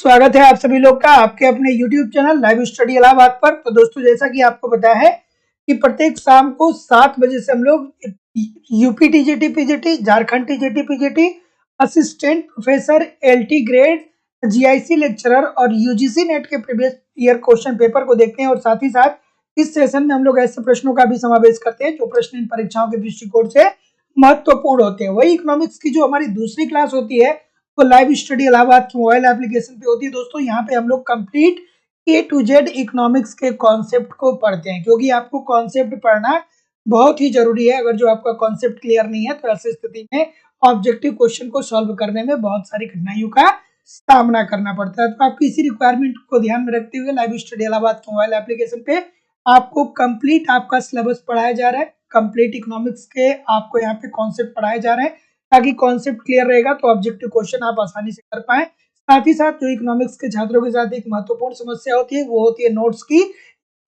स्वागत है आप सभी लोग का आपके अपने YouTube channel live study Allahabad पर। तो दोस्तों, जैसा कि आपको पता है कि प्रत्येक शाम को 7 बजे से हम लोग UP TGT PGT, Jharkhand TGT PGT, assistant professor, LT grade, GIC lecturer और यूजीसी नेट के प्रीवियस ईयर क्वेश्चन पेपर को देखते हैं। और साथ ही साथ इस सेशन में हम लोग ऐसे प्रश्नों का भी समावेश करते हैं जो प्रश्न इन परीक्षाओं के दृष्टिकोण से महत्वपूर्ण होते हैं। वही इकोनॉमिक्स की जो हमारी दूसरी क्लास होती है वो लाइव स्टडी इलाहाबाद की मोबाइल एप्लीकेशन पे होती है। दोस्तों, यहाँ पे हम लोग complete A to Z economics के कॉन्सेप्ट को पढ़ते हैं, क्योंकि आपको कॉन्सेप्ट पढ़ना बहुत ही जरूरी है। अगर जो आपका कॉन्सेप्ट क्लियर नहीं है तो ऐसी स्थिति में ऑब्जेक्टिव क्वेश्चन को सॉल्व करने में बहुत सारी कठिनाइयों का सामना करना पड़ता है। तो आपकी इसी रिक्वायरमेंट को ध्यान में रखते हुए लाइव स्टडी इलाहाबाद की मोबाइल एप्लीकेशन पे आपको कंप्लीट आपका सिलेबस पढ़ाया जा रहा है। कंप्लीट इकोनॉमिक्स के आपको यहाँ पे कॉन्सेप्ट पढ़ाए जा रहे हैं, ताकि कॉन्सेप्ट क्लियर रहेगा तो ऑब्जेक्टिव क्वेश्चन आप आसानी से कर पाए। साथ ही साथ जो इकोनॉमिक्स के छात्रों के साथ एक महत्वपूर्ण समस्या होती है वो होती है नोट्स की।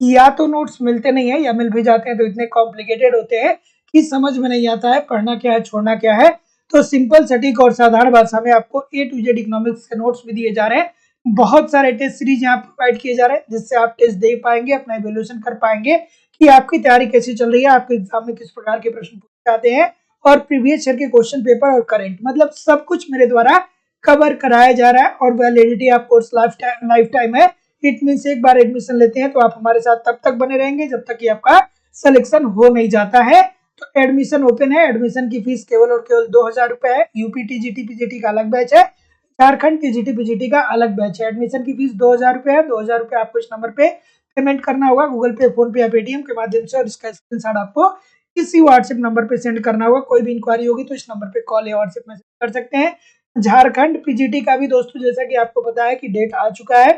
या तो नोट्स मिलते नहीं है या मिल भी जाते हैं तो इतने कॉम्प्लिकेटेड होते हैं कि समझ में नहीं आता है पढ़ना क्या है छोड़ना क्या है। तो सिंपल, सटीक और साधारण भाषा में आपको ए टू जेड इकोनॉमिक्स के नोट्स भी दिए जा रहे हैं। बहुत सारे टेस्ट सीरीज यहाँ प्रोवाइड किए जा रहे हैं जिससे आप टेस्ट दे पाएंगे, अपना इवेल्यूएशन कर पाएंगे कि आपकी तैयारी कैसी चल रही है, आपके एग्जाम में किस प्रकार के प्रश्न पूछे जाते हैं और प्रीवियस ईयर के क्वेश्चन पेपर और करंट, मतलब सब कुछ मेरे द्वारा कवर कराया जा रहा है। और validity of course life time है। इट मींस एक बार एडमिशन लेते हैं तो आप हमारे साथ तब तक बने रहेंगे जब तक कि आपका सिलेक्शन हो नहीं जाता है। तो एडमिशन ओपन है। एडमिशन की फीस केवल और केवल 2000 रुपए है। यूपी टीजीटी पीजीटी का अलग बैच है, झारखंड टीजीटी पीजीटी का अलग बैच है। एडमिशन की फीस 2000 रुपए है। 2000 रुपए आपको इस नंबर पे पेमेंट करना होगा, गूगल पे, फोन पे या पेटीएम के माध्यम से। और इसका स्क्रीनशॉट आपको किसी व्हाट्सएप नंबर पे सेंड करना होगा। कोई भी इंक्वायरी होगी तो इस नंबर पे कॉल या व्हाट्सएप मैसेज कर सकते हैं। झारखंड पीजीटी का भी दोस्तों, जैसा कि आपको पता है कि डेट आ चुका है,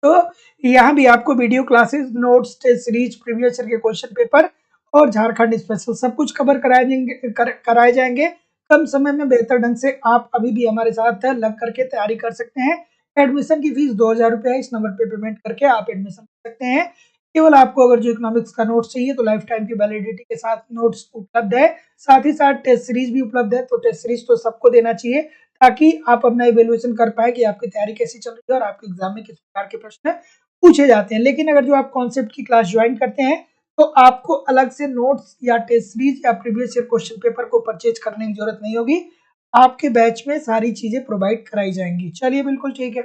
तो यहाँ भी आपको video classes, notes, test series, previous year के क्वेश्चन पेपर और झारखंड स्पेशल सब कुछ कवर कराए जाएंगे कम समय में, बेहतर ढंग से। आप अभी भी हमारे साथ लग करके तैयारी कर सकते हैं। एडमिशन की फीस 2000 रुपए है। इस नंबर पे पेमेंट करके आप एडमिशन कर सकते हैं। केवल आपको अगर जो इकोनॉमिक्स का नोट्स चाहिए तो लाइफ टाइम की वैलिडिटी के साथ नोट्स उपलब्ध है। साथ ही साथ टेस्ट सीरीज भी उपलब्ध है। तो टेस्ट सीरीज तो सबको देना चाहिए ताकि आप अपना इवेल्युएशन कर पाए कि आपकी तैयारी कैसी चल रही है और आपके एग्जाम में किस प्रकार के प्रश्न पूछे जाते हैं। लेकिन अगर जो आप कॉन्सेप्ट की क्लास ज्वाइन करते हैं तो आपको अलग से नोट्स या टेस्ट सीरीज या प्रीवियस ईयर क्वेश्चन पेपर को परचेज करने की जरूरत नहीं होगी। आपके बैच में सारी चीजें प्रोवाइड कराई जाएंगी। चलिए, बिल्कुल ठीक है।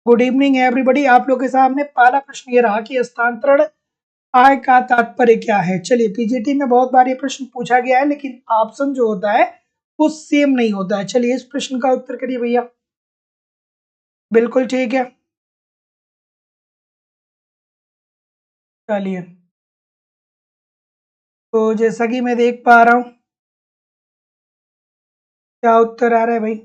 Good evening everybody. आप लोग के सामने पहला प्रश्न ये रहा कि हस्तांतरण आय का तात्पर्य क्या है। चलिए, पीजीटी में बहुत बार ये प्रश्न पूछा गया है लेकिन ऑप्शन जो होता है वो सेम नहीं होता है। चलिए, इस प्रश्न का उत्तर करिए भैया। बिल्कुल ठीक है। चलिए, तो जैसा कि मैं देख पा रहा हूं, क्या उत्तर आ रहा है भाई?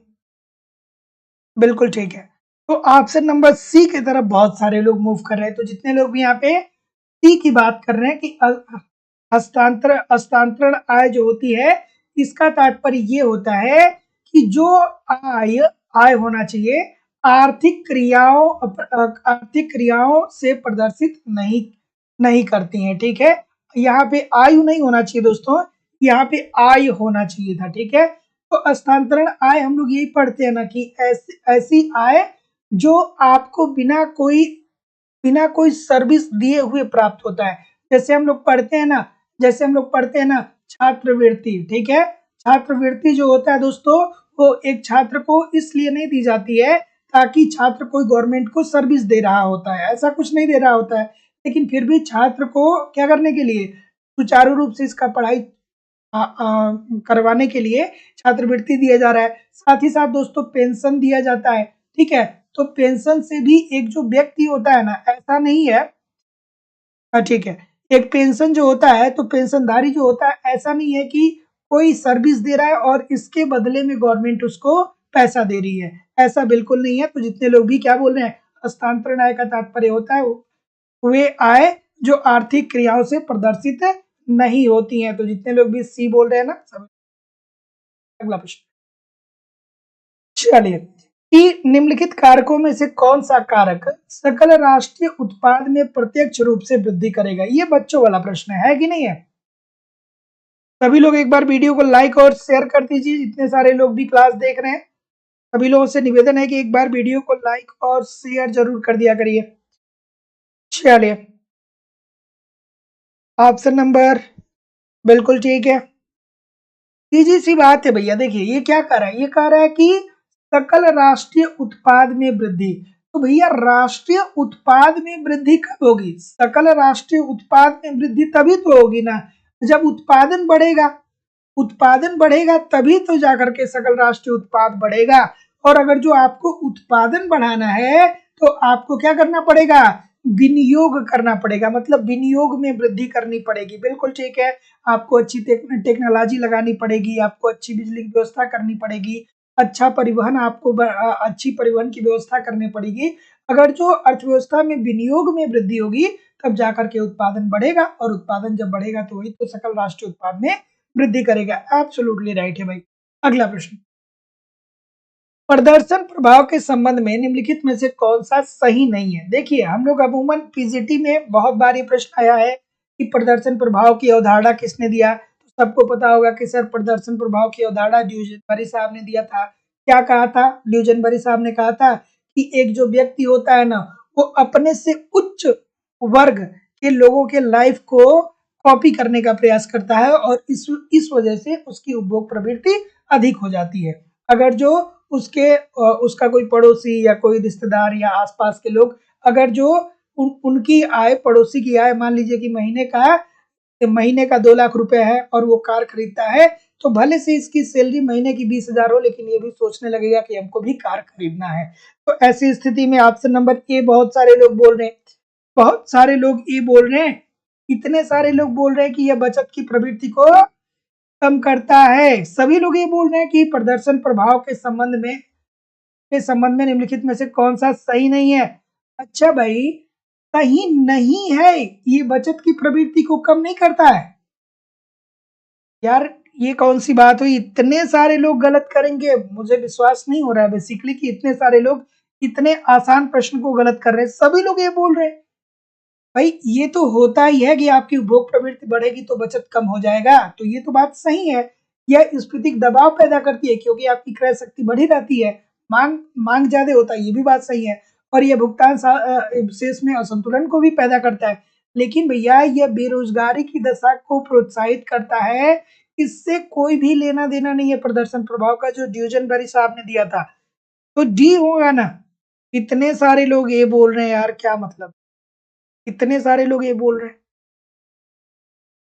बिल्कुल ठीक है। तो ऑप्शन नंबर सी की तरफ बहुत सारे लोग मूव कर रहे हैं। तो जितने लोग भी यहाँ पे सी की बात कर रहे हैं कि हस्तांतरण आय जो होती है, इसका तात्पर्य ये होता है कि जो आय होना चाहिए आर्थिक क्रियाओं से प्रदर्शित नहीं करती हैं। ठीक है, यहाँ पे आयु नहीं होना चाहिए दोस्तों, यहाँ पे आय होना चाहिए था। ठीक है, तो हस्तांतरण आय हम लोग यही पढ़ते हैं ना कि ऐसी आय जो आपको बिना कोई सर्विस दिए हुए प्राप्त होता है। जैसे हम लोग पढ़ते हैं ना छात्रवृत्ति। ठीक है, छात्रवृत्ति जो होता है दोस्तों, वो एक छात्र को इसलिए नहीं दी जाती है ताकि छात्र कोई गवर्नमेंट को सर्विस दे रहा होता है, ऐसा कुछ नहीं दे रहा होता है। लेकिन फिर भी छात्र को क्या करने के लिए, सुचारू रूप से इसका पढ़ाई करवाने के लिए छात्रवृत्ति दिया जा रहा है। साथ ही साथ दोस्तों पेंशन दिया जाता है। ठीक है, तो पेंशन से भी एक जो व्यक्ति होता है ना, ऐसा नहीं है, ठीक है, एक पेंशन जो होता है तो पेंशनधारी जो होता है, ऐसा नहीं है कि कोई सर्विस दे रहा है और इसके बदले में गवर्नमेंट उसको पैसा दे रही है, ऐसा बिल्कुल नहीं है। तो जितने लोग भी क्या बोल रहे हैं, हस्तांतरण आय का तात्पर्य होता है वे आय जो आर्थिक क्रियाओं से प्रदर्शित नहीं होती हैं। तो जितने लोग भी सी बोल रहे हैं ना, सब। अगला प्रश्न, चलिए, कि निम्नलिखित कारकों में से कौन सा कारक सकल राष्ट्रीय उत्पाद में प्रत्यक्ष रूप से वृद्धि करेगा। ये बच्चों वाला प्रश्न है कि नहीं है? सभी लोग एक बार वीडियो को लाइक और शेयर कर दीजिए, जितने सारे लोग भी क्लास देख रहे हैं। सभी लोगों से निवेदन है कि एक बार वीडियो को लाइक और शेयर जरूर कर दिया करिए। चलिए, ऑप्शन नंबर बिल्कुल ठीक है। सीधी सी बात है भैया, देखिए ये क्या कह रहा है, ये कह रहा है कि सकल राष्ट्रीय उत्पाद में वृद्धि। तो भैया राष्ट्रीय उत्पाद में वृद्धि कब होगी? सकल राष्ट्रीय उत्पाद में वृद्धि तभी तो होगी ना जब उत्पादन बढ़ेगा। उत्पादन बढ़ेगा तभी तो जाकर के सकल राष्ट्रीय उत्पाद बढ़ेगा। और अगर जो आपको उत्पादन बढ़ाना है तो आपको क्या करना पड़ेगा? विनियोग करना पड़ेगा, मतलब विनियोग में वृद्धि करनी पड़ेगी। बिल्कुल ठीक है, आपको अच्छी टेक्नोलॉजी लगानी पड़ेगी, आपको अच्छी बिजली की व्यवस्था करनी पड़ेगी, अच्छा परिवहन आपको अच्छी परिवहन की व्यवस्था करनी पड़ेगी। अगर जो अर्थव्यवस्था में विनियोग में वृद्धि होगी तब जाकर के उत्पादन बढ़ेगा, और उत्पादन जब बढ़ेगा तो वही तो सकल राष्ट्रीय उत्पाद में वृद्धि करेगा। एब्सोल्युटली राइट है भाई। अगला प्रश्न, प्रदर्शन प्रभाव के संबंध में निम्नलिखित में से कौन सा सही नहीं है? देखिए हम लोग अमूमन पीजीटी में बहुत बार ये प्रश्न आया है कि प्रदर्शन प्रभाव की अवधारणा किसने दिया। तो सबको पता होगा कि सर प्रदर्शन प्रभाव की अवधारणा ड्यूजनबरी साहब ने दिया था। क्या कहा था? ड्यूजनबरी साहब ने कहा था कि एक जो व्यक्ति होता है ना, वो अपने से उच्च वर्ग के लोगों के लाइफ को कॉपी करने का प्रयास करता है, और इस वजह से उसकी उपभोग प्रवृत्ति अधिक हो जाती है। अगर जो उसका कोई पड़ोसी या कोई रिश्तेदार या आसपास के लोग, अगर जो उनकी आय, पड़ोसी की आय मान लीजिए कि महीने का 2 लाख रुपए है और वो कार खरीदता है, तो भले से इसकी सैलरी महीने की 20,000 हो, लेकिन ये भी सोचने लगेगा कि हमको भी कार खरीदना है। तो ऐसी स्थिति में ऑप्शन नंबर ए बहुत सारे लोग बोल रहे हैं, बहुत सारे लोग ये बोल रहे हैं, इतने सारे लोग बोल रहे हैं कि यह बचत की प्रवृत्ति को कम करता है। सभी लोग ये बोल रहे हैं कि प्रदर्शन प्रभाव के संबंध में निम्नलिखित में से कौन सा सही नहीं है? अच्छा भाई, सही नहीं है, ये बचत की प्रवृत्ति को कम नहीं करता है। यार ये कौन सी बात हुई, इतने सारे लोग गलत करेंगे? मुझे विश्वास नहीं हो रहा है बेसिकली कि इतने सारे लोग इतने आसान प्रश्न को गलत कर रहे हैं। सभी लोग ये बोल रहे हैं। भाई ये तो होता ही है कि आपकी उपभोग प्रवृत्ति बढ़ेगी तो बचत कम हो जाएगा, तो ये तो बात सही है। यह स्फीतिक दबाव पैदा करती है क्योंकि आपकी क्रय शक्ति बढ़ी रहती है, मांग मांग ज्यादा होता है, ये भी बात सही है। और यह भुगतान शेष में असंतुलन को भी पैदा करता है। लेकिन भैया यह बेरोजगारी की दशा को प्रोत्साहित करता है, इससे कोई भी लेना देना नहीं है प्रदर्शन प्रभाव का, जो ड्यूजनबरी साहब ने दिया था। तो डी होगा ना। इतने सारे लोग ये बोल रहे हैं यार, क्या मतलब? इतने सारे लोग ये बोल रहे हैं,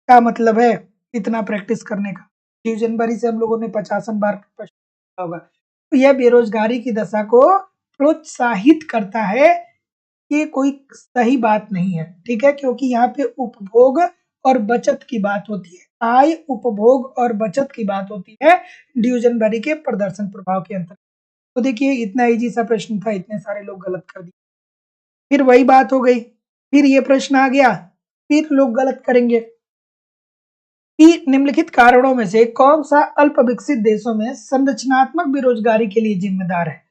क्या मतलब है इतना प्रैक्टिस करने का? जनवरी से हम लोगों ने 50 बार प्रश्न किया होगा। तो यह बेरोजगारी की दशा को प्रोत्साहित करता है, ये कोई सही बात नहीं है, ठीक है, क्योंकि यहाँ पे उपभोग और बचत की बात होती है, आय, उपभोग और बचत की बात होती है ड्यूजनबरी के प्रदर्शन प्रभाव के अंतर्गत। तो देखिए इतना इजी सा प्रश्न था, इतने सारे लोग गलत कर दिए। फिर वही बात हो गई, फिर ये प्रश्न आ गया, फिर लोग गलत करेंगे कि निम्नलिखित कारणों में से कौन सा अल्प विकसित देशों में संरचनात्मक बेरोजगारी के लिए जिम्मेदार है?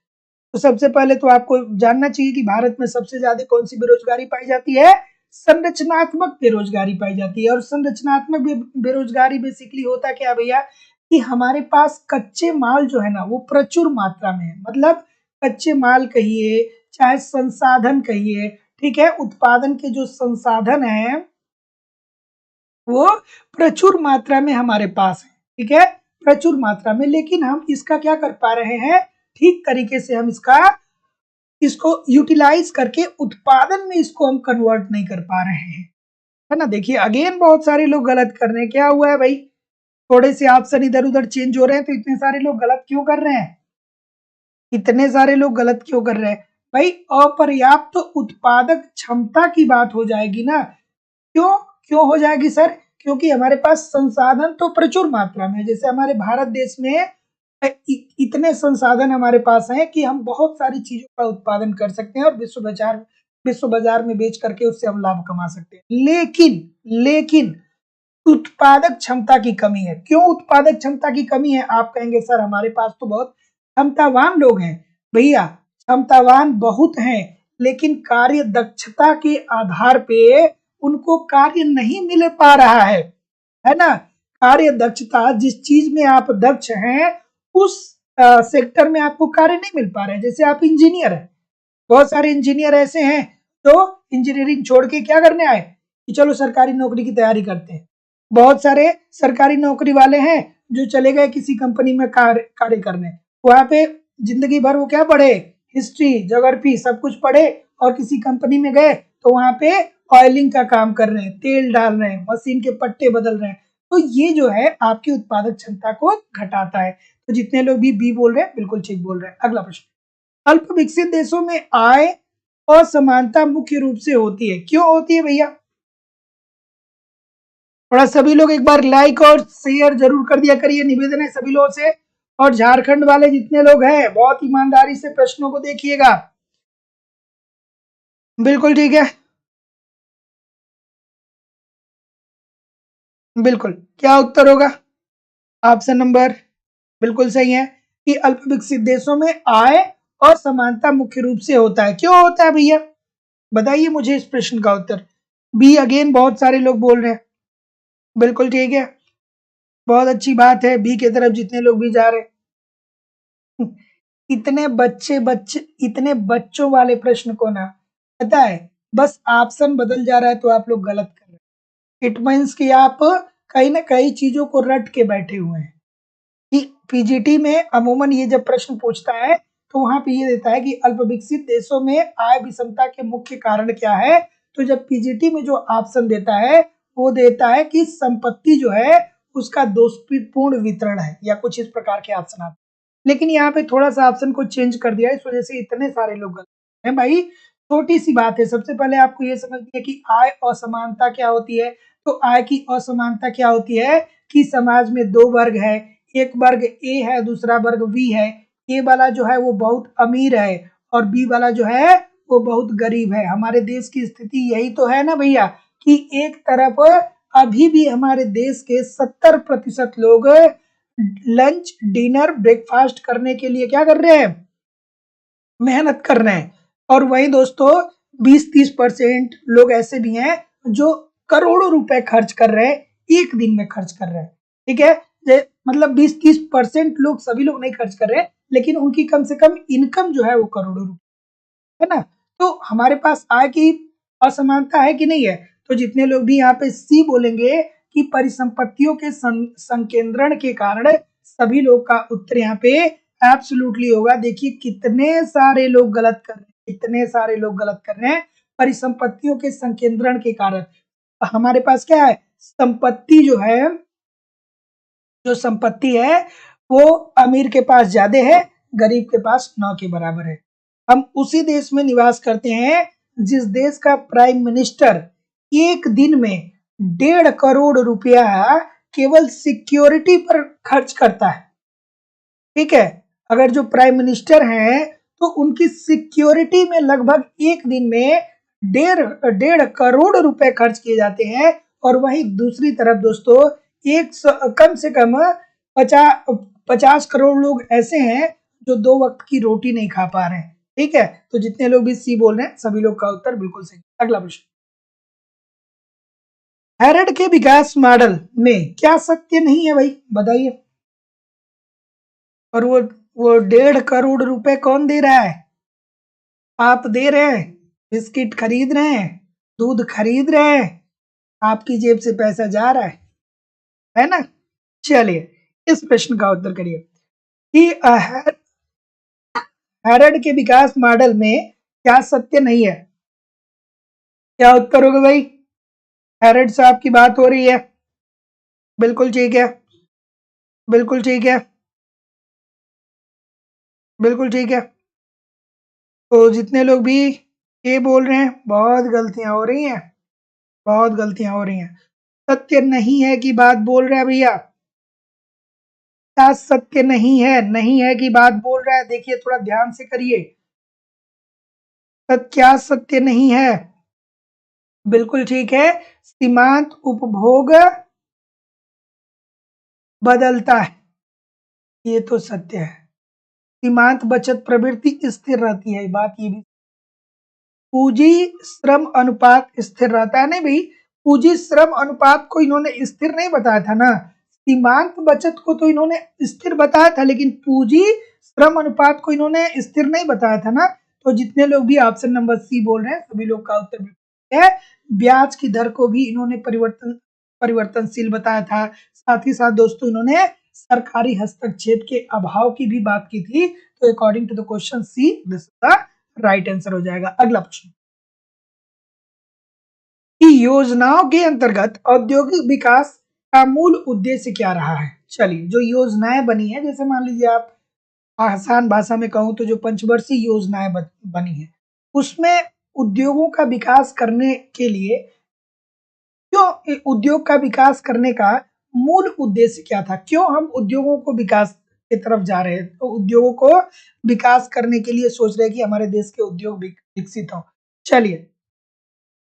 तो सबसे पहले तो आपको जानना चाहिए कि भारत में सबसे ज्यादा कौन सी बेरोजगारी पाई जाती है? संरचनात्मक बेरोजगारी पाई जाती है। और संरचनात्मक बेरोजगारी बेसिकली होता क्या भैया, कि हमारे पास कच्चे माल जो है ना वो प्रचुर मात्रा में है, मतलब कच्चे माल कहिए चाहे संसाधन कहिए, ठीक है, उत्पादन के जो संसाधन है वो प्रचुर मात्रा में हमारे पास है, ठीक है, प्रचुर मात्रा में, लेकिन हम इसका क्या कर पा रहे हैं, ठीक तरीके से हम इसको यूटिलाइज करके उत्पादन में इसको हम कन्वर्ट नहीं कर पा रहे हैं, है ना। देखिए अगेन बहुत सारे लोग गलत कर रहे हैं, क्या हुआ है भाई, थोड़े से ऑप्शन इधर उधर चेंज हो रहे हैं तो इतने सारे लोग गलत क्यों कर रहे हैं? इतने सारे लोग गलत क्यों कर रहे हैं भाई? अपर्याप्त तो उत्पादक क्षमता की बात हो जाएगी ना। क्यों क्यों हो जाएगी सर? क्योंकि हमारे पास संसाधन तो प्रचुर मात्रा में है, जैसे हमारे भारत देश में इतने संसाधन हमारे पास हैं कि हम बहुत सारी चीजों का उत्पादन कर सकते हैं और विश्व बाजार में बेच करके उससे हम लाभ कमा सकते हैं। लेकिन उत्पादक क्षमता की कमी है। क्यों उत्पादक क्षमता की कमी है? आप कहेंगे सर हमारे पास तो बहुत क्षमतावान लोग हैं। भैया क्षमतावान बहुत हैं, लेकिन कार्य दक्षता के आधार पे उनको कार्य नहीं मिल पा रहा है ना। कार्य दक्षता, जिस चीज में आप दक्ष हैं उस सेक्टर में आपको कार्य नहीं मिल पा रहा है। जैसे आप इंजीनियर हैं, बहुत सारे इंजीनियर ऐसे हैं तो इंजीनियरिंग छोड़ के क्या करने आए कि चलो सरकारी नौकरी की तैयारी करते हैं। बहुत सारे सरकारी नौकरी वाले हैं जो चले गए किसी कंपनी में कार्य करने, वहां पे जिंदगी भर वो क्या पढ़े, हिस्ट्री ज्योग्राफी सब कुछ पढ़े और किसी कंपनी में गए तो वहां पे ऑयलिंग का काम कर रहे हैं, तेल डाल रहे हैं, मशीन के पट्टे बदल रहे हैं। तो ये जो है आपकी उत्पादक क्षमता को घटाता है। तो जितने लोग भी बी बोल रहे हैं बिल्कुल ठीक बोल रहे हैं। अगला प्रश्न, अल्प विकसित देशों में आय असमानता मुख्य रूप से होती है, क्यों होती है भैया? थोड़ा सभी लोग एक बार लाइक और शेयर जरूर कर दिया करिए, निवेदन है सभी लोगों से। और झारखंड वाले जितने लोग हैं बहुत ईमानदारी से प्रश्नों को देखिएगा। बिल्कुल ठीक है, बिल्कुल। क्या उत्तर होगा? ऑप्शन नंबर बिल्कुल सही है कि अल्प विकसित देशों में आय असमानता मुख्य रूप से होता है। क्यों होता है भैया, बताइए मुझे इस प्रश्न का उत्तर। बी अगेन बहुत सारे लोग बोल रहे हैं, बिल्कुल ठीक है, बहुत अच्छी बात है। बी की तरफ जितने लोग भी जा रहे हैं। इतने बच्चों वाले प्रश्न को ना, पता है, बस ऑप्शन बदल जा रहा है तो आप लोग गलत कर रहे हैं। इट मीन्स कि आप कहीं ना कहीं चीजों को रट के बैठे हुए हैं कि पीजीटी में अमूमन ये जब प्रश्न पूछता है तो वहां पे ये देता है कि अल्प विकसित देशों में आय विषमता के मुख्य कारण क्या है। तो जब पीजीटी में जो ऑप्शन देता है वो देता है कि संपत्ति जो है उसका दोषपूर्ण वितरण है या कुछ इस प्रकार के ऑप्शन आते हैं। लेकिन यहाँ पे थोड़ा सा ऑप्शन को चेंज कर दिया, इस वजह से इतने सारे लोग गलत हैं भाई। छोटी सी बात है, सबसे पहले आपको ये समझनी है कि आय असमानता क्या होती है। तो आय की असमानता क्या होती है कि समाज में दो वर्ग है, एक वर्ग ए है, दूसरा वर्ग बी है। ए वाला जो है वो बहुत अमीर है और बी वाला जो है वो बहुत गरीब है। हमारे देश की स्थिति यही तो है ना भैया कि एक तरफ अभी भी हमारे देश के 70% लोग लंच डिनर ब्रेकफास्ट करने के लिए क्या कर रहे हैं, मेहनत कर रहे हैं। और वही दोस्तों 20-30% लोग ऐसे भी हैं जो करोड़ों रुपए खर्च कर रहे हैं, एक दिन में खर्च कर रहे हैं। ठीक है, मतलब 20-30% लोग, सभी लोग नहीं खर्च कर रहे हैं, लेकिन उनकी कम से कम इनकम जो है वो करोड़ों रुपए है ना। तो हमारे पास आय की असमानता है कि नहीं है? तो जितने लोग भी यहाँ पे सी बोलेंगे कि परिसंपत्तियों के संकेंद्रण के कारण, सभी लोग का उत्तर यहाँ पे एब्सोल्युटली होगा। देखिए कितने सारे लोग गलत कर रहे हैं, कितने सारे लोग गलत कर रहे हैं। परिसंपत्तियों के संकेंद्रण के कारण हमारे पास क्या है, संपत्ति जो है, जो संपत्ति है वो अमीर के पास ज्यादा है, गरीब के पास 9 के बराबर है। हम उसी देश में निवास करते हैं जिस देश का प्राइम मिनिस्टर एक दिन में 1.5 करोड़ रुपया केवल सिक्योरिटी पर खर्च करता है। ठीक है, अगर जो प्राइम मिनिस्टर हैं तो उनकी सिक्योरिटी में लगभग एक दिन में 1.5 करोड़ रुपए खर्च किए जाते हैं। और वहीं दूसरी तरफ दोस्तों कम से कम 50 करोड़ लोग ऐसे हैं जो 2 वक्त की रोटी नहीं खा पा रहे हैं। ठीक है, तो जितने लोग भी सी बोल रहे हैं सभी लोग का उत्तर बिल्कुल सही। अगला प्रश्न, हेरड के विकास मॉडल में क्या सत्य नहीं है भाई, बताइए। और वो 1.5 करोड़ रुपए कौन दे रहा है? आप दे रहे हैं, बिस्किट खरीद रहे हैं, दूध खरीद रहे हैं, आपकी जेब से पैसा जा रहा है ना। चलिए इस प्रश्न का उत्तर करिए कि हेरड के विकास मॉडल में क्या सत्य नहीं है? क्या उत्तर होगा भाई? हेरड साहब की बात हो रही है, बिल्कुल ठीक है, बिल्कुल ठीक है, बिल्कुल ठीक है। तो जितने लोग भी ये बोल रहे हैं बहुत गलतियां हो रही हैं, बहुत गलतियां हो रही हैं। सत्य नहीं है की बात बोल रहे हैं भैया, क्या सत्य नहीं है, नहीं है की बात बोल रहा है। देखिए थोड़ा ध्यान से करिए, क्या सत्य नहीं है? बिल्कुल ठीक है, सीमांत उपभोग बदलता है, ये तो सत्य है। सीमांत बचत प्रवृत्ति स्थिर रहती है, बात ये भी। पूंजी श्रम अनुपात स्थिर रहता है, नहीं भाई, पूंजी श्रम अनुपात को इन्होंने स्थिर नहीं बताया था ना, सीमांत बचत को तो इन्होंने स्थिर बताया था, लेकिन पूंजी श्रम अनुपात को इन्होंने स्थिर नहीं बताया था ना। तो जितने लोग भी ऑप्शन नंबर सी बोल रहे हैं सभी लोग का उत्तर बिल्कुल है। ब्याज की दर को भी इन्होंने परिवर्तनशील बताया था। साथ ही साथ दोस्तों इन्होंने सरकारी हस्तक्षेप के अभाव की भी बात की थी। तो according to the question C this is the right answer हो जाएगा। अगला प्रश्न कि योजनाओं के अंतर्गत औद्योगिक विकास का मूल उद्देश्य क्या रहा है। चलिए, जो योजनाएं बनी है, जैसे मान लीजिए आप आसान भाषा में कहूं तो जो पंचवर्षीय योजनाएं बनी है, उसमें उद्योगों का विकास करने के लिए, क्यों उद्योग का विकास करने का मूल उद्देश्य क्या था, क्यों हम उद्योगों को विकास की तरफ जा रहे हैं। तो उद्योगों को विकास करने के लिए सोच रहे हैं कि हमारे देश के उद्योग विकसित हो। चलिए,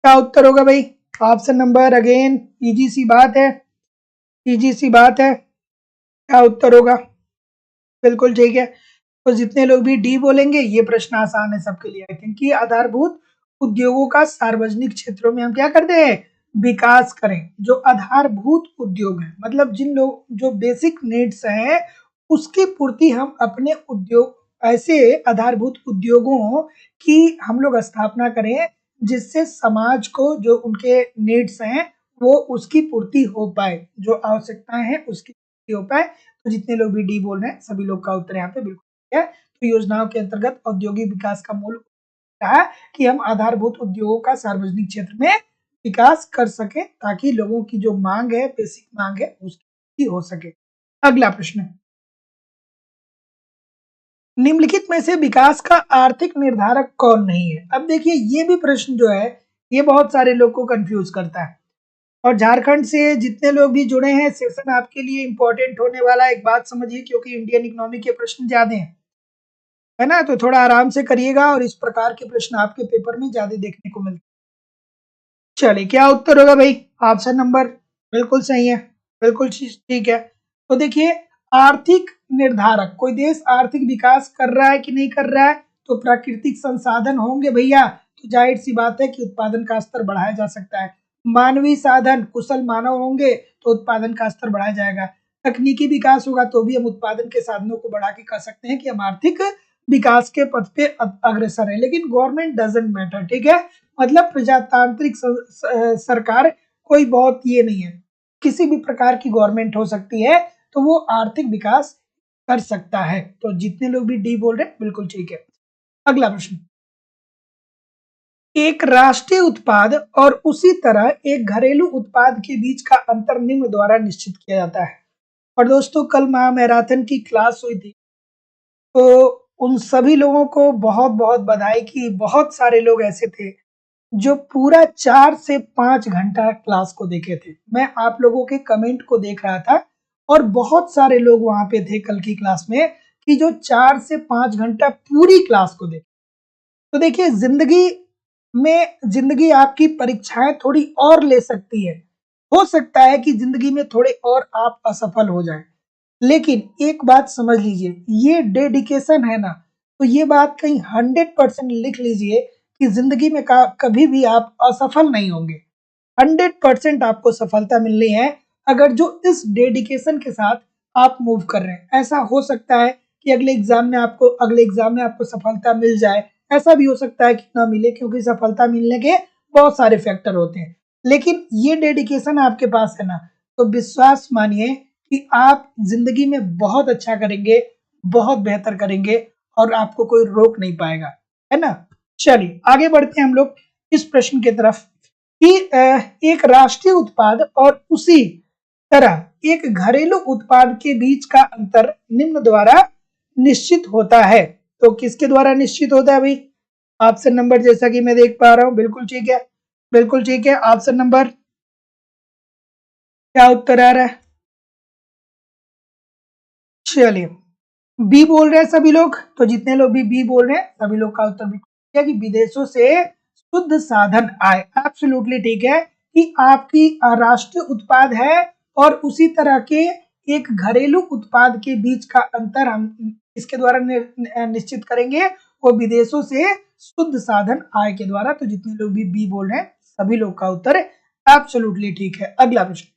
क्या उत्तर होगा भाई। ऑप्शन नंबर अगेन इजी सी बात है, इजी सी बात है। क्या उत्तर होगा, बिल्कुल ठीक है। तो जितने लोग भी डी बोलेंगे, ये प्रश्न आसान है सबके लिए, क्योंकि आधारभूत उद्योगों का सार्वजनिक क्षेत्रों में हम क्या करते हैं, विकास करें। जो आधारभूत उद्योग है, मतलब जिन लोग जो बेसिक नीड्स हैं उसकी पूर्ति हम अपने उद्योग, ऐसे आधारभूत उद्योगों की हम लोग स्थापना करें जिससे समाज को जो उनके नीड्स हैं वो उसकी पूर्ति हो पाए, जो आवश्यकताएं हैं उसकी पूर्ति हो पाए। तो जितने लोग भी डी बोल रहे हैं सभी लोग का उत्तर यहाँ पे बिल्कुल है। तो योजनाओं के अंतर्गत औद्योगिक विकास का मूल है कि हम आधारभूत उद्योगों का सार्वजनिक क्षेत्र में विकास कर सके, ताकि लोगों की जो मांग है, बेसिक मांग है, उसकी हो सके। अगला प्रश्न, निम्नलिखित में से विकास का आर्थिक निर्धारक कौन नहीं है। अब देखिए, ये भी प्रश्न जो है ये बहुत सारे लोग को कंफ्यूज करता है। और झारखंड से जितने लोग भी जुड़े हैं, सेशन आपके लिए इंपॉर्टेंट होने वाला है। एक बात समझिए, क्योंकि इंडियन इकोनॉमी के प्रश्न ज्यादा हैं, है ना, तो थोड़ा आराम से करिएगा और इस प्रकार के प्रश्न आपके पेपर में ज्यादा देखने को मिलते हैं। चलिए, क्या उत्तर होगा भाई। ऑप्शन नंबर बिल्कुल सही है, बिल्कुल ठीक है। तो देखिए, आर्थिक निर्धारक, कोई देश आर्थिक विकास कर रहा है कि नहीं कर रहा है, तो प्राकृतिक संसाधन होंगे भैया, तो जाहिर सी बात है कि उत्पादन का स्तर बढ़ाया जा सकता है। मानवीय साधन, कुशल मानव होंगे तो उत्पादन का स्तर बढ़ाया जाएगा। तकनीकी विकास होगा तो भी हम उत्पादन के साधनों को बढ़ा के कह सकते हैं कि हम आर्थिक विकास के पथ पे अग्रसर है। लेकिन गवर्नमेंट डजंट मैटर, ठीक है, मतलब प्रजातांत्रिक सरकार कोई बहुत ये नहीं है, किसी भी प्रकार की गवर्नमेंट हो सकती है, तो वो आर्थिक विकास कर सकता है। तो जितने लोग भी डी बोल रहे हैं बिल्कुल ठीक है। अगला प्रश्न, एक राष्ट्रीय उत्पाद और उसी तरह एक घरेलू उत्पाद के बीच का अंतर निम्न द्वारा निश्चित किया जाता है। और दोस्तों, कल मैराथन की क्लास हुई थी, तो उन सभी लोगों को बहुत बहुत बधाई की। बहुत सारे लोग ऐसे थे जो पूरा 4 से 5 घंटा क्लास को देखे थे। मैं आप लोगों के कमेंट को देख रहा था और बहुत सारे लोग वहां पे थे कल की क्लास में कि जो 4 से 5 घंटा पूरी क्लास को देखे। तो देखिए, जिंदगी आपकी परीक्षाएं थोड़ी और ले सकती है। हो सकता है कि जिंदगी में थोड़े और आप असफल हो जाएं, लेकिन एक बात समझ लीजिए, ये डेडिकेशन है ना, तो ये बात कहीं 100% लिख लीजिए कि जिंदगी में कभी भी आप असफल नहीं होंगे। 100% आपको सफलता मिलनी है, अगर जो इस डेडिकेशन के साथ आप मूव कर रहे हैं। ऐसा हो सकता है कि अगले एग्जाम में आपको सफलता मिल जाए, ऐसा भी हो सकता है कि ना मिले, क्योंकि सफलता मिलने के बहुत सारे फैक्टर होते हैं। लेकिन ये डेडिकेशन आपके पास है ना, तो विश्वास मानिए कि आप जिंदगी में बहुत अच्छा करेंगे, बहुत बेहतर करेंगे और आपको कोई रोक नहीं पाएगा, है ना। चलिए, आगे बढ़ते हैं हम लोग इस प्रश्न की तरफ कि एक राष्ट्रीय उत्पाद और उसी तरह एक घरेलू उत्पाद के बीच का अंतर निम्न द्वारा निश्चित होता है। तो किसके द्वारा निश्चित होता है भाई। ऑप्शन नंबर, जैसा कि मैं देख पा रहा हूं, बिल्कुल ठीक है, बिल्कुल ठीक है। ऑप्शन नंबर, क्या उत्तर आ रहा है। चलिए, बी बोल रहे हैं सभी लोग, तो जितने लोग भी बी बोल रहे हैं सभी लोग का उत्तर बिल्कुल है कि विदेशों से शुद्ध साधन आए। एब्सोल्युटली ठीक है कि आपकी राष्ट्रीय उत्पाद है और उसी तरह के एक घरेलू उत्पाद के बीच का अंतर हम इसके द्वारा निश्चित करेंगे, वो विदेशों से शुद्ध साधन आय के द्वारा। तो जितने लोग भी बी बोल रहे हैं सभी लोग का उत्तर एब्सोल्युटली ठीक है। अगला प्रश्न,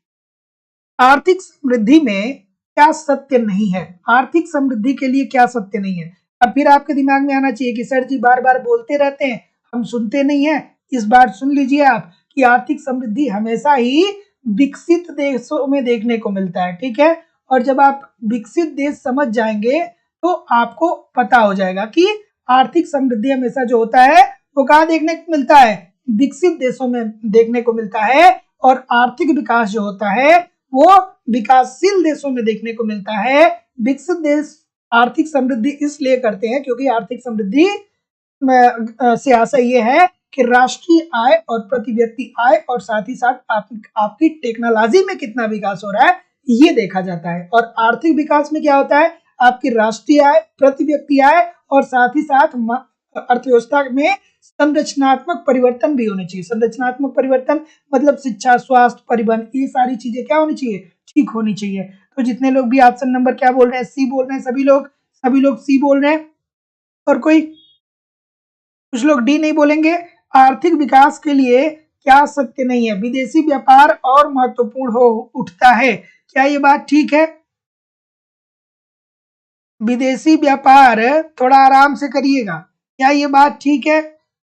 आर्थिक समृद्धि में क्या सत्य नहीं है? आर्थिक समृद्धि के लिए क्या सत्य नहीं है? अब फिर आपके दिमाग में आना चाहिए कि सर जी बार बार बोलते रहते हैं, हम सुनते नहीं है। इस बार सुन लीजिए आप कि आर्थिक समृद्धि हमेशा ही विकसित देशों में देखने को मिलता है, ठीक है। और जब आप विकसित देश समझ जाएंगे तो आपको पता हो जाएगा कि आर्थिक समृद्धि हमेशा जो होता है वो कहाँ देखने को मिलता है? विकसित देशों में देखने को मिलता है। और आर्थिक विकास जो होता है वो विकासशील देशों में देखने को मिलता है। विकसित देश आर्थिक समृद्धि इसलिए करते हैं क्योंकि आर्थिक समृद्धि से आशा ये है कि राष्ट्रीय आय और प्रति व्यक्ति आय और साथ ही साथ आपकी टेक्नोलॉजी में कितना विकास हो रहा है ये देखा जाता है। और आर्थिक विकास में क्या होता है? आपकी राष्ट्रीय आय, प्रति व्यक्ति आय और साथ ही साथ अर्थव्यवस्था में संरचनात्मक परिवर्तन भी होने चाहिए। संरचनात्मक परिवर्तन मतलब शिक्षा, स्वास्थ्य, परिवहन, ये सारी चीजें क्या होनी चाहिए? ठीक होनी चाहिए। तो जितने लोग भी ऑप्शन नंबर क्या बोल रहे हैं? सी बोल रहे हैं। सभी लोग सी बोल रहे हैं। और कुछ लोग डी नहीं बोलेंगे। आर्थिक विकास के लिए क्या सत्य नहीं है? विदेशी व्यापार और महत्वपूर्ण हो उठता है। क्या ये बात ठीक है? विदेशी व्यापार, थोड़ा आराम से करिएगा। क्या ये बात ठीक है?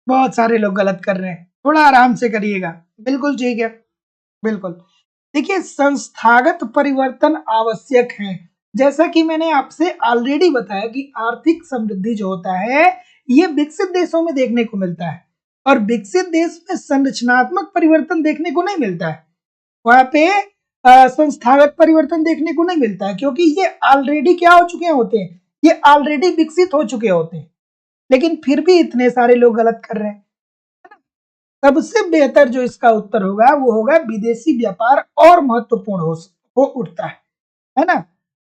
बहुत सारे लोग गलत कर रहे हैं, थोड़ा आराम से करिएगा। बिल्कुल ठीक है, बिल्कुल। देखिए, संस्थागत परिवर्तन आवश्यक है। जैसा कि मैंने आपसे ऑलरेडी बताया कि आर्थिक समृद्धि जो होता है ये विकसित देशों में देखने को मिलता है और विकसित देश में संरचनात्मक परिवर्तन देखने को नहीं मिलता है। वहां पे संस्थागत परिवर्तन देखने को नहीं मिलता है क्योंकि ये ऑलरेडी क्या हो चुके होते हैं? ये ऑलरेडी विकसित हो चुके होते हैं। लेकिन फिर भी इतने सारे लोग गलत कर रहे हैं। सबसे बेहतर जो इसका उत्तर होगा वो होगा विदेशी व्यापार और महत्वपूर्ण हो उठता है ना।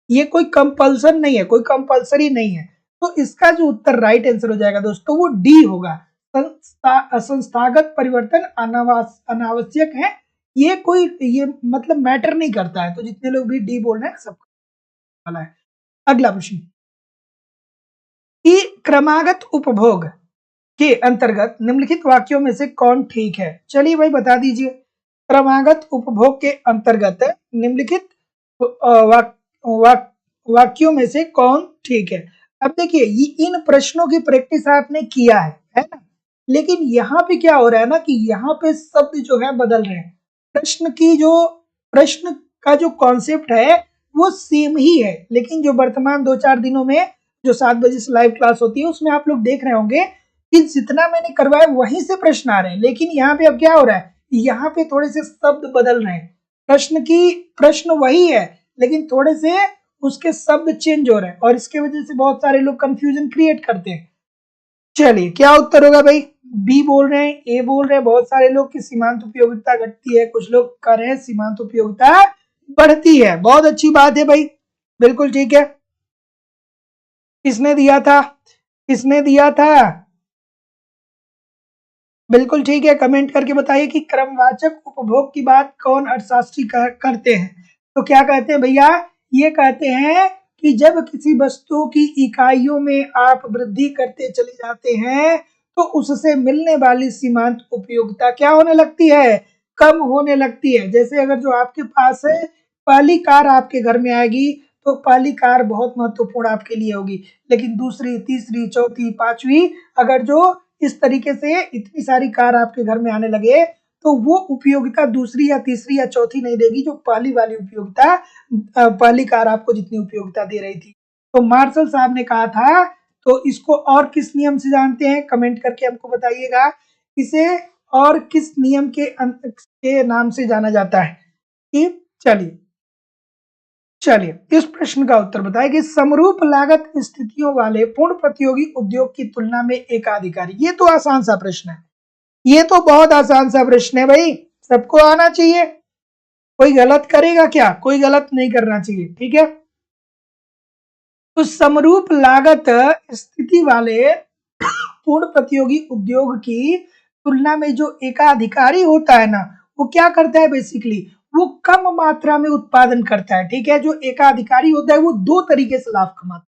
ये कोई कंपल्सन नहीं है, कोई कंपल्सरी नहीं है। तो इसका जो उत्तर राइट आंसर हो जाएगा दोस्तों वो डी होगा। संस्थागत परिवर्तन अनावश्यक है। ये मतलब मैटर नहीं करता है। तो जितने लोग भी डी बोल रहे हैं सब वाला है। अगला प्रश्न कि क्रमागत उपभोग के अंतर्गत निम्नलिखित वाक्यों में से कौन ठीक है? चलिए भाई बता दीजिए। क्रमागत उपभोग के अंतर्गत निम्नलिखित वाक्यों में से कौन ठीक है? अब देखिए ये इन प्रश्नों की प्रैक्टिस आपने किया है ना। लेकिन यहाँ पे क्या हो रहा है ना कि यहाँ पे शब्द जो है बदल रहे हैं। प्रश्न का जो कॉन्सेप्ट है वो सेम ही है, लेकिन जो वर्तमान 2-4 दिनों में जो 7 बजे से लाइव क्लास होती है उसमें आप लोग देख रहे होंगे कि जितना मैंने करवाया वहीं से प्रश्न आ रहे हैं। लेकिन यहाँ पे अब क्या हो रहा है? यहाँ पे थोड़े से शब्द बदल रहे हैं। प्रश्न वही है लेकिन थोड़े से उसके शब्द चेंज हो रहे हैं और इसके वजह से बहुत सारे लोग कंफ्यूजन क्रिएट करते हैं। चलिए क्या उत्तर होगा भाई? बी बोल रहे हैं, ए बोल रहे हैं बहुत सारे लोग कि सीमांत उपयोगिता घटती है, कुछ लोग कह रहे हैं सीमांत उपयोगिता बढ़ती है। बहुत अच्छी बात है भाई, बिल्कुल ठीक है। किसने दिया था? बिल्कुल ठीक है। कमेंट करके बताइए कि क्रमवाचक उपभोग की बात कौन अर्थशास्त्री करते हैं? तो क्या कहते हैं भैया? ये कहते हैं कि जब किसी वस्तु की इकाइयों में आप वृद्धि करते चले जाते हैं तो उससे मिलने वाली सीमांत उपयोगिता क्या होने लगती है? कम होने लगती है। जैसे अगर जो आपके पास है पहली कार आपके घर में आएगी तो पहली कार बहुत महत्वपूर्ण आपके लिए होगी, लेकिन दूसरी, तीसरी, चौथी, पांचवी अगर जो इस तरीके से इतनी सारी कार आपके घर में आने लगे तो वो उपयोगिता दूसरी या तीसरी या चौथी नहीं देगी जो पहली वाली उपयोगिता, पहली कार आपको जितनी उपयोगिता दे रही थी। तो मार्शल साहब ने कहा था। तो इसको और किस नियम से जानते हैं? कमेंट करके हमको बताइएगा। इसे और किस नियम के नाम से जाना जाता है? चलिए इस प्रश्न का उत्तर बताएं कि समरूप लागत स्थितियों वाले पूर्ण प्रतियोगी उद्योग की तुलना में एकाधिकारी। ये तो आसान सा प्रश्न है, ये तो बहुत आसान सा प्रश्न है भाई, सबको आना चाहिए। कोई गलत करेगा क्या? कोई गलत नहीं करना चाहिए, ठीक है। तो समरूप लागत स्थिति वाले पूर्ण प्रतियोगी उद्योग की तुलना में जो एकाधिकारी होता है ना वो क्या करता है? बेसिकली वो कम मात्रा में उत्पादन करता है, ठीक है। जो एकाधिकारी होता है वो दो तरीके से लाभ कमाता है।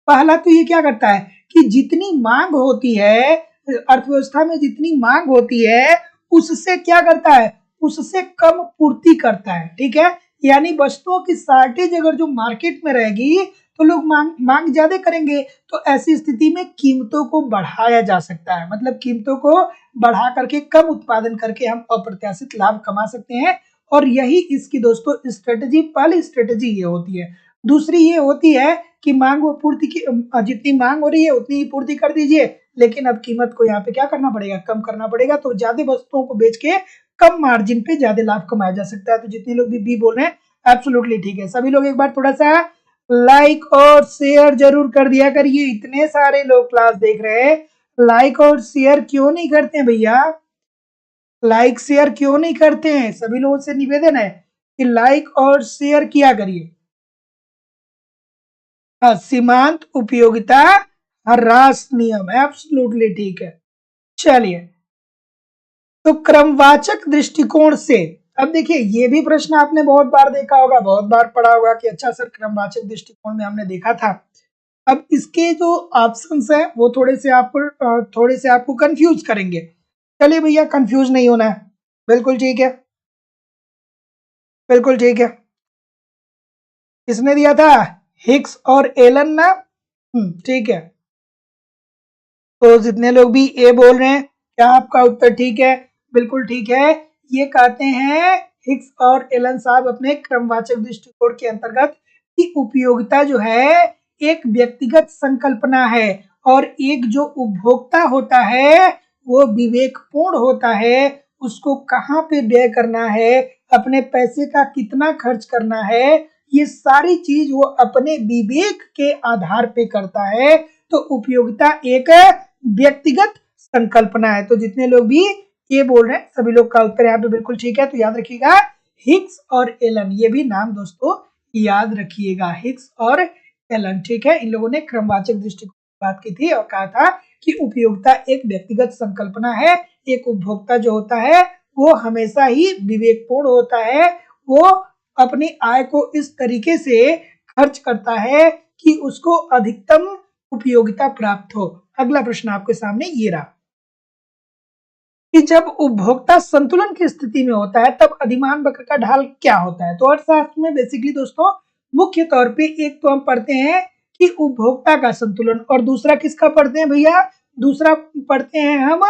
पहला तो ये क्या करता है कि जितनी मांग होती है अर्थव्यवस्था में, जितनी मांग होती है उससे क्या करता है? उससे कम पूर्ति करता है, ठीक है। यानी वस्तुओं की शॉर्टेज अगर जो मार्केट में रहेगी तो लोग मांग ज्यादा करेंगे, तो ऐसी स्थिति में कीमतों को बढ़ाया जा सकता है, मतलब कीमतों को बढ़ा करके कम उत्पादन करके हम अप्रत्याशित लाभ कमा सकते हैं। और यही इसकी दोस्तों स्ट्रेटेजी, पहली स्ट्रेटेजी ये होती है। दूसरी ये होती है कि मांग व पूर्ति की, जितनी मांग हो रही है उतनी ही पूर्ति कर दीजिए, लेकिन अब कीमत को यहाँ पे क्या करना पड़ेगा, कम करना पड़ेगा, तो ज्यादा वस्तुओं को बेच के कम मार्जिन पे ज्यादा लाभ कमाया जा सकता है। तो जितने लोग भी बी बोल रहे हैं एब्सोल्युटली ठीक है। सभी लोग एक बार थोड़ा सा लाइक और शेयर जरूर कर दिया करिए, इतने सारे लोग क्लास देख रहे हैं, लाइक और शेयर क्यों नहीं करते हैं भैया, लाइक शेयर क्यों नहीं करते हैं? सभी लोगों से निवेदन है कि लाइक और शेयर किया करिए। सीमांत उपयोगिता ह्रास नियम एब्सोल्युटली ठीक है। चलिए, तो क्रमवाचक दृष्टिकोण से, अब देखिए ये भी प्रश्न आपने बहुत बार देखा होगा, बहुत बार पढ़ा होगा कि अच्छा सर क्रमवाचक दृष्टिकोण में हमने देखा था। अब इसके जो ऑप्शंस है वो थोड़े से आपको कंफ्यूज करेंगे। चलिए भैया, कंफ्यूज नहीं होना है, बिल्कुल ठीक है, बिल्कुल ठीक है। किसने दिया था? हिक्स और एलन ना, ठीक है। तो जितने लोग भी ए बोल रहे हैं, क्या आपका उत्तर ठीक है? बिल्कुल ठीक है। ये कहते हैं हिक्स और एलन साहब अपने क्रमवाचक दृष्टिकोण के अंतर्गत कि उपयोगिता जो है एक व्यक्तिगत संकल्पना है, और एक जो उपभोक्ता होता है वो विवेकपूर्ण होता है, उसको कहाँ पे व्यय करना है, अपने पैसे का कितना खर्च करना है, ये सारी चीज वो अपने विवेक के आधार पे करता है। तो उपयोगिता एक व्यक्तिगत संकल्पना है। तो जितने लोग भी ये बोल रहे हैं सभी लोग का उत्तर यहाँ पे बिल्कुल ठीक है। तो याद रखिएगा हिक्स और एलन, ये भी नाम दोस्तों याद रखिएगा, हिक्स और एलन, ठीक है। इन लोगों ने क्रमवाचक दृष्टिकोण की बात की थी और कहा था कि उपयोगिता एक व्यक्तिगत संकल्पना है, एक उपभोक्ता जो होता है वो हमेशा ही विवेकपूर्ण होता है, वो अपनी आय को इस तरीके से खर्च करता है कि उसको अधिकतम उपयोगिता प्राप्त हो। अगला प्रश्न आपके सामने ये रहा कि जब उपभोक्ता संतुलन की स्थिति में होता है तब अधिमान वक्र का ढाल क्या होता है? तो अर्थशास्त्र में बेसिकली दोस्तों मुख्य तौर पे एक तो हम पढ़ते हैं कि उपभोक्ता का संतुलन, और दूसरा किसका पढ़ते हैं भैया? दूसरा पढ़ते हैं हम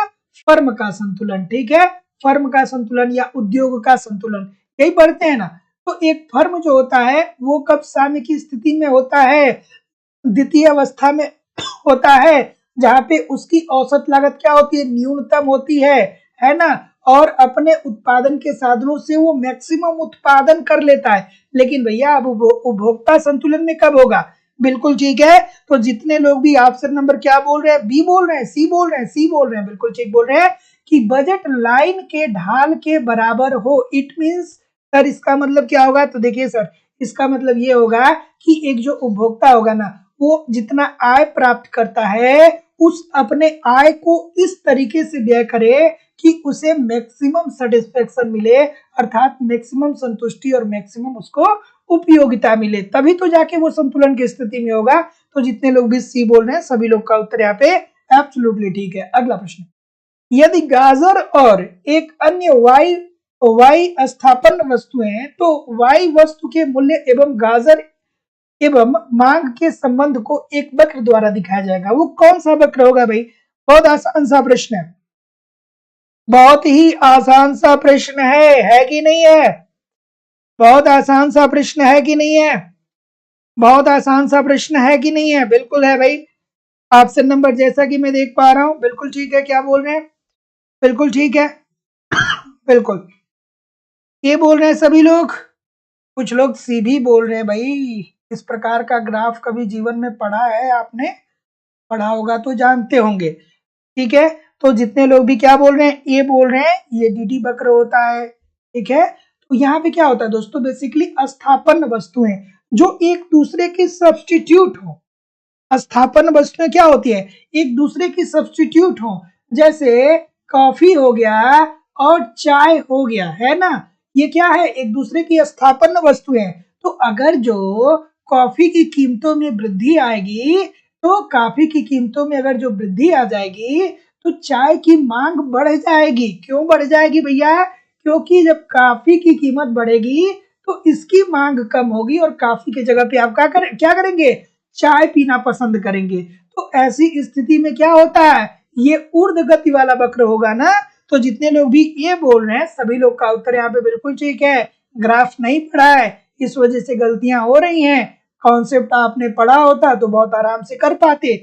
फर्म का संतुलन, ठीक है। फर्म का संतुलन या उद्योग का संतुलन, यही पढ़ते हैं ना। तो एक फर्म जो होता है वो कब साम्य की स्थिति में होता है? द्वितीय अवस्था में होता है, जहां पे उसकी औसत लागत क्या होती है? न्यूनतम होती है ना, और अपने उत्पादन के साधनों से वो मैक्सिमम उत्पादन कर लेता है। लेकिन भैया अब उपभोक्ता संतुलन में कब होगा? बिल्कुल ठीक है। तो जितने लोग भी ऑप्शन नंबर क्या बोल रहे हैं, बी बोल रहे हैं, सी बोल रहे हैं, सी बोल रहे हैं, बिल्कुल ठीक बोल रहे हैं कि बजट लाइन के ढाल के बराबर हो। इट मींस सर इसका मतलब क्या होगा? तो देखिए सर, इसका मतलब ये होगा कि एक जो उपभोक्ता होगा ना, वो जितना आय प्राप्त करता है उस अपने आय को इस तरीके से व्यय करे कि उसे मैक्सिमम सेटिस्फेक्शन मिले, अर्थात मैक्सिमम संतुष्टि और मैक्सिमम उसको उपयोगिता मिले, तभी तो जाके वो संतुलन की स्थिति में होगा। तो जितने लोग भी सी बोल रहे हैं सभी लोग का उत्तर यहाँ पे एब्सोल्युटली ठीक है। अगला प्रश्न, यदि गाजर और एक अन्य वाई स्थापन वस्तु है तो वाई वस्तु के मूल्य एवं गाजर एवं मांग के संबंध को एक वक्र द्वारा दिखाया जाएगा। वो कौन सा वक्र होगा भाई? बहुत आसान सा प्रश्न है, बहुत ही आसान सा प्रश्न है कि नहीं है? बहुत आसान सा प्रश्न है कि नहीं है? बहुत आसान सा प्रश्न है कि नहीं है? बिल्कुल है भाई। ऑप्शन नंबर जैसा कि मैं देख पा रहा हूं बिल्कुल ठीक है। क्या बोल रहे हैं? बिल्कुल ठीक है, बिल्कुल ये बोल रहे हैं सभी लोग। कुछ लोग सी भी बोल रहे हैं भाई। इस प्रकार का ग्राफ कभी जीवन में पढ़ा है आपने? पढ़ा होगा तो जानते होंगे, ठीक है। तो जितने लोग भी क्या बोल रहे हैं, ये बोल रहे हैं ये डी वक्र होता है, ठीक है। तो यहाँ पे क्या होता है दोस्तों, बेसिकली स्थापन वस्तुएं जो एक दूसरे की सब्स्टिट्यूट हो। स्थापन वस्तुएं क्या होती है? एक दूसरे की सब्स्टिट्यूट हो, जैसे कॉफी हो गया और चाय हो गया, है ना। ये क्या है? एक दूसरे की स्थापन वस्तुएं। तो अगर जो कॉफी की कीमतों में वृद्धि आएगी, तो कॉफी की कीमतों में अगर जो वृद्धि आ जाएगी तो चाय की मांग बढ़ जाएगी। क्यों बढ़ जाएगी भैया? क्योंकि जब कॉफी की कीमत बढ़ेगी तो इसकी मांग कम होगी और काफी की जगह पे आप क्या करेंगे, चाय पीना पसंद करेंगे। तो ऐसी स्थिति में क्या होता है, ये ऊर्ध्व गति वाला वक्र होगा ना। तो जितने लोग भी ये बोल रहे हैं सभी लोग का उत्तर यहाँ पे बिल्कुल ठीक है। ग्राफ नहीं पढ़ा है, इस वजह से गलतियां हो रही हैं। कॉन्सेप्ट आपने पढ़ा होता तो बहुत आराम से कर पाते,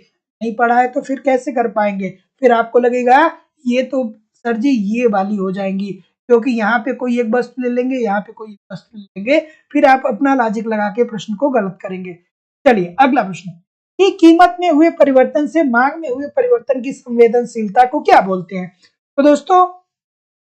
नहीं पढ़ा है तो फिर कैसे कर पाएंगे। फिर आपको लगेगा ये तो सर जी ये वाली हो जाएंगी, क्योंकि यहाँ पे कोई एक वस्तु ले लेंगे, यहाँ पे कोई एक वस्तु ले लेंगे, फिर आप अपना लॉजिक लगा के प्रश्न को गलत करेंगे। चलिए अगला प्रश्न, कि कीमत में हुए परिवर्तन से मांग में हुए परिवर्तन की संवेदनशीलता को क्या बोलते हैं। तो दोस्तों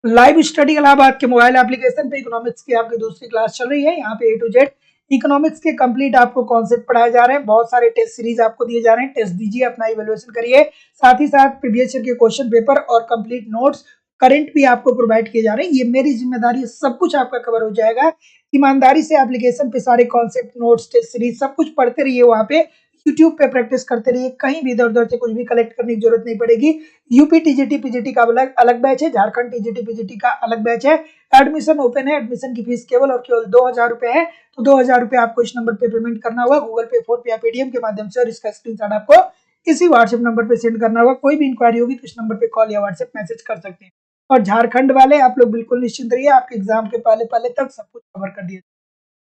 लाइव स्टडी इलाहाबाद के मोबाइल एप्लीकेशन पे इकोनॉमिक्स की आपकी दूसरी क्लास चल रही है। यहाँ पे ए टू जेड इकोनॉमिक्स के कंप्लीट आपको कॉन्सेप्ट पढ़ाए जा रहे हैं। बहुत सारे टेस्ट सीरीज आपको दिए जा रहे हैं, टेस्ट दीजिए, अपना इवैल्यूएशन करिए। साथ ही साथ प्रीवियस ईयर के क्वेश्चन पेपर और कंप्लीट नोट्स करंट भी आपको प्रोवाइड किए जा रहे हैं। ये मेरी जिम्मेदारी है, सब कुछ आपका कवर हो जाएगा। ईमानदारी से एप्लीकेशन पे सारे कॉन्सेप्ट, नोट्स, टेस्ट सीरीज सब कुछ पढ़ते रहिए। वहाँ पे यूट्यूब पे प्रैक्टिस करते रहिए, कहीं भी इधर उधर से कुछ भी कलेक्ट करने की जरूरत नहीं पड़ेगी। यूपी टीजीटी पीजीटी का अलग अलग बैच है, झारखंड टीजीटी पीजीटी का अलग बैच है। एडमिशन ओपन है, एडमिशन की फीस केवल और केवल 2000 रुपए है। तो 2000 रुपए आपको इस नंबर पे पेमेंट करना होगा, गूगल पे, फोन पे या पेटीएम के माध्यम से, और इसका स्क्रीनशॉट आपको इसी व्हाट्सएप नंबर पे सेंड करना होगा। कोई भी इंक्वायरी होगी तो इस नंबर पे कॉल या व्हाट्सएप मैसेज कर सकते हैं। और झारखंड वाले आप लोग बिल्कुल निश्चिंत रहिए, आपके एग्जाम के पहले पहले तक सब कुछ कवर कर दिया।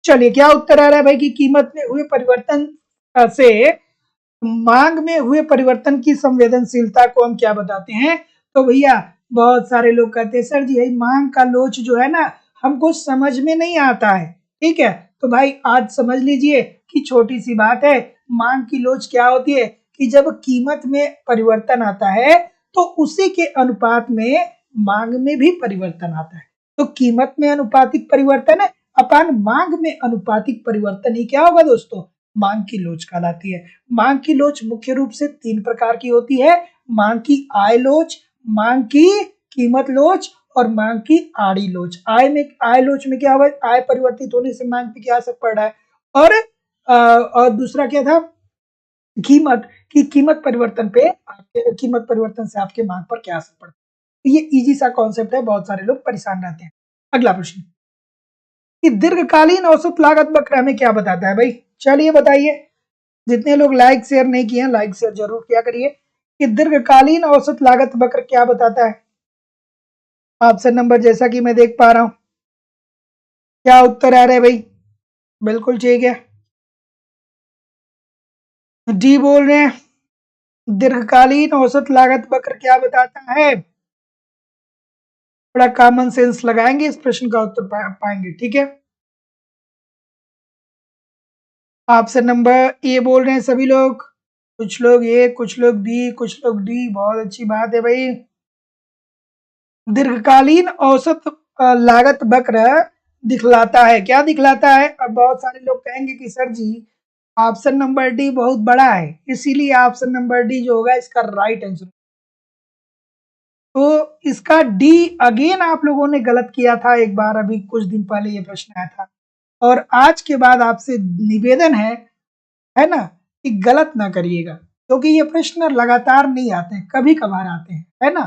चलिए क्या उत्तर आ रहा है भाई, कि कीमत में हुए परिवर्तन से मांग में हुए परिवर्तन की संवेदनशीलता को हम क्या बताते हैं। तो भैया बहुत सारे लोग कहते हैं सर जी यही मांग का लोच जो है ना हमको समझ में नहीं आता है। ठीक है, तो भाई आज समझ लीजिए कि छोटी सी बात है। मांग की लोच क्या होती है, कि जब कीमत में परिवर्तन आता है तो उसी के अनुपात में मांग में भी परिवर्तन आता है। तो कीमत में अनुपातिक परिवर्तन है, अपान मांग में अनुपातिक परिवर्तन ही क्या होगा दोस्तों, मांग की लोच कहलाती है। मांग की लोच मुख्य रूप से 3 प्रकार की होती है, मांग की आय लोच, मांग की कीमत लोच और मांग की आड़ी लोच। आय लोच में क्या हुआ, आय परिवर्तित होने से मांग पे क्या असर पड़ रहा है, और दूसरा क्या था, कीमत की कीमत परिवर्तन पे कीमत परिवर्तन से आपके मांग पर क्या असर पड़ता है। ये इजी सा कॉन्सेप्ट है, बहुत सारे लोग परेशान रहते हैं। अगला प्रश्न, कि दीर्घकालीन औसत लागत वक्र हमें क्या बताता है भाई। चलिए बताइए, जितने लोग लाइक शेयर नहीं किए लाइक शेयर जरूर किया करिए। कि दीर्घकालीन औसत लागत वक्र क्या बताता है। ऑप्शन नंबर जैसा कि मैं देख पा रहा हूं, क्या उत्तर आ रहा है भाई, बिल्कुल ठीक है, डी बोल रहे हैं। दीर्घकालीन औसत लागत वक्र क्या बताता है, थोड़ा कॉमन सेंस लगाएंगे, इस प्रश्न का उत्तर पाएंगे। ठीक है, ऑप्शन नंबर ए बोल रहे हैं सभी लोग, कुछ लोग ए, कुछ लोग बी, कुछ लोग डी, बहुत अच्छी बात है भाई। दीर्घकालीन औसत लागत वक्र दिखलाता है, क्या दिखलाता है। अब बहुत सारे लोग कहेंगे कि सर जी ऑप्शन नंबर डी बहुत बड़ा है, इसीलिए ऑप्शन नंबर डी जो होगा इसका राइट आंसर। तो इसका डी अगेन आप लोगों ने गलत किया था एक बार, अभी कुछ दिन पहले ये प्रश्न आया था, और आज के बाद आपसे निवेदन है ना, कि गलत ना करिएगा, क्योंकि ये प्रश्न लगातार नहीं आते हैं, कभी कभार आते हैं, है ना।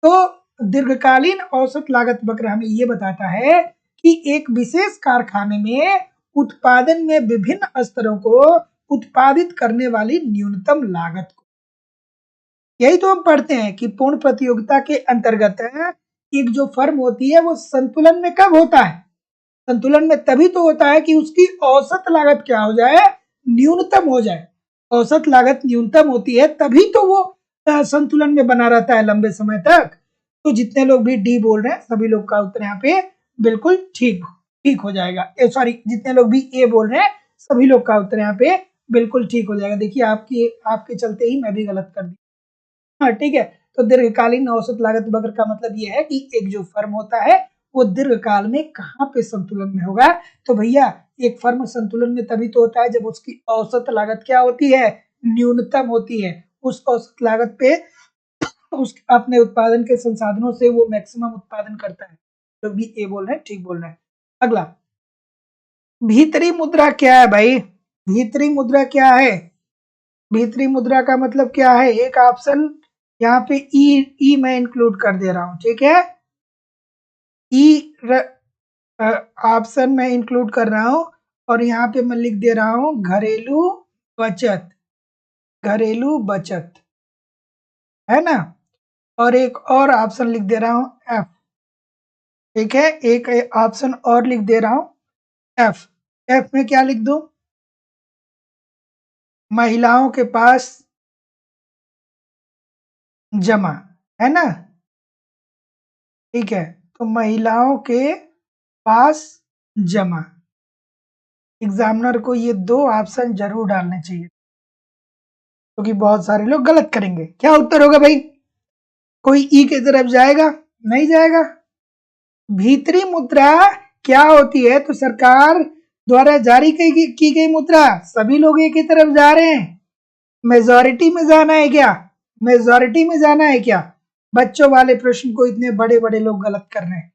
तो दीर्घकालीन औसत लागत वक्र हमें ये बताता है कि एक विशेष कारखाने में उत्पादन में विभिन्न स्तरों को उत्पादित करने वाली न्यूनतम लागत को, यही तो हम पढ़ते हैं कि पूर्ण प्रतियोगिता के अंतर्गत एक जो फर्म होती है वो संतुलन में कब होता है, संतुलन में तभी तो होता है कि उसकी औसत लागत क्या हो जाए, न्यूनतम हो जाए। औसत लागत न्यूनतम होती है तभी तो वो संतुलन में बना रहता है लंबे समय तक। तो जितने लोग भी डी बोल रहे हैं सभी लोग का उत्तर यहाँ पे बिल्कुल ठीक हो जाएगा। सॉरी, जितने लोग भी ए बोल रहे हैं सभी लोग का उत्तर यहाँ पे बिल्कुल ठीक हो जाएगा। देखिए आपके चलते ही मैं भी गलत कर दी। हाँ ठीक है, तो दीर्घकालीन औसत लागत वक्र का मतलब ये है कि एक जो फर्म होता है वो दीर्घकाल में कहाँ पे संतुलन में होगा। तो भैया एक फर्म संतुलन में तभी तो होता है जब उसकी औसत लागत क्या होती है, न्यूनतम होती है। उस औसत लागत पे उस अपने उत्पादन के संसाधनों से वो मैक्सिमम उत्पादन करता है। तो भी ए बोल रहे हैं, ठीक बोल रहे हैं। अगला, भीतरी मुद्रा क्या है भाई, भीतरी मुद्रा क्या है। भीतरी मुद्रा का मतलब क्या है, एक ऑप्शन यहाँ पे ई मैं इंक्लूड कर दे रहा हूं, ठीक है। ई ऑप्शन मैं इंक्लूड कर रहा हूँ और यहाँ पे मैं लिख दे रहा हूँ घरेलू बचत, घरेलू बचत, है ना। और एक और ऑप्शन लिख दे रहा हूँ एफ, ठीक है। एक ऑप्शन और लिख दे रहा हूँ एफ। एफ में क्या लिख दूं? महिलाओं के पास जमा, है ना, ठीक है। तो महिलाओं के पास जमा, एग्जामिनर को ये 2 ऑप्शन जरूर डालने चाहिए, क्योंकि बहुत सारे लोग गलत करेंगे। क्या उत्तर होगा भाई? कोई ई की तरफ जाएगा? नहीं जाएगा। भीतरी मुद्रा क्या होती है? तो सरकार द्वारा जारी की गई मुद्रा। सभी लोग एक ही तरफ जा रहे हैं। मेजॉरिटी में जाना है क्या? मेजॉरिटी में जाना है क्या? बच्चों वाले प्रश्न को इतने बड़े बड़े लोग गलत कर रहे हैं।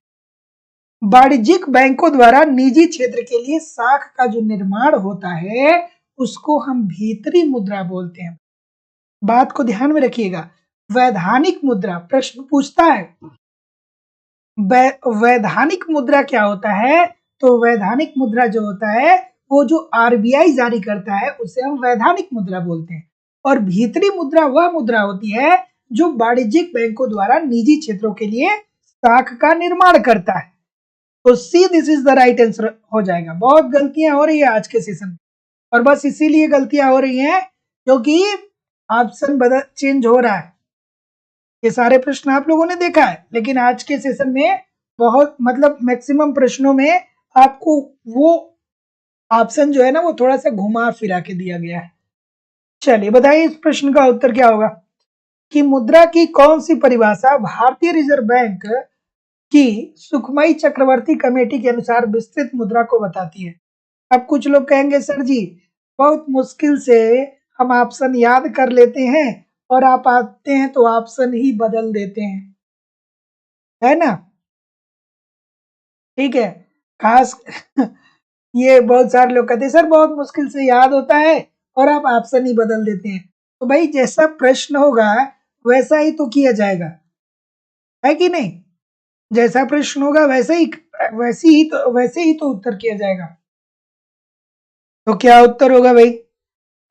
वाणिज्यिक बैंकों द्वारा निजी क्षेत्र के लिए साख का जो निर्माण होता है उसको हम भीतरी मुद्रा बोलते हैं। बात को ध्यान में रखिएगा। वैधानिक मुद्रा प्रश्न पूछता है, वैधानिक मुद्रा क्या होता है? तो वैधानिक मुद्रा जो होता है वो जो आरबीआई जारी करता है उसे हम वैधानिक मुद्रा बोलते हैं। और भीतरी मुद्रा वह मुद्रा होती है जो वाणिज्यिक बैंकों द्वारा निजी क्षेत्रों के लिए साख का निर्माण करता है। तो सी this is the right answer हो जाएगा। बहुत गलतियां हो रही है आज के सेशन में, और बस इसीलिए गलतियां हो रही हैं क्योंकि ऑप्शन बदल चेंज हो रहा है। ये सारे प्रश्न आप लोगों ने देखा है, लेकिन आज के सेशन में बहुत मतलब मैक्सिमम प्रश्नों में आपको वो ऑप्शन जो है ना वो थोड़ा सा घुमा फिरा के दिया गया है। चलिए बताइए इस प्रश्न का उत्तर क्या होगा कि मुद्रा की कौन सी परिभाषा भारतीय रिजर्व बैंक की सुखमयी चक्रवर्ती कमेटी के अनुसार विस्तृत मुद्रा को बताती है। अब कुछ लोग कहेंगे सर जी बहुत मुश्किल से हम ऑप्शन याद कर लेते हैं और आप आते हैं तो ऑप्शन ही बदल देते हैं, है ना, ठीक है। खास ये बहुत सारे लोग कहते हैं सर बहुत मुश्किल से याद होता है और आप ऑप्शन ही बदल देते हैं। तो भाई जैसा प्रश्न होगा वैसा ही तो किया जाएगा, है कि नहीं? जैसा प्रश्न होगा वैसे ही तो उत्तर किया जाएगा। तो क्या उत्तर होगा भाई?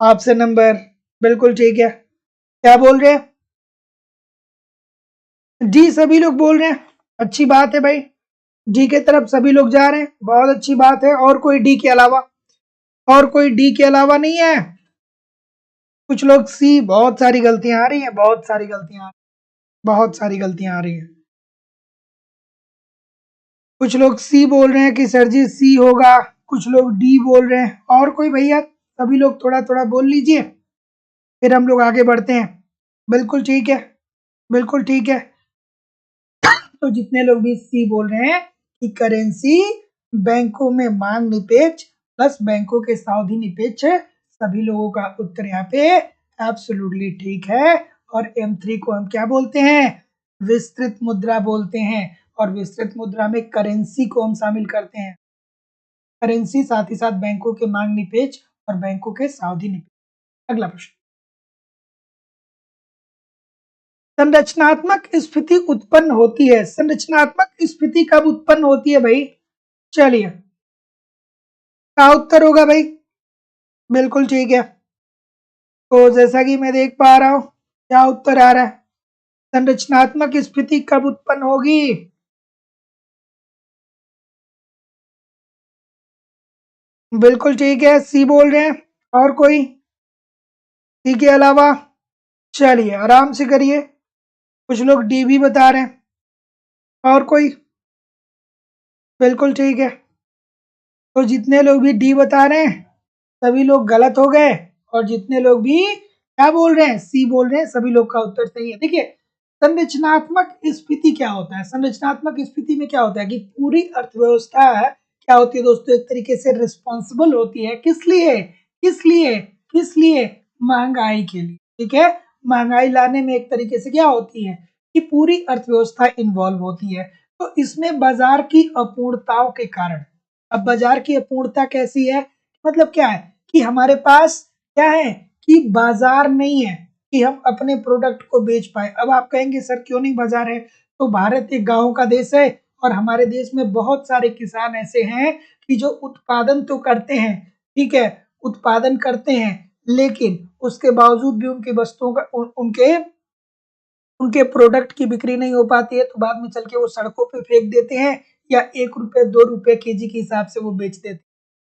ऑप्शन नंबर, बिल्कुल ठीक है। क्या बोल रहे हैं? डी सभी लोग बोल रहे हैं, अच्छी बात है भाई। डी के तरफ सभी लोग जा रहे हैं, बहुत अच्छी बात है। और कोई डी के अलावा? और कोई डी के अलावा नहीं है? कुछ लोग सी, बहुत सारी गलतियां आ रही हैं, बहुत सारी गलतियां आ रही हैं। कुछ लोग सी बोल रहे हैं कि सर जी सी होगा, कुछ लोग डी बोल रहे हैं। और कोई भैया? सभी लोग थोड़ा थोड़ा बोल लीजिए, फिर हम लोग आगे बढ़ते हैं। बिल्कुल ठीक है, बिल्कुल ठीक है। तो जितने लोग भी सी बोल रहे हैं कि करेंसी बैंकों में मांग निरपेक्ष प्लस बैंकों के सावधि निरपेक्ष, सभी लोगों का उत्तर यहाँ पे एब्सोल्युटली ठीक है। और M3 को हम क्या बोलते हैं? विस्तृत मुद्रा बोलते हैं। और विस्तृत मुद्रा में करेंसी को हम शामिल करते हैं। करेंसी साथ ही साथ बैंकों के मांग निरपेक्ष और बैंकों के सावधि निरपेक्ष। अगला प्रश्न, संरचनात्मक स्फीति उत्पन्न होती है। संरचनात्मक स्फीति कब उत्पन्न होती है भाई? चलिए क्या उत्तर होगा भाई? बिल्कुल ठीक है। तो जैसा कि मैं देख पा रहा हूं क्या उत्तर आ रहा है, संरचनात्मक स्फीति कब उत्पन्न होगी? बिल्कुल ठीक है, सी बोल रहे हैं। और कोई सी के अलावा? चलिए आराम से करिए, कुछ लोग डी भी बता रहे हैं। और कोई? बिल्कुल ठीक है। तो जितने लोग भी डी बता रहे हैं सभी लोग गलत हो गए, और जितने लोग भी क्या बोल रहे हैं, सी बोल रहे हैं, सभी लोग का उत्तर सही है। देखिए संरचनात्मक स्फीति क्या होता है? संरचनात्मक स्फीति में क्या होता है कि पूरी अर्थव्यवस्था क्या होती है दोस्तों, एक तरीके से रिस्पॉन्सिबल होती है किस लिए? किस लिए? किस लिए? महंगाई के लिए, ठीक है। महंगाई लाने में एक तरीके से क्या होती है कि पूरी अर्थव्यवस्था इन्वॉल्व होती है। तो इसमें बाजार की अपूर्णताओं के कारण, अब बाजार की अपूर्णता कैसी है, मतलब क्या है कि हमारे पास क्या है कि बाजार नहीं है कि हम अपने प्रोडक्ट को बेच पाए। अब आप कहेंगे सर क्यों नहीं बाजार है? तो भारत एक गांव का देश है और हमारे देश में बहुत सारे किसान ऐसे हैं कि जो उत्पादन तो करते हैं, ठीक है, उत्पादन करते हैं, लेकिन उसके बावजूद भी उनकी वस्तुओं का उनके प्रोडक्ट की बिक्री नहीं हो पाती है, तो बाद में चल के वो सड़कों पे फेंक देते हैं या 1 रुपए 2 रुपए केजी के हिसाब से वो बेच देते हैं।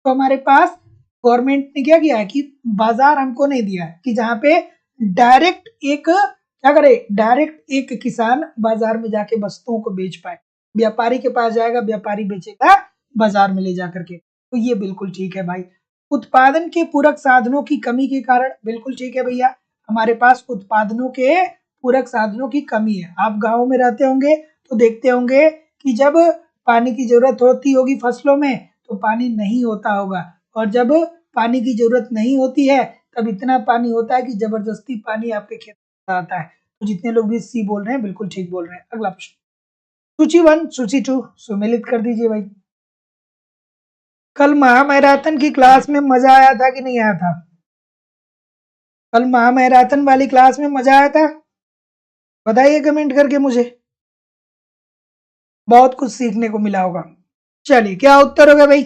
तो हमारे पास गवर्नमेंट ने क्या किया है कि बाजार हमको नहीं दिया है कि जहाँ पे डायरेक्ट एक क्या करे, डायरेक्ट एक किसान बाजार में जाके वस्तुओं को बेच पाए। व्यापारी के पास जाएगा, व्यापारी बेचेगा बाजार में ले जा करके। तो ये बिल्कुल ठीक है भाई। उत्पादन के पूरक साधनों की कमी के कारण, बिल्कुल ठीक है भैया, हमारे पास उत्पादनों के पूरक साधनों की कमी है। आप गाँव में रहते होंगे तो देखते होंगे कि जब पानी की जरूरत होती होगी फसलों में तो पानी नहीं होता होगा, और जब पानी की जरूरत नहीं होती है तब इतना पानी होता है कि जबरदस्ती पानी आपके खेत में आता है। तो जितने लोग भी सी बोल रहे हैं बिल्कुल ठीक बोल रहे हैं। अगला प्रश्न, सूची 1 सूची 2 सुमेलित कर दीजिए भाई। कल महामैराथन की क्लास में मजा आया था कि नहीं आया था? कल महामैराथन वाली क्लास में मजा आया था? बताइए कमेंट करके मुझे, बहुत कुछ सीखने को मिला होगा। चलिए, क्या उत्तर होगा भाई?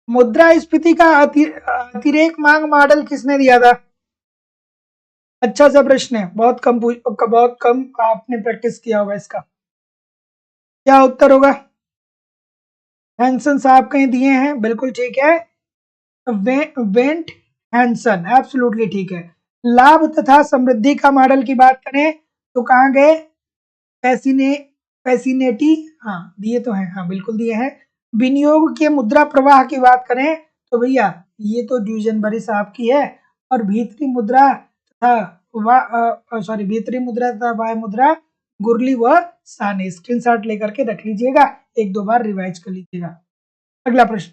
मुद्रास्फीति का अतिरेक मांग मॉडल किसने दिया था? अच्छा सा प्रश्न है, बहुत कम आपने प्रैक्टिस किया होगा इसका। क्या उत्तर होगा? हैंसन साहब कहीं दिए हैं, बिल्कुल ठीक है, वेंट हैंसन, एब्सोल्युटली ठीक है। लाभ तथा समृद्धि का मॉडल की बात करें तो कहाँ गए? पैसिनेटी, हाँ दिए तो हैं, हाँ बिल्कुल दिए हैं। विनियोग के मुद्रा प्रवाह की बात करें तो भैया ये तो ड्यूजनबरी साहब की है, और भीतरी मुद्रा तथा भीतरी मुद्रा तथा वाय मुद्रा गुरली व साने। स्क्रीनशॉट लेकर के रख लीजिएगा, 1-2 बार रिवाइज कर लीजिएगा। अगला प्रश्न,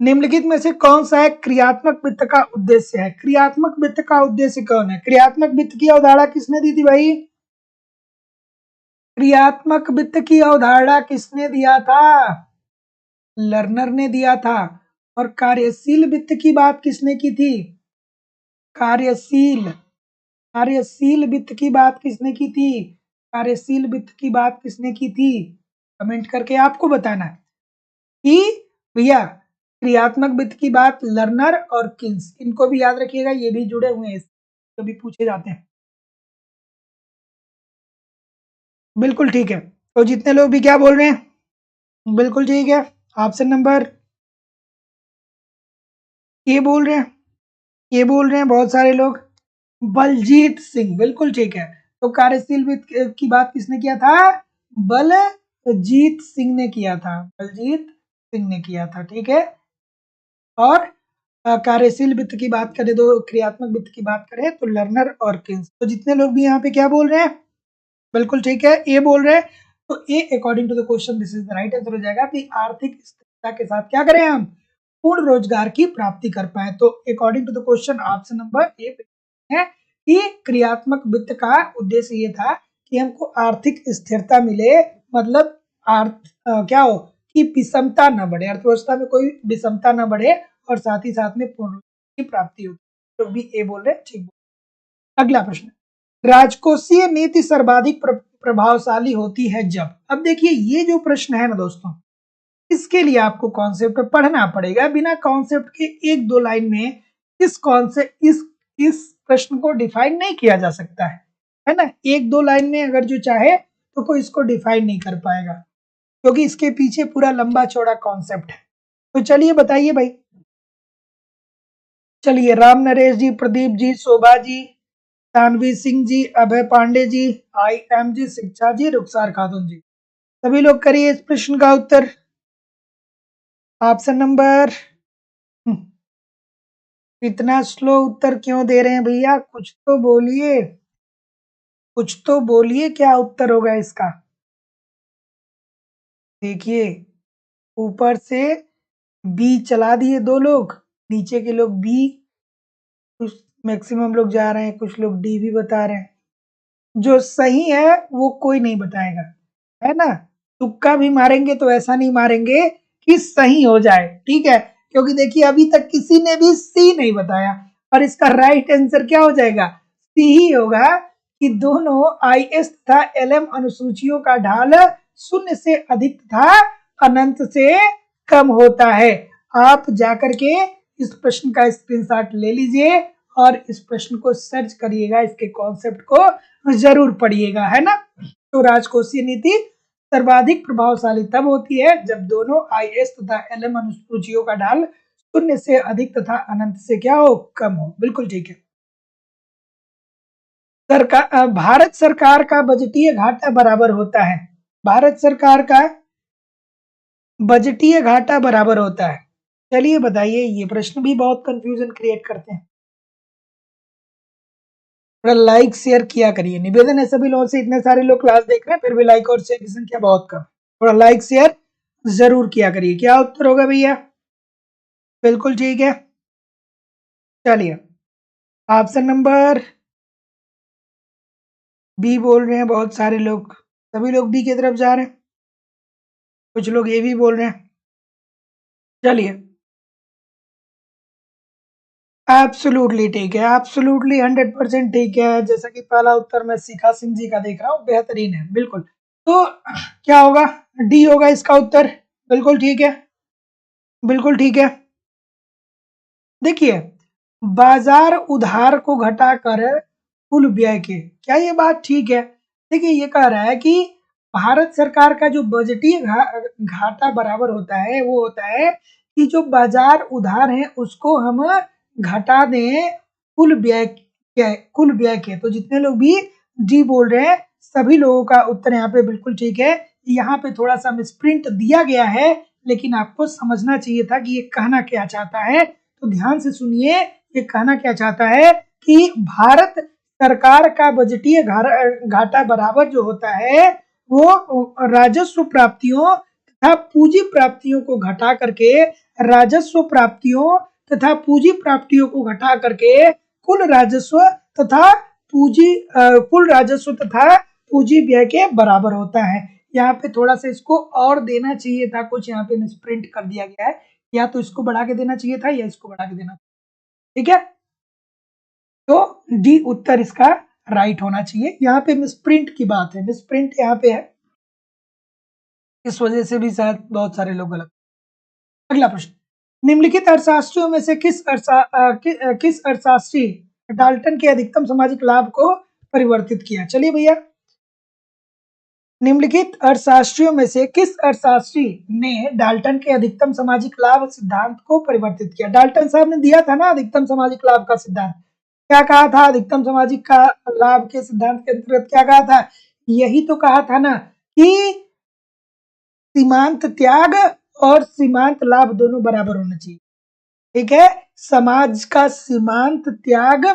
निम्नलिखित में से कौन सा एक क्रियात्मक वित्त का उद्देश्य है? क्रियात्मक वित्त का उद्देश्य कौन है? क्रियात्मक वित्त की अवधारणा किसने दी थी भाई? क्रियात्मक वित्त की अवधारणा किसने दिया था? लर्नर ने दिया था। और कार्यशील वित्त की बात किसने की थी? कार्यशील वित्त की बात किसने की थी? कार्यशील वित्त की बात किसने की थी? कमेंट करके आपको बताना है कि भैया क्रियात्मक वित्त की बात लर्नर और किन्स, इनको भी याद रखिएगा, ये भी जुड़े हुए हैं, कभी पूछे जाते हैं। बिल्कुल ठीक है। तो जितने लोग भी क्या बोल रहे हैं, बिल्कुल ठीक है। ऑप्शन नंबर ये बोल रहे हैं, ये बोल रहे हैं बहुत सारे लोग। बलजीत सिंह, बिल्कुल ठीक है। तो कार्यशील वित्त की बात किसने किया था? बलजीत सिंह ने किया था, बलजीत सिंह ने किया था, ठीक है। और कार्यशील वित्त की बात करें तो क्रियात्मक वित्त की बात करें तो लर्नर और किन्स। तो जितने लोग भी यहाँ पे क्या बोल रहे हैं, बिल्कुल ठीक है, ए बोल रहे हैं। तो A according to the question this is the right answer हो जाएगा कि आर्थिक स्थिरता के साथ क्या करें हम? पूर्ण रोजगार की प्राप्ति कर पाए। तो according to the question option number A है कि क्रियात्मक वित्त का उद्देश्य ये था कि हमको आर्थिक स्थिरता मिले, मतलब क्या हो कि विषमता न बढ़े, अर्थव्यवस्था में कोई विषमता न बढ़े, और साथ ही साथ में पूर्ण की प्राप्ति हो। तो भी ए बोल रहे हैं, ठीक। अगला प्रश्न, राजकोषीय नीति सर्वाधिक प्रभावशाली होती है जब। अब देखिए ये जो प्रश्न है ना दोस्तों, इसके लिए आपको कॉन्सेप्ट पढ़ना पड़ेगा। बिना कॉन्सेप्ट के 1-2 लाइन में इस कॉन्सेप्ट इस प्रश्न को डिफाइन नहीं किया जा सकता है ना। 1-2 लाइन में अगर जो चाहे तो कोई इसको डिफाइन नहीं कर पाएगा, क्योंकि इसके पीछे पूरा लंबा चौड़ा कॉन्सेप्ट है। तो चलिए बताइए भाई, चलिए राम नरेश जी, प्रदीप जी, शोभा जी, तानवी सिंह जी, अभय पांडे जी, IM जी, शिक्षा जी, रुखसार खातून जी, सभी लोग करिए इस प्रश्न का उत्तर। ऑप्शन नंबर, इतना स्लो उत्तर क्यों दे रहे हैं भैया? कुछ तो बोलिए, कुछ तो बोलिए, क्या उत्तर होगा इसका? देखिए ऊपर से बी चला दिए 2 लोग, नीचे के लोग बी, कुछ मैक्सिमम लोग जा रहे हैं, कुछ लोग डी भी बता रहे हैं। जो सही है वो कोई नहीं बताएगा, है ना। तुक्का भी मारेंगे तो ऐसा नहीं मारेंगे कि सही हो जाए, ठीक है, क्योंकि देखिए अभी तक किसी ने भी सी नहीं बताया, और इसका राइट आंसर क्या हो जाएगा? सी ही होगा कि दोनों आईएस तथा एलएम अनुसूचियों का ढाल शून्य से अधिक तथा अनंत से कम होता है। आप जाकर के इस प्रश्न का स्क्रीनशॉट ले लीजिए और इस प्रश्न को सर्च करिएगा, इसके कॉन्सेप्ट को जरूर पढ़िएगा, है ना। तो राजकोषीय नीति सर्वाधिक प्रभावशाली तब होती है जब दोनों आईएस तथा एलएम अनुसूचियों का ढाल शून्य से अधिक तथा अनंत से क्या हो, कम हो। बिल्कुल ठीक है। भारत सरकार का बजटीय घाटा बराबर होता है। भारत सरकार का बजटीय घाटा बराबर होता है। चलिए बताइए, ये प्रश्न भी बहुत कंफ्यूजन क्रिएट करते हैं। थोड़ा लाइक शेयर किया करिए, निवेदन है सभी लोगों से। इतने सारे लोग क्लास देख रहे हैं फिर भी लाइक और शेयर की संख्या बहुत कम। थोड़ा लाइक शेयर जरूर किया करिए। क्या उत्तर होगा भैया? बिल्कुल ठीक है। चलिए, ऑप्शन नंबर बी बोल रहे हैं बहुत सारे लोग। सभी लोग बी की तरफ जा रहे हैं, कुछ लोग ए भी बोल रहे हैं। चलिए, एब्सोल्युटली ठीक है, एब्सोल्युटली 100% ठीक है। जैसा कि पहला उत्तर मैं शिखा सिंह जी का देख रहा हूँ, बेहतरीन है बिल्कुल। तो क्या होगा? डी होगा इसका उत्तर। बिल्कुल ठीक है, बिल्कुल ठीक है। देखिए, बाजार उधार को घटाकर कुल व्यय के, क्या ये बात ठीक है? देखिए, ये कह रहा है कि भारत सरकार का जो बजटीय घाटा बराबर होता है वो होता है कि जो बाजार उधार है उसको हम घटा दें कुल व्यय के। तो जितने लोग भी डी बोल रहे हैं सभी लोगों का उत्तर यहाँ पे बिल्कुल ठीक है। यहाँ पे थोड़ा सा मिसप्रिंट दिया गया है, लेकिन आपको समझना चाहिए था कि ये कहना क्या चाहता है। तो ध्यान से सुनिए, ये कहना क्या चाहता है कि भारत सरकार का बजटीय घाटा बराबर जो होता है वो राजस्व प्राप्तियों तथा पूंजी प्राप्तियों को घटा करके राजस्व प्राप्तियों तथा पूंजी प्राप्तियों को घटा करके कुल राजस्व तथा पूंजी व्यय के बराबर होता है। यहाँ पे थोड़ा सा इसको और देना चाहिए था, कुछ यहाँ पे मिसप्रिंट कर दिया गया है। या तो इसको बढ़ा के देना चाहिए था या इसको बढ़ा के देना, ठीक है। तो डी उत्तर इसका राइट होना चाहिए। यहाँ पे मिसप्रिंट की बात है, मिसप्रिंट यहाँ पे है, इस वजह से भी शायद बहुत सारे लोग गलत। अगला प्रश्न, निम्नलिखित अर्थशास्त्रियों में से किस अर्थशास्त्री डाल्टन के अधिकतम सामाजिक लाभ को परिवर्तित किया? चलिए भैया, निम्नलिखित अर्थशास्त्रियों में से किस अर्थशास्त्री ने डाल्टन के अधिकतम सामाजिक लाभ सिद्धांत को परिवर्तित किया? डाल्टन साहब ने दिया था ना अधिकतम सामाजिक लाभ का सिद्धांत। क्या कहा था अधिकतम सामाजिक का लाभ के सिद्धांत के अंतर्गत? क्या कहा था? यही तो कहा था ना कि सीमांत त्याग और सीमांत लाभ दोनों बराबर होना चाहिए, ठीक है। समाज का सीमांत त्याग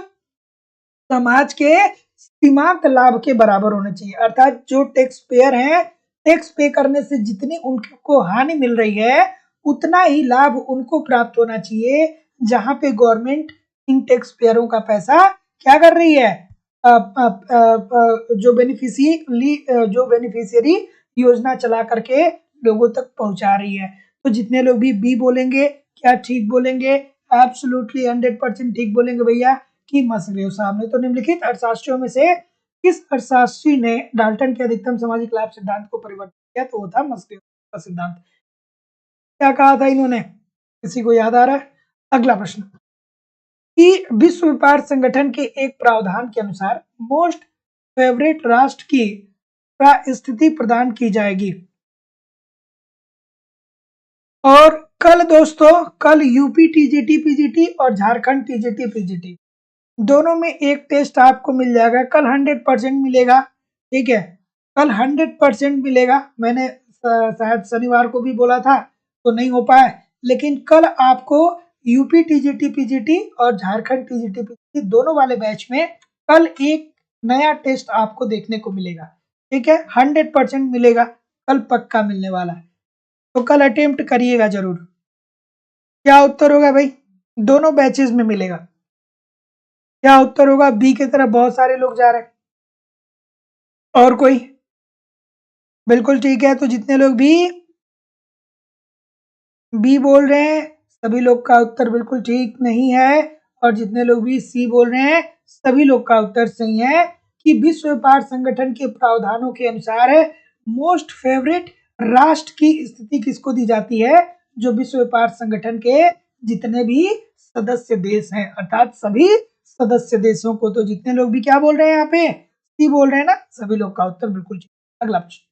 समाज के सीमांत लाभ के बराबर होना चाहिए। अर्थात जो टैक्स पेयर हैं, टैक्स पे करने से जितनी उनको हानि मिल रही है उतना ही लाभ उनको प्राप्त होना चाहिए। जहां पे गवर्नमेंट इन टैक्स पेयरों का पैसा क्या कर रही है, जो बेनिफिशियरी योजना चला करके लोगों तक पहुंचा रही है। तो जितने लोग भी बी बोलेंगे, क्या ठीक बोलेंगे? एब्सोल्युटली 100% ठीक बोलेंगे भैया कि मसग्रेव साहब ने। तो निम्नलिखित अर्थशास्त्रियों में से किस अर्थशास्त्री ने डाल्टन के अधिकतम सामाजिक लाभ सिद्धांत को परिवर्तित किया? तो वो था मसग्रेव का सिद्धांत। क्या कहा था इन्होंने, किसी को याद आ रहा है? अगला प्रश्न, कि विश्व व्यापार संगठन के एक प्रावधान के अनुसार मोस्ट फेवरेट राष्ट्र की स्थिति प्रदान की जाएगी। और कल दोस्तों, कल यूपी टीजीटी पीजीटी और झारखंड टीजीटी पीजीटी दोनों में एक टेस्ट आपको मिल जाएगा। कल 100% मिलेगा, ठीक है, कल 100% मिलेगा। मैंने शायद शनिवार को भी बोला था तो नहीं हो पाया, लेकिन कल आपको यूपी टीजीटी पीजीटी और झारखंड टीजीटी पीजीटी दोनों वाले बैच में कल एक नया टेस्ट आपको देखने को मिलेगा, ठीक है। 100% मिलेगा, कल पक्का मिलने वाला है। तो कल अटेम्प्ट करिएगा जरूर। क्या उत्तर होगा भाई? दोनों बैचेस में मिलेगा। क्या उत्तर होगा? बी की तरफ बहुत सारे लोग जा रहे हैं। और कोई? बिल्कुल ठीक है। तो जितने लोग भी बी बोल रहे हैं सभी लोग का उत्तर बिल्कुल ठीक नहीं है, और जितने लोग भी सी बोल रहे हैं सभी लोग का उत्तर सही है कि विश्व व्यापार संगठन के प्रावधानों के अनुसार है मोस्ट फेवरेट राष्ट्र की स्थिति किसको दी जाती है? जो विश्व व्यापार संगठन के जितने भी सदस्य देश हैं, अर्थात सभी सदस्य देशों को। तो जितने लोग भी क्या बोल रहे हैं यहाँ पे, सी बोल रहे हैं ना, सभी लोग का उत्तर बिल्कुल ठीक। अगला प्रश्न,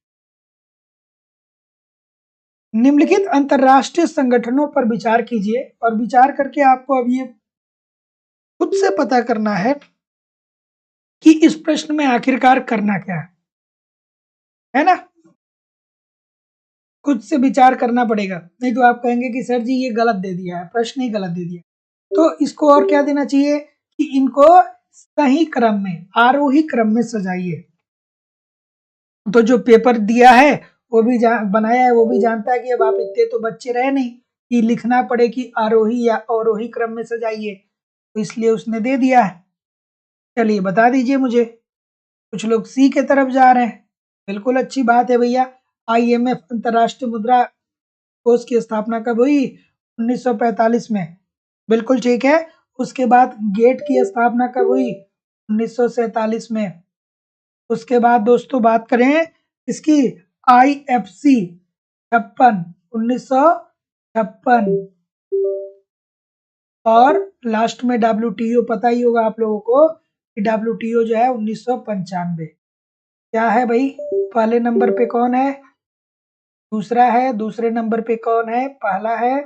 निम्नलिखित अंतरराष्ट्रीय संगठनों पर विचार कीजिए और विचार करके आपको अब ये खुद से पता करना है कि इस प्रश्न में आखिरकार करना क्या है ना? खुद से विचार करना पड़ेगा, नहीं तो आप कहेंगे कि सर जी ये गलत दे दिया है, प्रश्न ही गलत दे दिया। तो इसको और क्या देना चाहिए कि इनको सही क्रम में, आरोही क्रम में सजाइए। तो जो पेपर दिया है वो भी बनाया है, वो भी जानता है कि अब आप इतने तो बच्चे रहे नहीं कि लिखना पड़े कि आरोही या अवरोही क्रम में सजाइए, तो इसलिए उसने दे दिया है। चलिए बता दीजिए मुझे। कुछ लोग सी के तरफ जा रहे हैं, बिल्कुल अच्छी बात है भैया। IMF अंतर्राष्ट्रीय मुद्रा कोष की स्थापना कब हुई? 1945 में, बिल्कुल ठीक है। उसके बाद गेट की स्थापना कब हुई? 1947 में। उसके बाद दोस्तों बात करें इसकी IFC 1956, और लास्ट में WTO, पता ही होगा आप लोगों को कि WTO जो है 1995। क्या है भाई, पहले नंबर पे कौन है? दूसरा है। दूसरे नंबर पे कौन है? पहला है।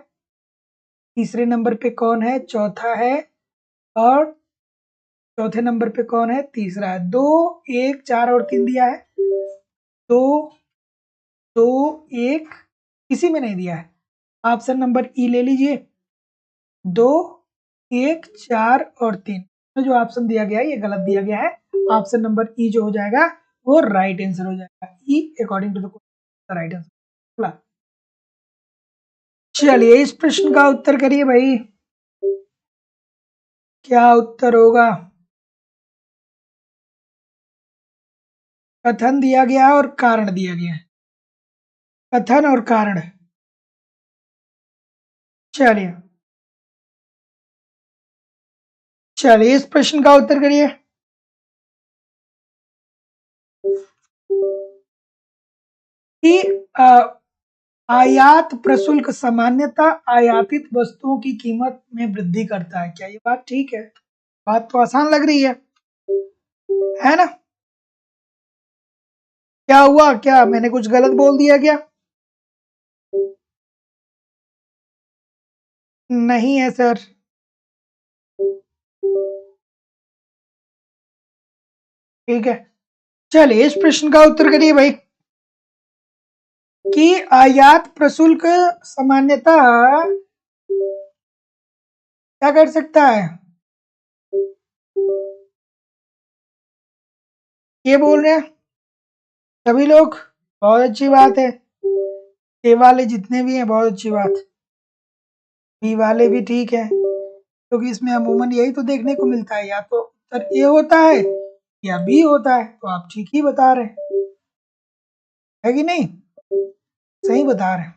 तीसरे नंबर पे कौन है? चौथा है। और चौथे नंबर पे कौन है? तीसरा है। 2, 1, 4 और 3 दिया है। 2, 2, 1 किसी में नहीं दिया है। ऑप्शन नंबर ई ले लीजिए। 2, 1, 4 और 3 तो जो ऑप्शन दिया गया है ये गलत दिया गया है। ऑप्शन नंबर ई जो हो जाएगा वो राइट आंसर हो जाएगा। E according to the right answer. चलिए इस प्रश्न का उत्तर करिए भाई, क्या उत्तर होगा? कथन दिया गया है और कारण दिया गया है। कथन और कारण। चलिए चलिए इस प्रश्न का उत्तर करिए कि आयात प्रशुल्क सामान्यतः आयातित वस्तुओं की कीमत में वृद्धि करता है। क्या ये बात ठीक है? बात तो आसान लग रही है ना? क्या हुआ, क्या मैंने कुछ गलत बोल दिया क्या? नहीं है सर। ठीक है, चलिए इस प्रश्न का उत्तर करिए भाई कि आयात प्रशुल्क सामान्यतः क्या कर सकता है? ये बोल रहे हैं सभी लोग, बहुत अच्छी बात है। ए वाले जितने भी हैं बहुत अच्छी बात, बी वाले भी ठीक है, क्योंकि तो इसमें अमूमन यही तो देखने को मिलता है, या तो उत्तर ए होता है या बी होता है। तो आप ठीक ही बता रहे है कि नहीं? सही बता रहे हैं,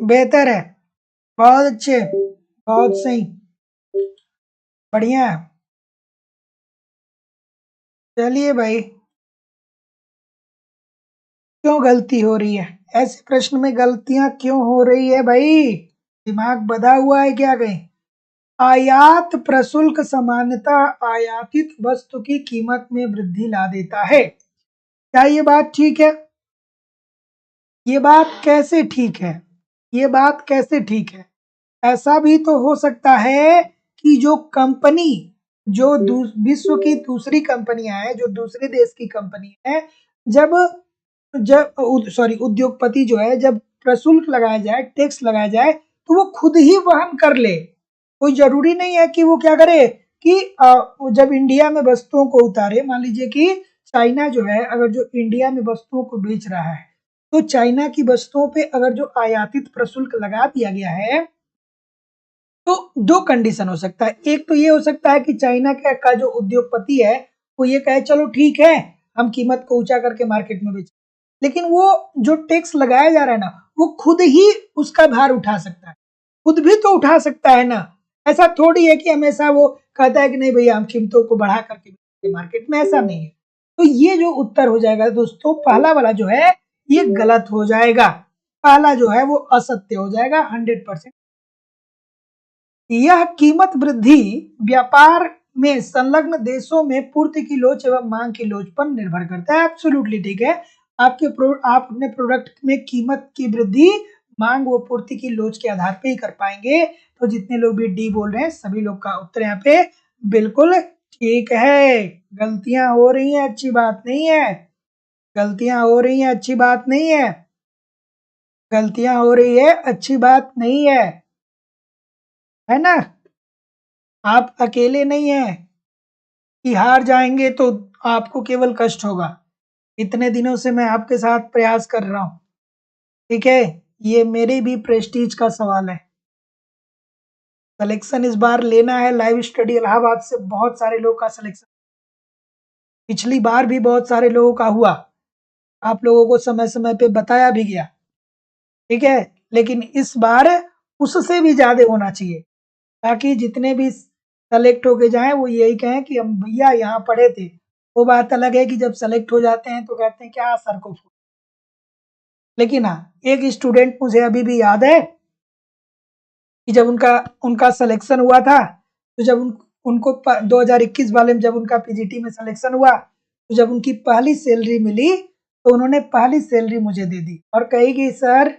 बेहतर है, बहुत अच्छे, बहुत सही, बढ़िया है। चलिए भाई, क्यों गलती हो रही है? ऐसे प्रश्न में गलतियां क्यों हो रही है भाई? दिमाग बधा हुआ है क्या कहीं? आयात प्रशुल्क सामान्यतः आयातित वस्तु की कीमत में वृद्धि ला देता है। क्या ये बात ठीक है? ये बात कैसे ठीक है? ये बात कैसे ठीक है? ऐसा भी तो हो सकता है कि जो कंपनी, जो विश्व की दूसरी कंपनियां हैं, जो दूसरे देश की कंपनी है, जब जब सॉरी उद्योगपति जो है, जब प्रशुल्क लगाया जाए, टैक्स लगाया जाए, तो वो खुद ही वहन कर ले। कोई जरूरी नहीं है कि वो क्या करे कि जब इंडिया में वस्तुओं को उतारे, मान लीजिए कि चाइना जो है अगर जो इंडिया में वस्तुओं को बेच रहा है, तो चाइना की वस्तुओं पे अगर जो आयातित प्रशुल्क लगा दिया गया है, तो दो कंडीशन हो सकता है। एक तो ये हो सकता है कि चाइना का जो उद्योगपति है वो ये कहे चलो ठीक है, हम कीमत को ऊंचा करके मार्केट में बेचें, लेकिन वो जो टैक्स लगाया जा रहा है ना, वो खुद ही उसका भार उठा सकता है, खुद भी तो उठा सकता है ना। ऐसा थोड़ी है कि हमेशा वो कहता है कि नहीं भैया हम कीमतों को बढ़ा करके, मार्केट में ऐसा नहीं है। तो ये जो उत्तर हो जाएगा दोस्तों, पहला वाला जो है ये गलत हो जाएगा, पहला जो है वो असत्य हो जाएगा 100%। यह कीमत वृद्धि व्यापार में संलग्न देशों में पूर्ति की लोच एवं मांग की लोच पर निर्भर करता है। एब्सोल्युटली ठीक है, आप अपने प्रोडक्ट में कीमत की वृद्धि मांग व पूर्ति की लोच के आधार पे ही कर पाएंगे। तो जितने लोग भी डी बोल रहे हैं सभी लोग का उत्तर यहाँ पे बिल्कुल ठीक है। गलतियां हो रही हैं, अच्छी बात नहीं है, गलतियां हो रही हैं, अच्छी बात नहीं है, गलतियां हो रही है, अच्छी बात नहीं है ना। आप अकेले नहीं हैं कि हार जाएंगे तो आपको केवल कष्ट होगा। इतने दिनों से मैं आपके साथ प्रयास कर रहा हूं, ठीक है, ये मेरे भी प्रेस्टीज का सवाल है। सिलेक्शन इस बार लेना है, लाइव स्टडी इलाहाबाद से बहुत सारे लोग का सिलेक्शन, पिछली बार भी बहुत सारे लोगों का हुआ, आप लोगों को समय समय पे बताया भी गया, ठीक है, लेकिन इस बार उससे भी ज्यादा होना चाहिए, ताकि जितने भी सेलेक्ट होके जाएं वो यही कहें कि हम भैया यहाँ पढ़े थे। वो बात अलग है कि जब सेलेक्ट हो जाते हैं तो कहते हैं क्या सर को। लेकिन हाँ, एक स्टूडेंट मुझे अभी भी याद है कि जब उनका उनका सिलेक्शन हुआ था, तो जब उनको 2021 वाले में जब उनका पीजीटी में सिलेक्शन हुआ, तो जब उनकी पहली सैलरी मिली तो उन्होंने पहली सैलरी मुझे दे दी और कही कि सर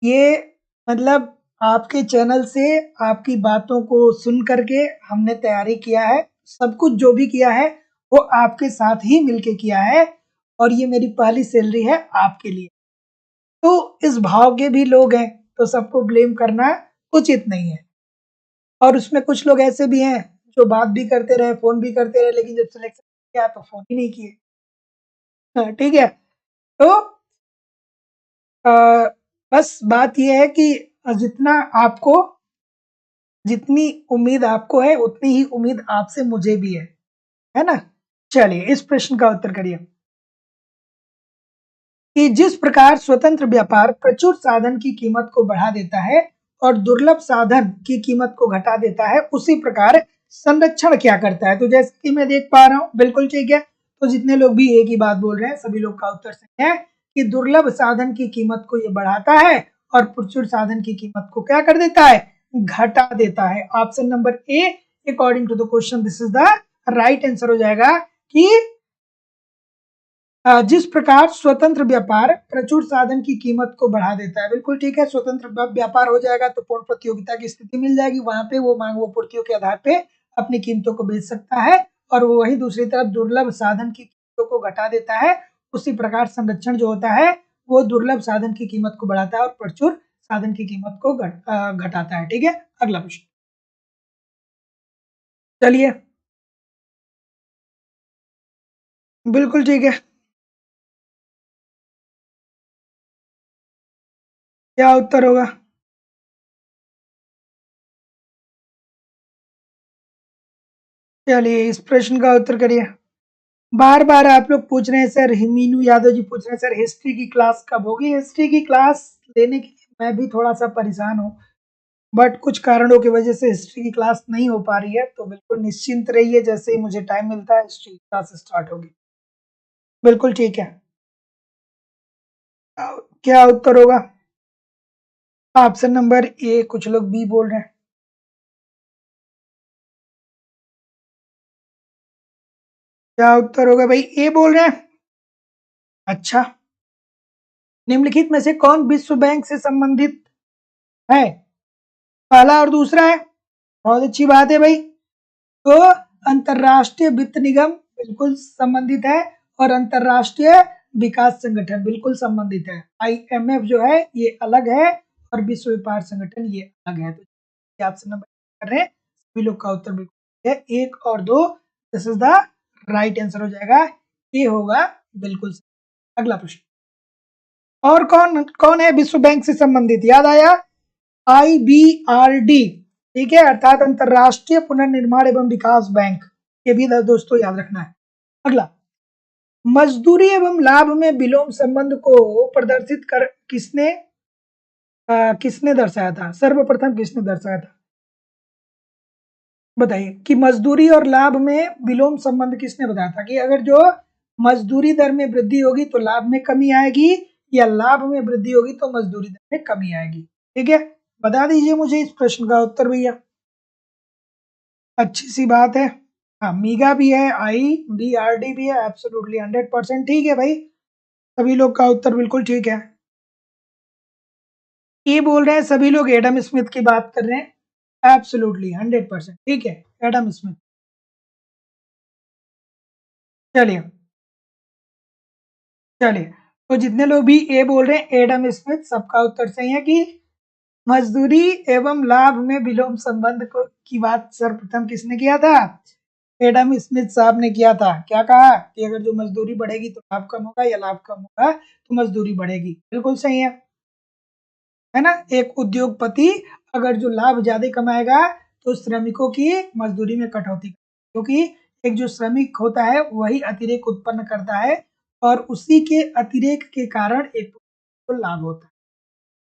ये मतलब आपके चैनल से आपकी बातों को सुन करके हमने तैयारी किया है, सब कुछ जो भी किया है वो आपके साथ ही मिलके किया है, और ये मेरी पहली सैलरी है आपके लिए। तो इस भाव के भी लोग हैं, तो सबको ब्लेम करना उचित नहीं है। और उसमें कुछ लोग ऐसे भी हैं जो बात भी करते रहे, फोन भी करते रहे, लेकिन जब सिलेक्शन किया तो फोन ही नहीं किए। हाँ, ठीक है। तो आ, बस बात यह है कि जितना आपको जितनी उम्मीद आपको है उतनी ही उम्मीद आपसे मुझे भी है ना। चलिए इस प्रश्न का उत्तर करिए कि जिस प्रकार स्वतंत्र व्यापार प्रचुर साधन की कीमत को बढ़ा देता है और दुर्लभ साधन की कीमत को घटा देता है, उसी प्रकार संरक्षण क्या करता है। तो जैसे कि मैं देख पा रहा हूँ, बिल्कुल ठीक है, तो जितने लोग भी एक ही बात बोल रहे हैं सभी लोग का उत्तर सही है कि दुर्लभ साधन की कीमत को ये बढ़ाता है और प्रचुर साधन की कीमत को क्या कर देता है, घटा देता है। Option number A according to the question this is the right answer हो जाएगा कि जिस प्रकार स्वतंत्र व्यापार प्रचुर साधन की कीमत को बढ़ा देता है। बिल्कुल ठीक है, स्वतंत्र व्यापार हो जाएगा तो पूर्ण प्रतियोगिता की स्थिति मिल जाएगी, वहां पे वो मांग व पूर्तियों के आधार पे अपनी कीमतों को बेच सकता है, और वो वही दूसरी तरफ दुर्लभ साधन की कीमतों को घटा देता है। उसी प्रकार संरक्षण जो होता है वो दुर्लभ साधन की कीमत को बढ़ाता है और प्रचुर साधन की कीमत को घटाता है। ठीक है, अगला प्रश्न चलिए। बिल्कुल ठीक है, क्या उत्तर होगा। चलिए इस प्रश्न का उत्तर करिए। बार बार आप लोग पूछ रहे हैं सर, मीनू यादव जी पूछ रहे हैं सर हिस्ट्री की क्लास कब होगी। हिस्ट्री की क्लास लेने के लिए मैं भी थोड़ा सा परेशान हूँ, बट कुछ कारणों की वजह से हिस्ट्री की क्लास नहीं हो पा रही है, तो बिल्कुल निश्चिंत रहिए, जैसे ही मुझे टाइम मिलता है हिस्ट्री की क्लास स्टार्ट होगी। बिल्कुल ठीक है, क्या उत्तर होगा। ऑप्शन नंबर ए, कुछ लोग बी बोल रहे हैं। क्या उत्तर होगा भाई, ए बोल रहे हैं। अच्छा, निम्नलिखित में से कौन विश्व बैंक से संबंधित है, पहला और दूसरा है, बहुत अच्छी बात है भाई। तो अंतरराष्ट्रीय वित्त निगम बिल्कुल संबंधित है, और अंतरराष्ट्रीय विकास संगठन बिल्कुल संबंधित है। आईएमएफ जो है ये अलग है और विश्व व्यापार संगठन ये अलग है। तो ऑप्शन नंबर कर रहे हैं सभी लोग का उत्तर बिल्कुल है, एक और दो, this is the right answer हो जाएगा, ये होगा बिल्कुल। अगला प्रश्न, और कौन कौन है विश्व बैंक से संबंधित, याद आया, आईबीआरडी, ठीक है, अर्थात अंतरराष्ट्रीय पुनर्निर्माण एवं विकास बैंक, ये भी दोस्तों याद रखना है। अगला, मजदूरी एवं लाभ में विलोम संबंध को प्रदर्शित कर किसने दर्शाया था, सर्वप्रथम किसने दर्शाया था। बताइए कि मजदूरी और लाभ में विलोम संबंध किसने बताया था कि अगर जो मजदूरी दर में वृद्धि होगी तो लाभ में कमी आएगी, या लाभ में वृद्धि होगी तो मजदूरी दर में कमी आएगी। ठीक है, बता दीजिए मुझे इस प्रश्न का उत्तर भैया। अच्छी सी बात है। हाँ, मीगा भी है, IBRD भी है, एब्सोल्युटली 100% ठीक है भाई। सभी लोग का उत्तर बिल्कुल ठीक है। ये बोल रहे हैं सभी लोग एडम स्मिथ की बात कर रहे हैं, एब्सोल्युटली 100% ठीक है, एडम स्मिथ। चलिए चलिए, तो जितने लोग भी ए बोल रहे हैं एडम स्मिथ, सबका उत्तर सही है कि मजदूरी एवं लाभ में विलोम संबंध को की बात सर्वप्रथम किसने किया था? एडम स्मिथ साहब ने किया था। क्या कहा कि अगर जो मजदूरी बढ़ेगी तो लाभ कम होगा, या लाभ कम होगा तो मजदूरी बढ़ेगी। बिल्कुल सही है ना। एक उद्योगपति अगर जो लाभ ज्यादा कमाएगा तो श्रमिकों की मजदूरी में कटौती, क्योंकि एक जो श्रमिक होता है वही अतिरेक उत्पन्न करता है और उसी के अतिरेक के कारण एक तो लाभ होता है।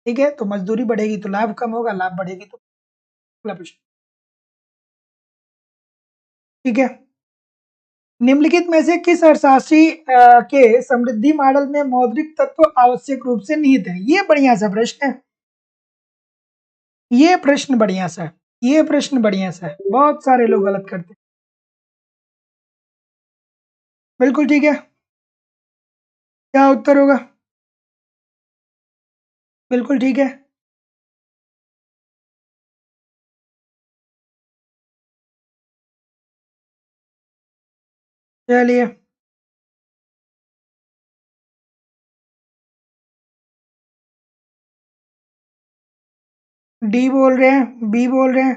ठीक है, तो मजदूरी बढ़ेगी तो लाभ कम होगा, लाभ बढ़ेगी तो अगला प्रश्न। ठीक है, निम्नलिखित में से किस अर्थशास्त्री के समृद्धि मॉडल में मौद्रिक तत्व आवश्यक रूप से निहित है? ये बढ़िया सा प्रश्न है। ये प्रश्न बढ़िया सा है। ये प्रश्न बढ़िया सा है। बहुत सारे लोग गलत करते हैं। बिल्कुल ठीक है। क्या उत्तर होगा? बिल्कुल ठीक है। चलिए, डी बोल रहे हैं, बी बोल रहे हैं।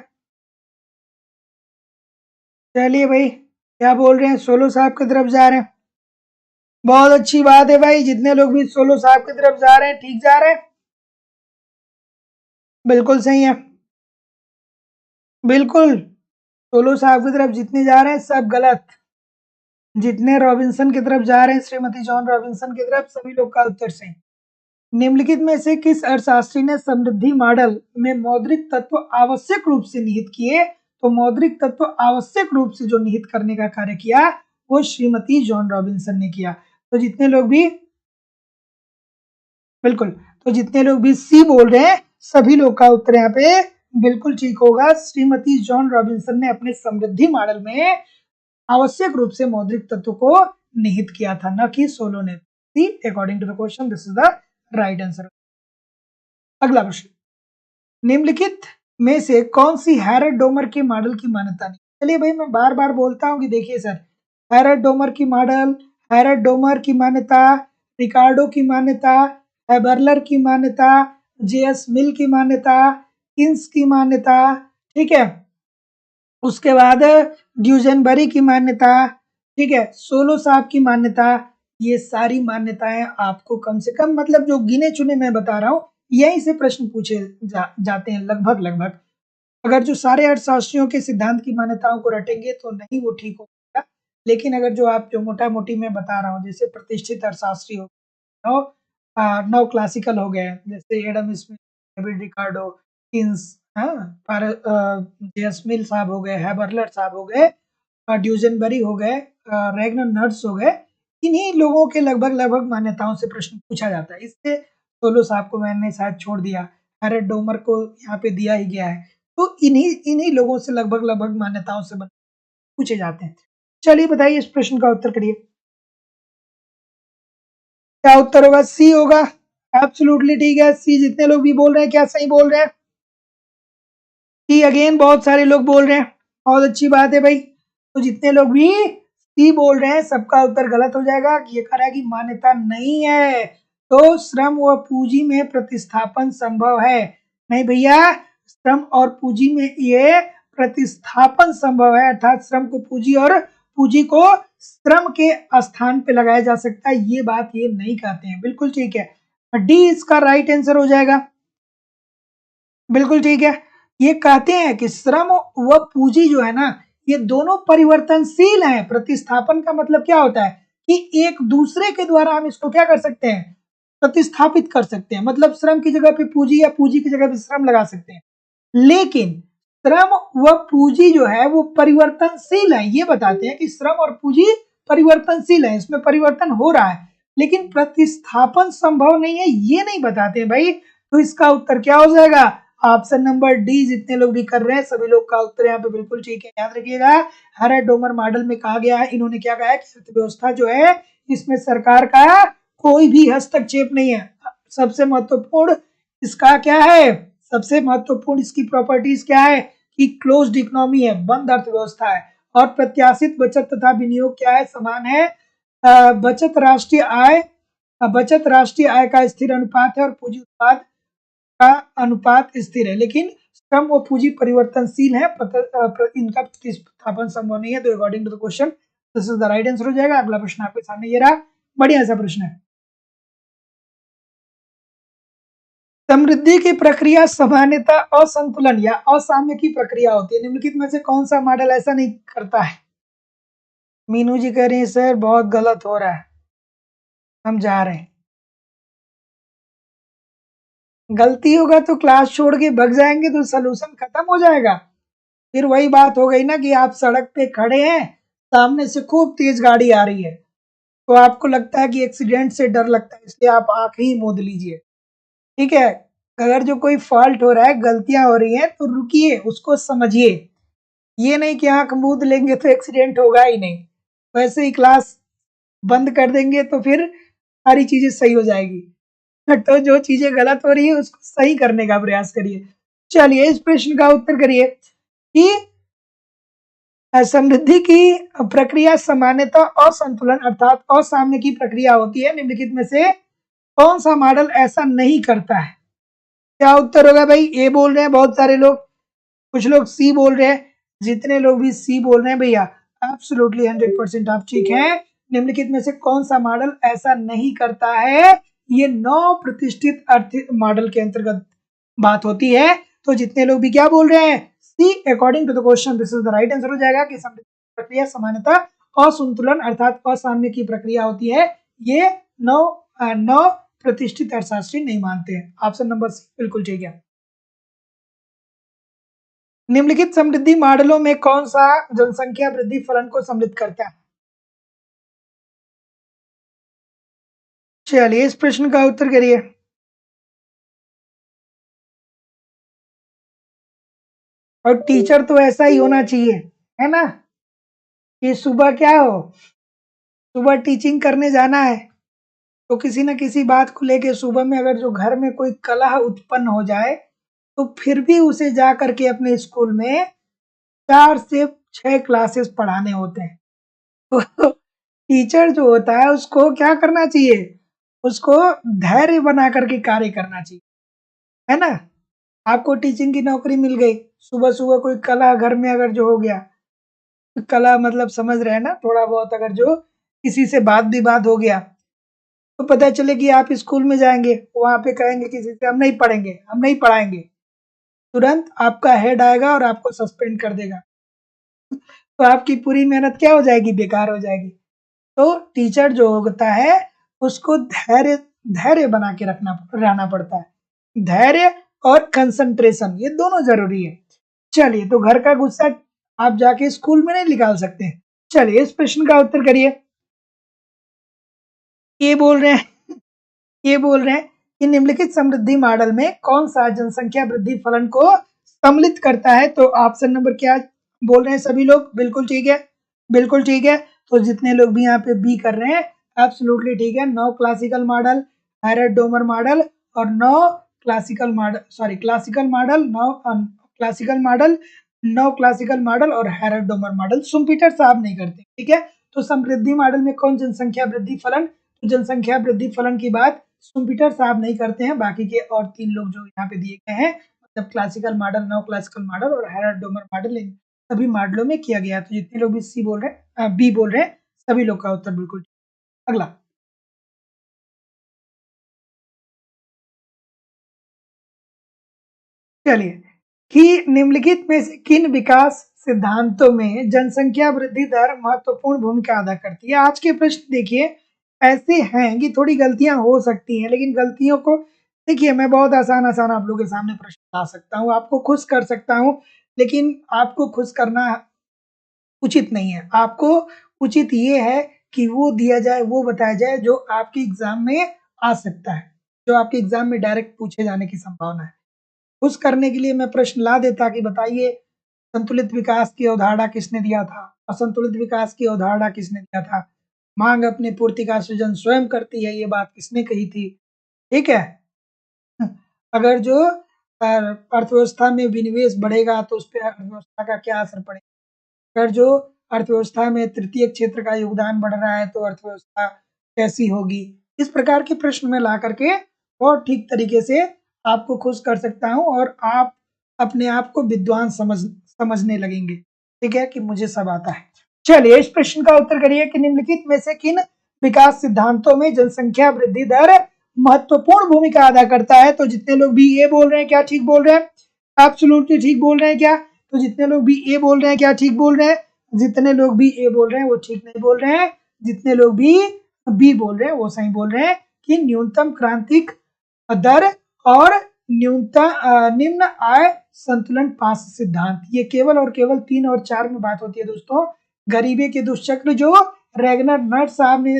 चलिए भाई, क्या बोल रहे हैं? सोलो साहब की तरफ जा रहे हैं। बहुत अच्छी बात है भाई, जितने लोग भी सोलो साहब की तरफ जा रहे हैं ठीक जा रहे हैं। बिल्कुल सही है। बिल्कुल, सोलो साहब की तरफ जितने जा रहे हैं सब गलत। जितने रॉबिन्सन की तरफ जा रहे हैं, श्रीमती जॉन रॉबिन्सन की तरफ, सभी लोग का उत्तर सही। निम्नलिखित में से किस अर्थशास्त्री ने समृद्धि मॉडल में मौद्रिक तत्व आवश्यक रूप से निहित किए? तो मौद्रिक तत्व आवश्यक रूप से जो निहित करने का कार्य किया वो श्रीमती जॉन रॉबिन्सन ने किया। तो जितने लोग भी बिल्कुल, तो जितने लोग भी सी बोल रहे हैं सभी लोग का उत्तर यहाँ पे बिल्कुल ठीक होगा। श्रीमती जॉन रॉबिन्सन ने अपने समृद्धि मॉडल में आवश्यक रूप से मौद्रिक तत्व को निहित किया था, न कि सोलो ने। According to the question this is the right answer. अगला प्रश्न, निम्नलिखित में से कौन सी हैरड डोमर के मॉडल की मान्यता नहीं? चलिए भाई, मैं बार बार बोलता हूँ कि देखिए सर, हैरड डोमर की मॉडल, हैरड डोमर की मान्यता, रिकार्डो की मान्यता, हैबरलर की मान्यता, जेएस मिल की मान्यता, किन्स की मान्यता, ठीक है, उसके बाद ड्यूजनबरी की मान्यता, ठीक है, सोलो साहब की मान्यता। ये सारी मान्यताएं आपको कम से कम, मतलब जो गिने चुने मैं बता रहा हूँ, यहीं से प्रश्न पूछे जाते हैं लगभग लगभग। अगर जो सारे अर्थशास्त्रियों के सिद्धांत की मान्यताओं को रटेंगे तो नहीं वो ठीक होगा, लेकिन अगर जो आप जो मोटा मोटी मैं बता रहा हूँ, जैसे प्रतिष्ठित अर्थशास्त्री हो, नौ नौ क्लासिकल हो गए, जैसे Adam Smith, David Ricardo, Keynes, हाँ, जेएस मिल साहब हो गए, हैबरलर साहब हो गए, ड्यूजनबरी हो गए, रैगनर नर्स हो गए। इन्हीं लोगों के लगभग लगभग मान्यताओं से प्रश्न पूछा जाता है। इससे सोलो साहब को मैंने शायद छोड़ दिया, हैरड डोमर को यहाँ पे दिया ही गया है। तो इन्हीं इन्हीं लोगों से लगभग लगभग मान्यताओं से पूछे जाते हैं। चलिए बताइए, इस प्रश्न का उत्तर करिए। क्या उत्तर होगा? सी होगा। एब्सोल्युटली ठीक है, सी। जितने लोग भी बोल रहे हैं क्या सही बोल रहे हैं? सी अगेन बहुत सारे लोग बोल रहे हैं। बहुत अच्छी बात है भाई। तो जितने लोग भी सी बोल रहे हैं सबका उत्तर गलत हो जाएगा। ये कह रहा है कि मान्यता नहीं है तो श्रम व पूंजी में प्रतिस्थापन संभव है। नहीं भैया, श्रम और पूंजी में ये प्रतिस्थापन संभव है, अर्थात श्रम को पूंजी और पूंजी को श्रम के स्थान पे लगाया जा सकता है। ये बात ये नहीं कहते हैं। बिल्कुल ठीक है, डी इसका राइट आंसर हो जाएगा। बिल्कुल ठीक है, ये कहते हैं कि श्रम व पूंजी जो है ना, ये दोनों परिवर्तनशील हैं। प्रतिस्थापन का मतलब क्या होता है कि एक दूसरे के द्वारा हम इसको क्या कर सकते हैं? प्रतिस्थापित कर सकते हैं। मतलब श्रम की जगह पे पूंजी या पूंजी की जगह पे श्रम लगा सकते हैं। लेकिन श्रम व पूंजी जो है वो परिवर्तनशील है, ये बताते हैं कि श्रम और पूंजी परिवर्तनशील है, इसमें परिवर्तन हो रहा है, लेकिन प्रतिस्थापन संभव नहीं है, ये नहीं बताते हैं भाई। तो इसका उत्तर क्या हो जाएगा? Option number D. जितने लोग भी कर रहे हैं सभी लोग का उत्तर यहाँ पे बिल्कुल ठीक है। याद रखिएगा, हैरल्ड डोमर मॉडल में कहा गया है, इन्होंने क्या कहा है कि अर्थव्यवस्था जो है इसमें सरकार का कोई भी हस्तक्षेप नहीं है। सबसे महत्वपूर्ण इसका क्या है, सबसे महत्वपूर्ण इसकी प्रॉपर्टीज क्या है कि क्लोज्ड इकोनॉमी है, बंद अर्थव्यवस्था है, और प्रत्याशित बचत तथा विनियोग क्या है, समान है। बचत राष्ट्रीय आय का स्थिर अनुपात है और पूंजी उत्पाद का अनुपात स्थिर है, लेकिन श्रम और पूंजी परिवर्तनशील है, इनका प्रतिस्थापन संभव नहीं है। तो according to the question this is the right answer हो जाएगा। अगला प्रश्न आपके सामने ये रहा, बढ़िया सा प्रश्न है। समृद्धि की प्रक्रिया सामान्यता असंतुलन या असाम्य की प्रक्रिया होती है, निम्नलिखित में से कौन सा मॉडल ऐसा नहीं करता है? मीनू जी कह रही है सर बहुत गलत हो रहा है, हम जा रहे हैं। गलती होगा तो क्लास छोड़ के भग जाएंगे तो सलूशन खत्म हो जाएगा। फिर वही बात हो गई ना कि आप सड़क पे खड़े हैं, सामने से खूब तेज गाड़ी आ रही है, तो आपको लगता है कि एक्सीडेंट से डर लगता है, इसलिए आप आंख ही मूंद लीजिए। ठीक है, अगर जो कोई फॉल्ट हो रहा है, गलतियां हो रही हैं, तो रुकिए, उसको समझिए। ये नहीं कि आंख मूंद लेंगे तो एक्सीडेंट होगा ही नहीं, वैसे ही क्लास बंद कर देंगे तो फिर सारी चीजें सही हो जाएगी। तो जो चीजें गलत हो रही है उसको सही करने का प्रयास करिए। चलिए इस प्रश्न का उत्तर करिए कि समृद्धि की प्रक्रिया सामान्यता असंतुलन अर्थात असाम्य की प्रक्रिया होती है, निम्नलिखित में से कौन सा मॉडल ऐसा नहीं करता है? क्या उत्तर होगा भाई? ए बोल रहे हैं बहुत सारे लोग, कुछ लोग सी बोल रहे हैं। जितने लोग भी सी बोल रहे हैं भैया एब्सोल्युटली 100% आप ठीक है। निम्नलिखित में से कौन सा मॉडल ऐसा नहीं करता है? ये 9 प्रतिष्ठित आर्थिक मॉडल के अंतर्गत बात होती है। तो जितने लोग भी क्या बोल रहे हैं C, according to the question this is the right answer हो जाएगा कि प्रक्रिया सामान्यता असंतुलन अर्थात असाम्य की प्रक्रिया होती है। ये 9 प्रतिष्ठित अर्थशास्त्री नहीं मानते हैं। ऑप्शन नंबर सी बिल्कुल ठीक है। निम्नलिखित समृद्धि मॉडलों में कौन सा जनसंख्या वृद्धि फलन को सम्मिलित करता है? चलिए इस प्रश्न का उत्तर करिए। और टीचर तो ऐसा ही होना चाहिए, है ना, कि सुबह क्या हो, सुबह टीचिंग करने जाना है तो किसी न किसी बात को लेके सुबह में अगर जो घर में कोई कलह उत्पन्न हो जाए तो फिर भी उसे जा करके अपने स्कूल में 4 से 6 क्लासेस पढ़ाने होते हैं। तो टीचर जो होता है उसको क्या करना चाहिए, उसको धैर्य बना करके कार्य करना चाहिए, है ना। आपको टीचिंग की नौकरी मिल गई, सुबह सुबह कोई कला घर में अगर जो हो गया, कला मतलब समझ रहे हैं ना, थोड़ा बहुत अगर जो किसी से बात विवाद हो गया तो पता चले कि आप स्कूल में जाएंगे, वहां पे कहेंगे किसी से हम नहीं पढ़ेंगे, हम नहीं पढ़ाएंगे, तुरंत आपका हेड आएगा और आपको सस्पेंड कर देगा। तो आपकी पूरी मेहनत क्या हो जाएगी, बेकार हो जाएगी। तो टीचर जो होता है उसको धैर्य धैर्य बना के रहना पड़ता है। धैर्य और कंसंट्रेशन ये दोनों जरूरी है। चलिए तो घर का गुस्सा आप जाके स्कूल में नहीं निकाल सकते। चलिए इस प्रश्न का उत्तर करिए। ये बोल रहे हैं ये बोल रहे हैं कि निम्नलिखित समृद्धि मॉडल में कौन सा जनसंख्या वृद्धि फलन को सम्मिलित करता है? तो ऑप्शन नंबर क्या बोल रहे हैं सभी लोग? बिल्कुल ठीक है, बिल्कुल ठीक है। तो जितने लोग भी यहाँ पे बी कर रहे हैं एब्सोल्युटली ठीक है। 9 classical model, Harrod Domar model और 9 classical model, sorry classical model, 9 classical model, 9 classical model और हैरल्ड डोमर मॉडल सुम्पीटर साहब नहीं करते। ठीक है, तो समृद्धि मॉडल में कौन जनसंख्या वृद्धि फलन, तो जनसंख्या वृद्धि फलन की बात सुम्पीटर साहब नहीं करते हैं। बाकी के और 3 लोग जो यहाँ पे दिए गए हैं, मतलब क्लासिकल मॉडल, 9 क्लासिकल मॉडल और हैरल्ड डोमर मॉडल, इन सभी मॉडलों में किया गया है। तो जितने लोग भी सी बोल रहे हैं, बी बोल रहे हैं, सभी लोग का उत्तर बिल्कुल। अगला, चलिए कि निम्नलिखित में से किन विकास सिद्धांतों में जनसंख्या वृद्धि दर महत्वपूर्ण भूमिका अदा करती है? आज के प्रश्न देखिए ऐसे हैं कि थोड़ी गलतियां हो सकती हैं, लेकिन गलतियों को देखिए मैं बहुत आसान आसान आप लोगों के सामने प्रश्न ला सकता हूँ, आपको खुश कर सकता हूँ। लेकिन आपको खुश करना उचित नहीं है। आपको उचित ये है कि वो दिया जाए, वो बताया जाए जो आपके एग्जाम में आ सकता है, जो आपके एग्जाम में डायरेक्ट पूछे जाने की संभावना है। खुश करने के लिए मैं प्रश्न ला देता कि बताइए संतुलित विकास की अवधारणा किसने दिया था, असंतुलित विकास की अवधारणा किसने दिया था, मांग अपनी पूर्ति का सृजन स्वयं करती है, ये बात किसने कही थी। ठीक है। अगर जो अर्थव्यवस्था में विनिवेश बढ़ेगा तो उस पर अर्थव्यवस्था का क्या असर पड़ेगा। अगर जो अर्थव्यवस्था में तृतीय क्षेत्र का योगदान बढ़ रहा है तो अर्थव्यवस्था कैसी होगी। इस प्रकार के प्रश्न में ला करके बहुत ठीक तरीके से आपको खुश कर सकता हूँ और आप अपने आप को विद्वान समझने लगेंगे। ठीक है कि मुझे सब आता है। चलिए इस प्रश्न का उत्तर करिए कि निम्नलिखित में से किन विकास सिद्धांतों में जनसंख्या वृद्धि दर महत्वपूर्ण भूमिका अदा करता है। तो जितने लोग भी ए बोल रहे हैं क्या ठीक बोल रहे हैं? एब्सोल्युटली ठीक बोल रहे हैं क्या? तो जितने लोग भी ए बोल रहे हैं क्या ठीक बोल रहे हैं? जितने लोग भी ए बोल रहे हैं वो ठीक नहीं बोल रहे हैं। जितने लोग भी बी बोल रहे हैं वो सही बोल रहे हैं कि न्यूनतम क्रांतिक दर और न्यूनतम निम्न आय संतुलन पास सिद्धांत, ये केवल और केवल 3 और 4 में बात होती है दोस्तों। गरीबी के दुष्चक्र जो रेगनर नट साहब ने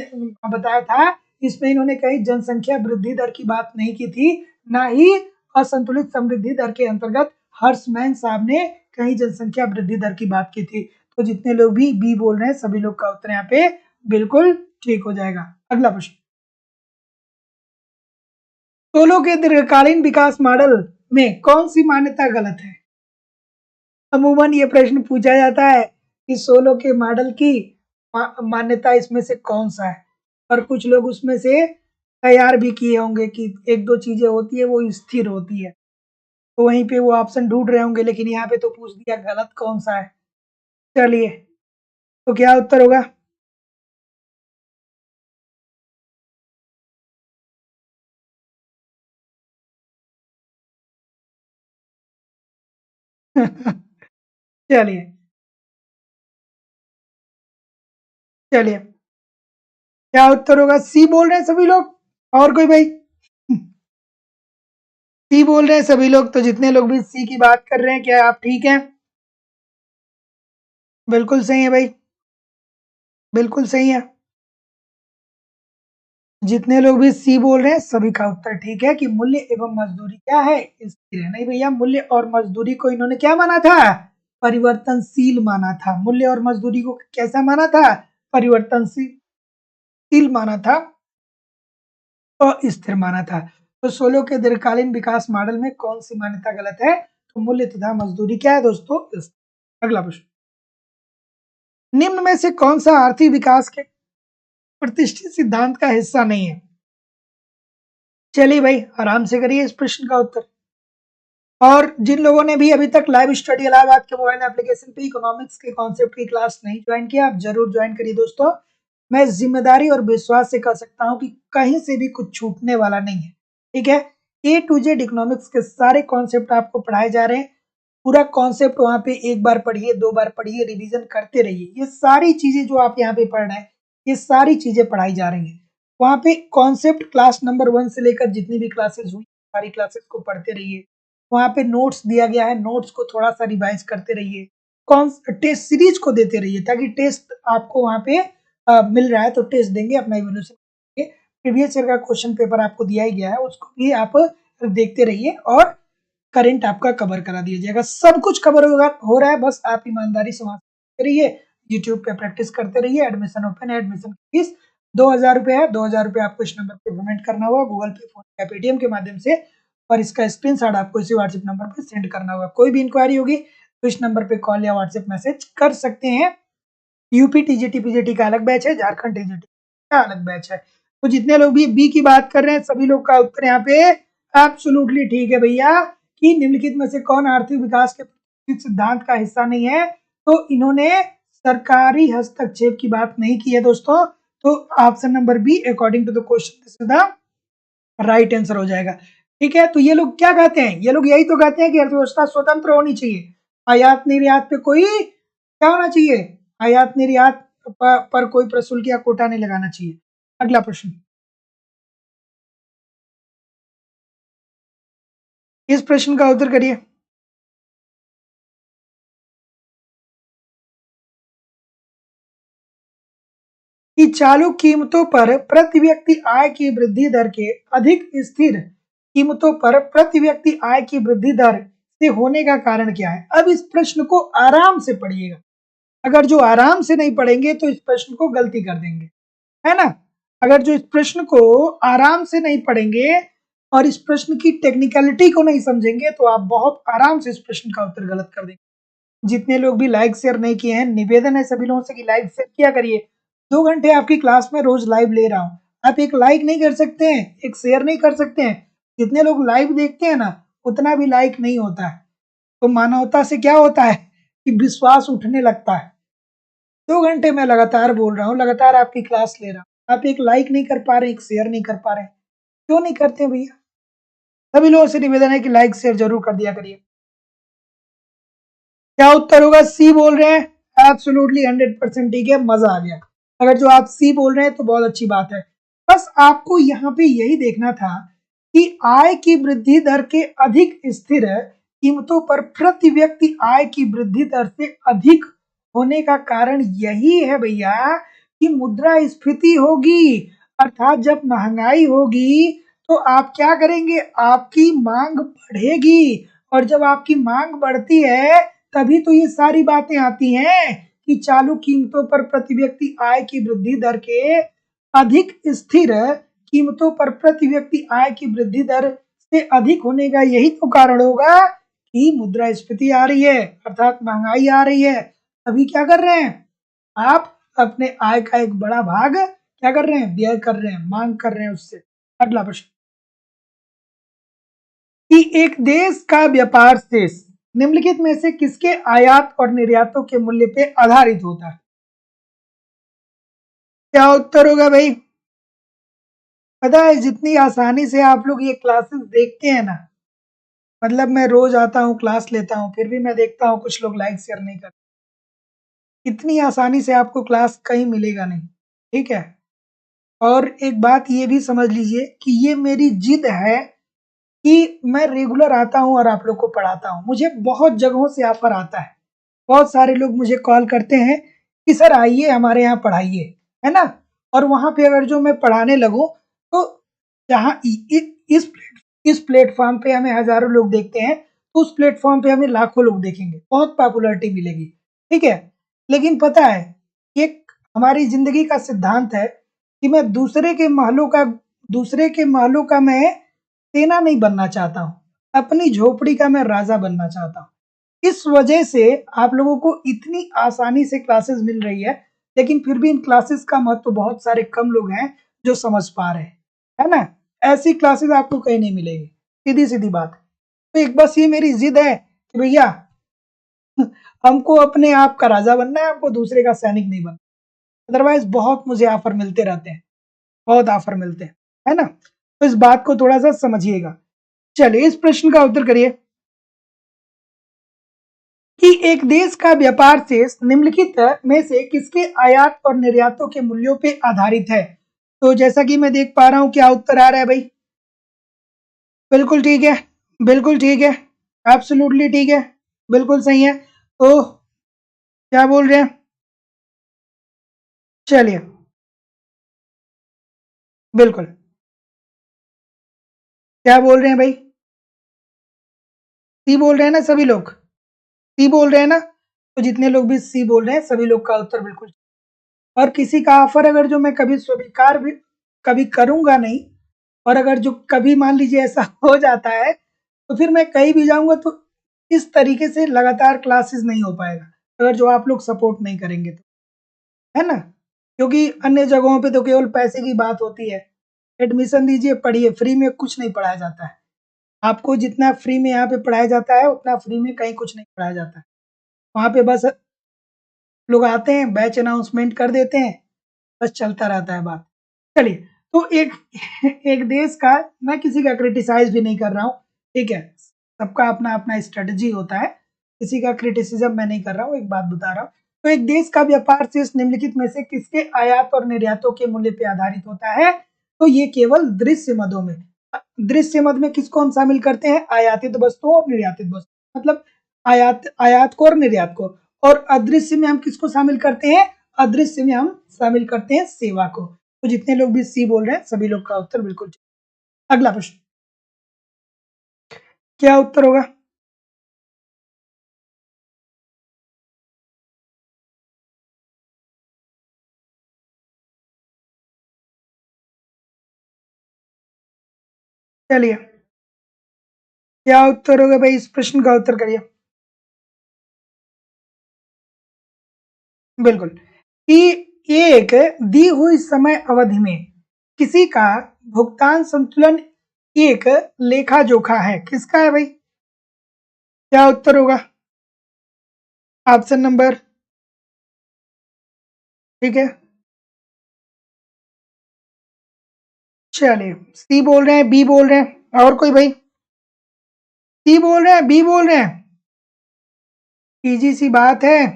बताया था, इसमें इन्होंने कहीं जनसंख्या वृद्धि दर की बात नहीं की थी, ना ही असंतुलित समृद्धि दर के अंतर्गत हर्षमैन साहब ने कहीं जनसंख्या वृद्धि दर की बात की थी। तो जितने लोग भी बी बोल रहे हैं सभी लोग का उत्तर यहाँ पे बिल्कुल ठीक हो जाएगा। अगला प्रश्न, सोलो के दीर्घकालीन विकास मॉडल में कौन सी मान्यता गलत है। अमूमन ये प्रश्न पूछा जाता है कि सोलो के मॉडल की मान्यता इसमें से कौन सा है, और कुछ लोग उसमें से तैयार भी किए होंगे कि एक दो चीजें होती है वो स्थिर होती है, तो वहीं पे वो ऑप्शन ढूंढ रहे होंगे, लेकिन यहाँ पे तो पूछ दिया गलत कौन सा है। चलिए तो क्या उत्तर होगा? चलिए चलिए क्या उत्तर होगा? सी बोल रहे हैं सभी लोग, और कोई भाई? सी बोल रहे हैं सभी लोग, तो जितने लोग भी सी की बात कर रहे हैं क्या आप ठीक हैं? बिल्कुल सही है भाई, बिल्कुल सही है। जितने लोग भी सी बोल रहे हैं सभी का उत्तर ठीक है कि मूल्य एवं मजदूरी क्या है, स्थिर है। नहीं भैया, मूल्य और मजदूरी को इन्होंने क्या माना था? परिवर्तनशील माना था। मूल्य और मजदूरी को कैसा माना था? परिवर्तनशील माना था और स्थिर माना था। तो सोलो के दीर्घकालीन विकास मॉडल में कौन सी मान्यता गलत है? तो मूल्य तथा मजदूरी क्या है दोस्तों? अगला प्रश्न, निम्न में से कौन सा आर्थिक विकास के प्रतिष्ठित सिद्धांत का हिस्सा नहीं है? चलिए भाई आराम से करिए इस प्रश्न का उत्तर। और जिन लोगों ने भी अभी तक लाइव स्टडी इलाहाबाद के मोबाइल एप्लीकेशन पे इकोनॉमिक्स के कॉन्सेप्ट की क्लास नहीं ज्वाइन किया, आप जरूर ज्वाइन करिए दोस्तों। मैं जिम्मेदारी और विश्वास से कह सकता हूँ कि कहीं से भी कुछ छूटने वाला नहीं है। ठीक है, ए टू जेड इकोनॉमिक्स के सारे कॉन्सेप्ट आपको पढ़ाए जा रहे हैं। पूरा कॉन्सेप्ट वहां पे एक बार पढ़िए, दो बार पढ़िए, रिवीजन करते रहिए। ये सारी चीजें जो आप यहाँ पे पढ़ रहे हैं ये सारी चीजें पढ़ाई जा रही हैं। वहां पे कॉन्सेप्ट क्लास नंबर 1 से लेकर जितनी भी क्लासेस हुई सारी क्लासेस को पढ़ते रहिए। वहां पे नोट्स दिया गया है, नोट्स को थोड़ा सा रिवाइज करते रहिए। कौन टेस्ट सीरीज को देते रहिए ताकि टेस्ट आपको वहां पे मिल रहा है तो टेस्ट देंगे, अपना इवोल्यूशन प्रीवियस ईयर का क्वेश्चन पेपर आपको दिया ही गया है, उसको भी आप देखते रहिए और करंट आपका कवर करा दिया जाएगा। सब कुछ कवर होगा, हो रहा है, बस आप ईमानदारी से वहां करिए। यूट्यूब पे प्रैक्टिस करते रहिए। एडमिशन ओपन है, एडमिशन फीस 2,000 रुपये है। 2,000 रुपये आपको इस नंबर पे पेमेंट करना होगा, गूगल पे, फोन पे, पेटीएम के माध्यम से, और इसका स्क्रीनशॉट आपको इसी व्हाट्सएप नंबर पे सेंड करना होगा। कोई भी इंक्वायरी होगी तो इस नंबर पे कॉल या व्हाट्सएप मैसेज कर सकते हैं। यूपी टीजीटी पीजीटी का अलग बैच है, झारखंड टीजीटी का अलग बैच है। तो जितने लोग भी बी की बात कर रहे हैं सभी लोग का उत्तर यहाँ पे एब्सोल्युटली ठीक है भैया कि निम्नलिखित में से कौन आर्थिक विकास के सिद्धांत का हिस्सा नहीं है। तो इन्होंने सरकारी हस्तक्षेप की बात नहीं की है दोस्तों। तो option number B according to the question right answer हो जाएगा। ठीक है, तो ये लोग क्या कहते हैं? ये लोग यही तो कहते हैं कि अर्थव्यवस्था स्वतंत्र होनी चाहिए, आयात निर्यात पे कोई क्या होना चाहिए, आयात निर्यात पर कोई प्रशुल्क या कोटा नहीं लगाना चाहिए। अगला प्रश्न, इस प्रश्न का उत्तर करिए। कि चालू कीमतों पर प्रति व्यक्ति आय की वृद्धि दर के अधिक स्थिर कीमतों पर प्रति व्यक्ति आय की वृद्धि दर से होने का कारण क्या है? अब इस प्रश्न को आराम से पढ़िएगा। अगर जो आराम से नहीं पढ़ेंगे तो इस प्रश्न को गलती कर देंगे, है ना? अगर जो इस प्रश्न को आराम से नहीं पढ़ेंगे और इस प्रश्न की टेक्निकलिटी को नहीं समझेंगे तो आप बहुत आराम से इस प्रश्न का उत्तर गलत कर देंगे। जितने लोग भी लाइक शेयर नहीं किए हैं, निवेदन है सभी लोगों से कि लाइक शेयर किया करिए। 2 घंटे आपकी क्लास में रोज लाइव ले रहा हूँ। आप एक लाइक नहीं कर सकते हैं, एक शेयर नहीं कर सकते हैं। जितने लोग लाइव देखते हैं ना, उतना भी लाइक नहीं होता है। तो मानवता से क्या होता है कि विश्वास उठने लगता है। 2 घंटे मैं लगातार बोल रहा हूँ, लगातार आपकी क्लास ले रहा हूँ। आप एक लाइक नहीं कर पा रहे, एक शेयर नहीं कर पा रहे। क्यों नहीं करते हैं भैया? सभी लोगों से निवेदन है कि लाइक शेयर जरूर कर दिया करिए। क्या उत्तर होगा? सी बोल रहे हैं। एब्सोल्युटली 100% ठीक है, मजा आ गया। अगर जो आप सी बोल रहे हैं तो बहुत अच्छी बात है। बस आपको यहाँ पे यही देखना था कि आय की वृद्धि दर के अधिक स्थिर कीमतों पर प्रति व्यक्ति आय की वृद्धि दर से अधिक होने का कारण यही है भैया कि मुद्रास्फीति होगी। अर्थात जब महंगाई होगी तो आप क्या करेंगे? आपकी मांग बढ़ेगी, और जब आपकी मांग बढ़ती है तभी तो ये सारी बातें आती हैं कि चालू कीमतों पर प्रति व्यक्ति आय की वृद्धि दर के अधिक स्थिर कीमतों पर प्रति व्यक्ति आय की वृद्धि दर से अधिक होने का यही तो कारण होगा कि मुद्रास्फीति आ रही है, अर्थात महंगाई आ रही है। अभी क्या कर रहे हैं? आप अपने आय का एक बड़ा भाग क्या कर रहे हैं? व्यय कर रहे हैं, मांग कर रहे हैं उससे। अगला प्रश्न कि एक देश का व्यापार शेष निम्नलिखित में से किसके आयात और निर्यातों के मूल्य पे आधारित होता है? क्या उत्तर होगा भाई? पता है जितनी आसानी से आप लोग ये क्लासेस देखते हैं ना, मतलब मैं रोज आता हूँ, क्लास लेता हूँ, फिर भी मैं देखता हूँ कुछ लोग लाइक शेयर नहीं करते। इतनी आसानी से आपको क्लास कहीं मिलेगा नहीं, ठीक है? और एक बात ये भी समझ लीजिए कि ये मेरी जिद है कि मैं रेगुलर आता हूँ और आप लोग को पढ़ाता हूँ। मुझे बहुत जगहों से ऑफर आता है, बहुत सारे लोग मुझे कॉल करते हैं कि सर आइए हमारे यहाँ पढ़ाइए, है ना? और वहाँ पे अगर जो मैं पढ़ाने लगूँ तो जहाँ इस प्लेटफॉर्म पे हमें हजारों लोग देखते हैं, तो उस प्लेटफॉर्म पे हमें लाखों लोग देखेंगे, बहुत पॉपुलैरिटी मिलेगी, ठीक है? लेकिन पता है, एक हमारी जिंदगी का सिद्धांत है कि मैं दूसरे के महलों का मैं सेना नहीं बनना चाहता हूँ, अपनी झोपड़ी का मैं राजा बनना चाहता हूँ। इस वजह से आप लोगों को इतनी आसानी से क्लासेस मिल रही है, लेकिन फिर भी इन क्लासेस का महत्व बहुत सारे कम लोग हैं जो समझ पा रहे हैं, है ना? ऐसी क्लासेस आपको कहीं नहीं मिलेगी, सीधी सीधी बात। तो एक बस ये मेरी जिद है कि भैया हमको अपने आप का राजा बनना है, हमको दूसरे का सैनिक नहीं बनना। अदरवाइज बहुत मुझे ऑफर मिलते रहते हैं, बहुत ऑफर मिलते हैं, है ना? तो इस बात को थोड़ा सा समझिएगा। चलिए इस प्रश्न का उत्तर करिए कि एक देश का व्यापार शेष निम्नलिखित में से किसके आयात और निर्यातों के मूल्यों पे आधारित है? तो जैसा कि मैं देख पा रहा हूं, क्या उत्तर आ रहा है भाई? बिल्कुल ठीक है, बिल्कुल ठीक है, एब्सोल्युटली ठीक है, बिल्कुल सही है। तो क्या बोल रहे हैं? चलिए, बिल्कुल क्या बोल रहे हैं भाई? सी बोल रहे हैं ना सभी लोग? सी बोल रहे हैं ना? तो जितने लोग भी सी बोल रहे हैं सभी लोग का उत्तर बिल्कुल। और किसी का ऑफर अगर जो मैं कभी स्वीकार भी कभी करूंगा नहीं, और अगर जो कभी मान लीजिए ऐसा हो जाता है तो फिर मैं कहीं भी जाऊंगा तो इस तरीके से लगातार क्लासेस नहीं हो पाएगा, अगर जो आप लोग सपोर्ट नहीं करेंगे तो, है ना? क्योंकि अन्य जगहों पे तो केवल पैसे की बात होती है, एडमिशन दीजिए पढ़िए, फ्री में कुछ नहीं पढ़ाया जाता है। आपको जितना फ्री में यहाँ पे पढ़ाया जाता है उतना फ्री में कहीं कुछ नहीं पढ़ाया जाता है। वहाँ पे बस लोग आते हैं, बैच अनाउंसमेंट कर देते हैं, बस चलता रहता है बात। चलिए, तो एक एक देश का, मैं किसी का क्रिटिसाइज भी नहीं कर रहा हूँ, ठीक है? सबका अपना अपना स्ट्रेटजी होता है, किसी का क्रिटिसिज्म मैं नहीं कर रहा हूँ, एक बात बता रहा हूँ। तो एक देश का व्यापार शेष निम्नलिखित में से किसके आयात और निर्यातों के मूल्य पे आधारित होता है? तो ये केवल दृश्य मदों में, दृश्य मद में किसको हम शामिल करते हैं? आयातित वस्तुओं और निर्यातित वस्तु, मतलब आयात आयात को और निर्यात को। और अदृश्य में हम किसको शामिल करते हैं? अदृश्य में हम शामिल करते हैं सेवा को। तो जितने लोग भी सी बोल रहे हैं सभी लोग का उत्तर बिल्कुल ठीक। अगला प्रश्न, क्या उत्तर होगा? चलिए, क्या उत्तर होगा भाई? इस प्रश्न का उत्तर करिए। बिल्कुल, कि एक दी हुई समय अवधि में किसी का भुगतान संतुलन एक लेखा जोखा है। किसका है भाई? क्या उत्तर होगा? ऑप्शन नंबर, ठीक है, चलिए, सी बोल रहे हैं, बी बोल रहे हैं, और कोई भाई? सी बोल रहे हैं, बी बोल रहे हैं? इजी सी बात है,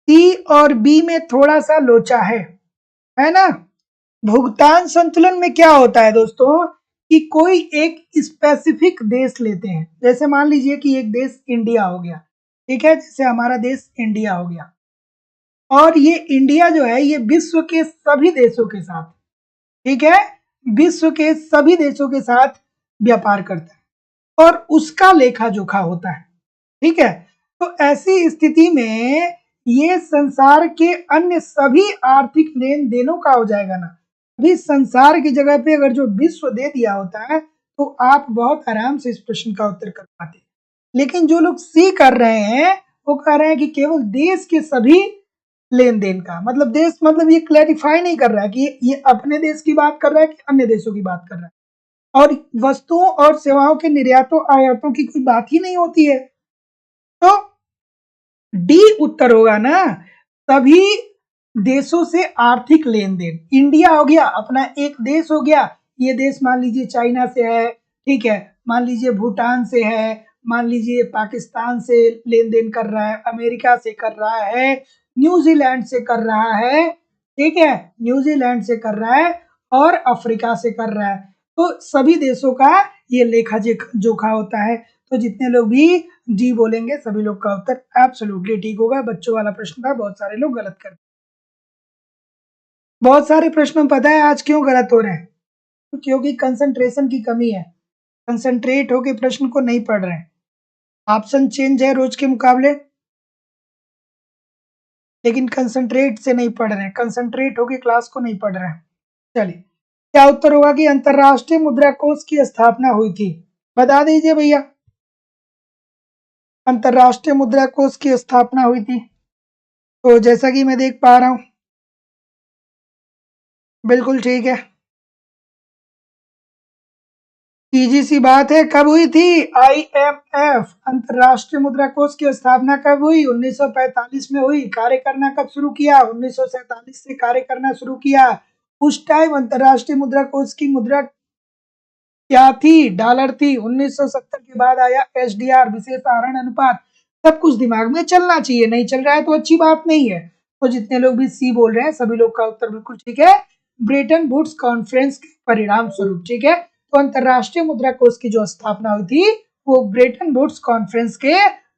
सी और बी में थोड़ा सा लोचा है ना? भुगतान संतुलन में क्या होता है दोस्तों, कि कोई एक स्पेसिफिक देश लेते हैं, जैसे मान लीजिए कि एक देश इंडिया हो गया, ठीक है, जैसे हमारा देश इंडिया हो गया, और ये इंडिया जो है ये विश्व के सभी देशों के साथ, ठीक है, विश्व के सभी देशों के साथ व्यापार करता है और उसका लेखा जोखा होता है, ठीक है। तो ऐसी स्थिति में ये संसार के अन्य सभी आर्थिक लेन देनों का हो जाएगा ना। अभी संसार की जगह पे अगर जो विश्व दे दिया होता है तो आप बहुत आराम से इस प्रश्न का उत्तर कर पाते, लेकिन जो लोग सी कर रहे हैं वो कह रहे हैं कि केवल देश के सभी लेन देन का, मतलब देश, मतलब ये क्लैरिफाई नहीं कर रहा है कि ये अपने देश की बात कर रहा है कि अन्य देशों की बात कर रहा है, और वस्तुओं और सेवाओं के निर्यातों आयातों की कोई बात ही नहीं होती है। तो डी उत्तर होगा ना, सभी देशों से आर्थिक लेन देन। इंडिया हो गया अपना एक देश हो गया, ये देश मान लीजिए चाइना से है, ठीक है, मान लीजिए भूटान से है, मान लीजिए पाकिस्तान से लेन देन कर रहा है, अमेरिका से कर रहा है, न्यूजीलैंड से कर रहा है, ठीक है, न्यूजीलैंड से कर रहा है, और अफ्रीका से कर रहा है। तो सभी देशों का ये लेखा जोखा होता है। तो जितने लोग भी जी बोलेंगे सभी लोग का उत्तर एब्सोल्युटली ठीक होगा। बच्चों वाला प्रश्न था, बहुत सारे लोग गलत कर, बहुत सारे प्रश्न पता है आज क्यों गलत हो रहे हैं, क्योंकि कंसंट्रेशन की कमी है, कंसंट्रेट होके प्रश्न को नहीं पढ़ रहे हैं। ऑप्शन चेंज है रोज के मुकाबले, लेकिन कंसंट्रेट से नहीं पढ़ रहे हैं, कंसंट्रेट होके क्लास को नहीं पढ़ रहे हैं। चलिए, क्या उत्तर होगा कि अंतरराष्ट्रीय मुद्रा कोष की स्थापना हुई थी? बता दीजिए भैया, अंतरराष्ट्रीय मुद्रा कोष की स्थापना हुई थी। तो जैसा कि मैं देख पा रहा हूं, बिल्कुल ठीक है, इजी सी बात है। कब हुई थी? आईएमएफ अंतरराष्ट्रीय मुद्रा कोष की स्थापना कब हुई? 1945 में हुई। कार्य करना कब शुरू किया? 1947 से कार्य करना शुरू किया। उस टाइम अंतरराष्ट्रीय मुद्रा कोष की मुद्रा क्या थी? डॉलर थी। 1970 के बाद आया एसडीआर, विशेष आहरण अनुपात। सब कुछ दिमाग में चलना चाहिए, नहीं चल रहा है तो अच्छी बात नहीं है। तो जितने लोग भी सी बोल रहे हैं सभी लोग का उत्तर बिल्कुल ठीक है, ब्रेटन वुड्स कॉन्फ्रेंस के परिणाम स्वरूप, ठीक है। तो अंतरराष्ट्रीय मुद्रा कोष की जो स्थापना हुई थी वो ब्रेटन वुड्स कॉन्फ्रेंस के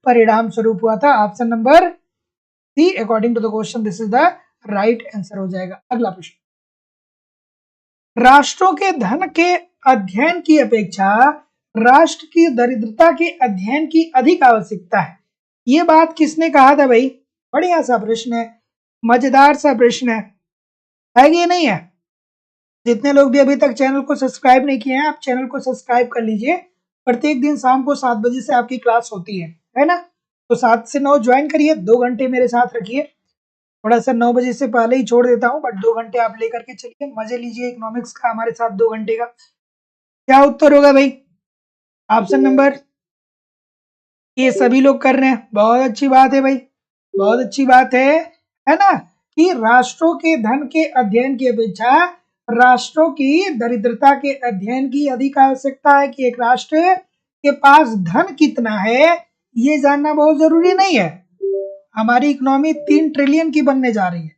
परिणाम स्वरूप हुआ था। Option number C according to the question this is the right answer हो जाएगा। अगला प्रश्न, राष्ट्रों के धन के अध्ययन की अपेक्षा राष्ट्र की दरिद्रता के अध्ययन की अधिक आवश्यकता है। ये बात किसने कहा था भाई? बढ़िया सा प्रश्न है, मजेदार सा प्रश्न है कि नहीं है? जितने लोग भी अभी तक चैनल को सब्सक्राइब नहीं किए हैं आप चैनल को सब्सक्राइब कर लीजिए। प्रत्येक दिन शाम को 7 बजे से आपकी क्लास होती है ना? तो 7 से 9 ज्वाइन करिए, 2 घंटे मेरे साथ रखिए। थोड़ा सा 9 बजे से पहले ही छोड़ देता हूँ, बट 2 घंटे आप लेकर के चलिए, मजे लीजिए इकोनॉमिक्स का हमारे साथ 2 घंटे का। क्या उत्तर होगा भाई? ऑप्शन नंबर, ये सभी लोग कर रहे हैं, बहुत अच्छी बात है भाई, बहुत अच्छी बात है ना, कि राष्ट्रों के धन के अध्ययन की अपेक्षा राष्ट्रों की दरिद्रता के अध्ययन की अधिक आवश्यकता है। कि एक राष्ट्र के पास धन कितना है ये जानना बहुत जरूरी नहीं है। हमारी इकोनॉमी 3 ट्रिलियन की बनने जा रही है,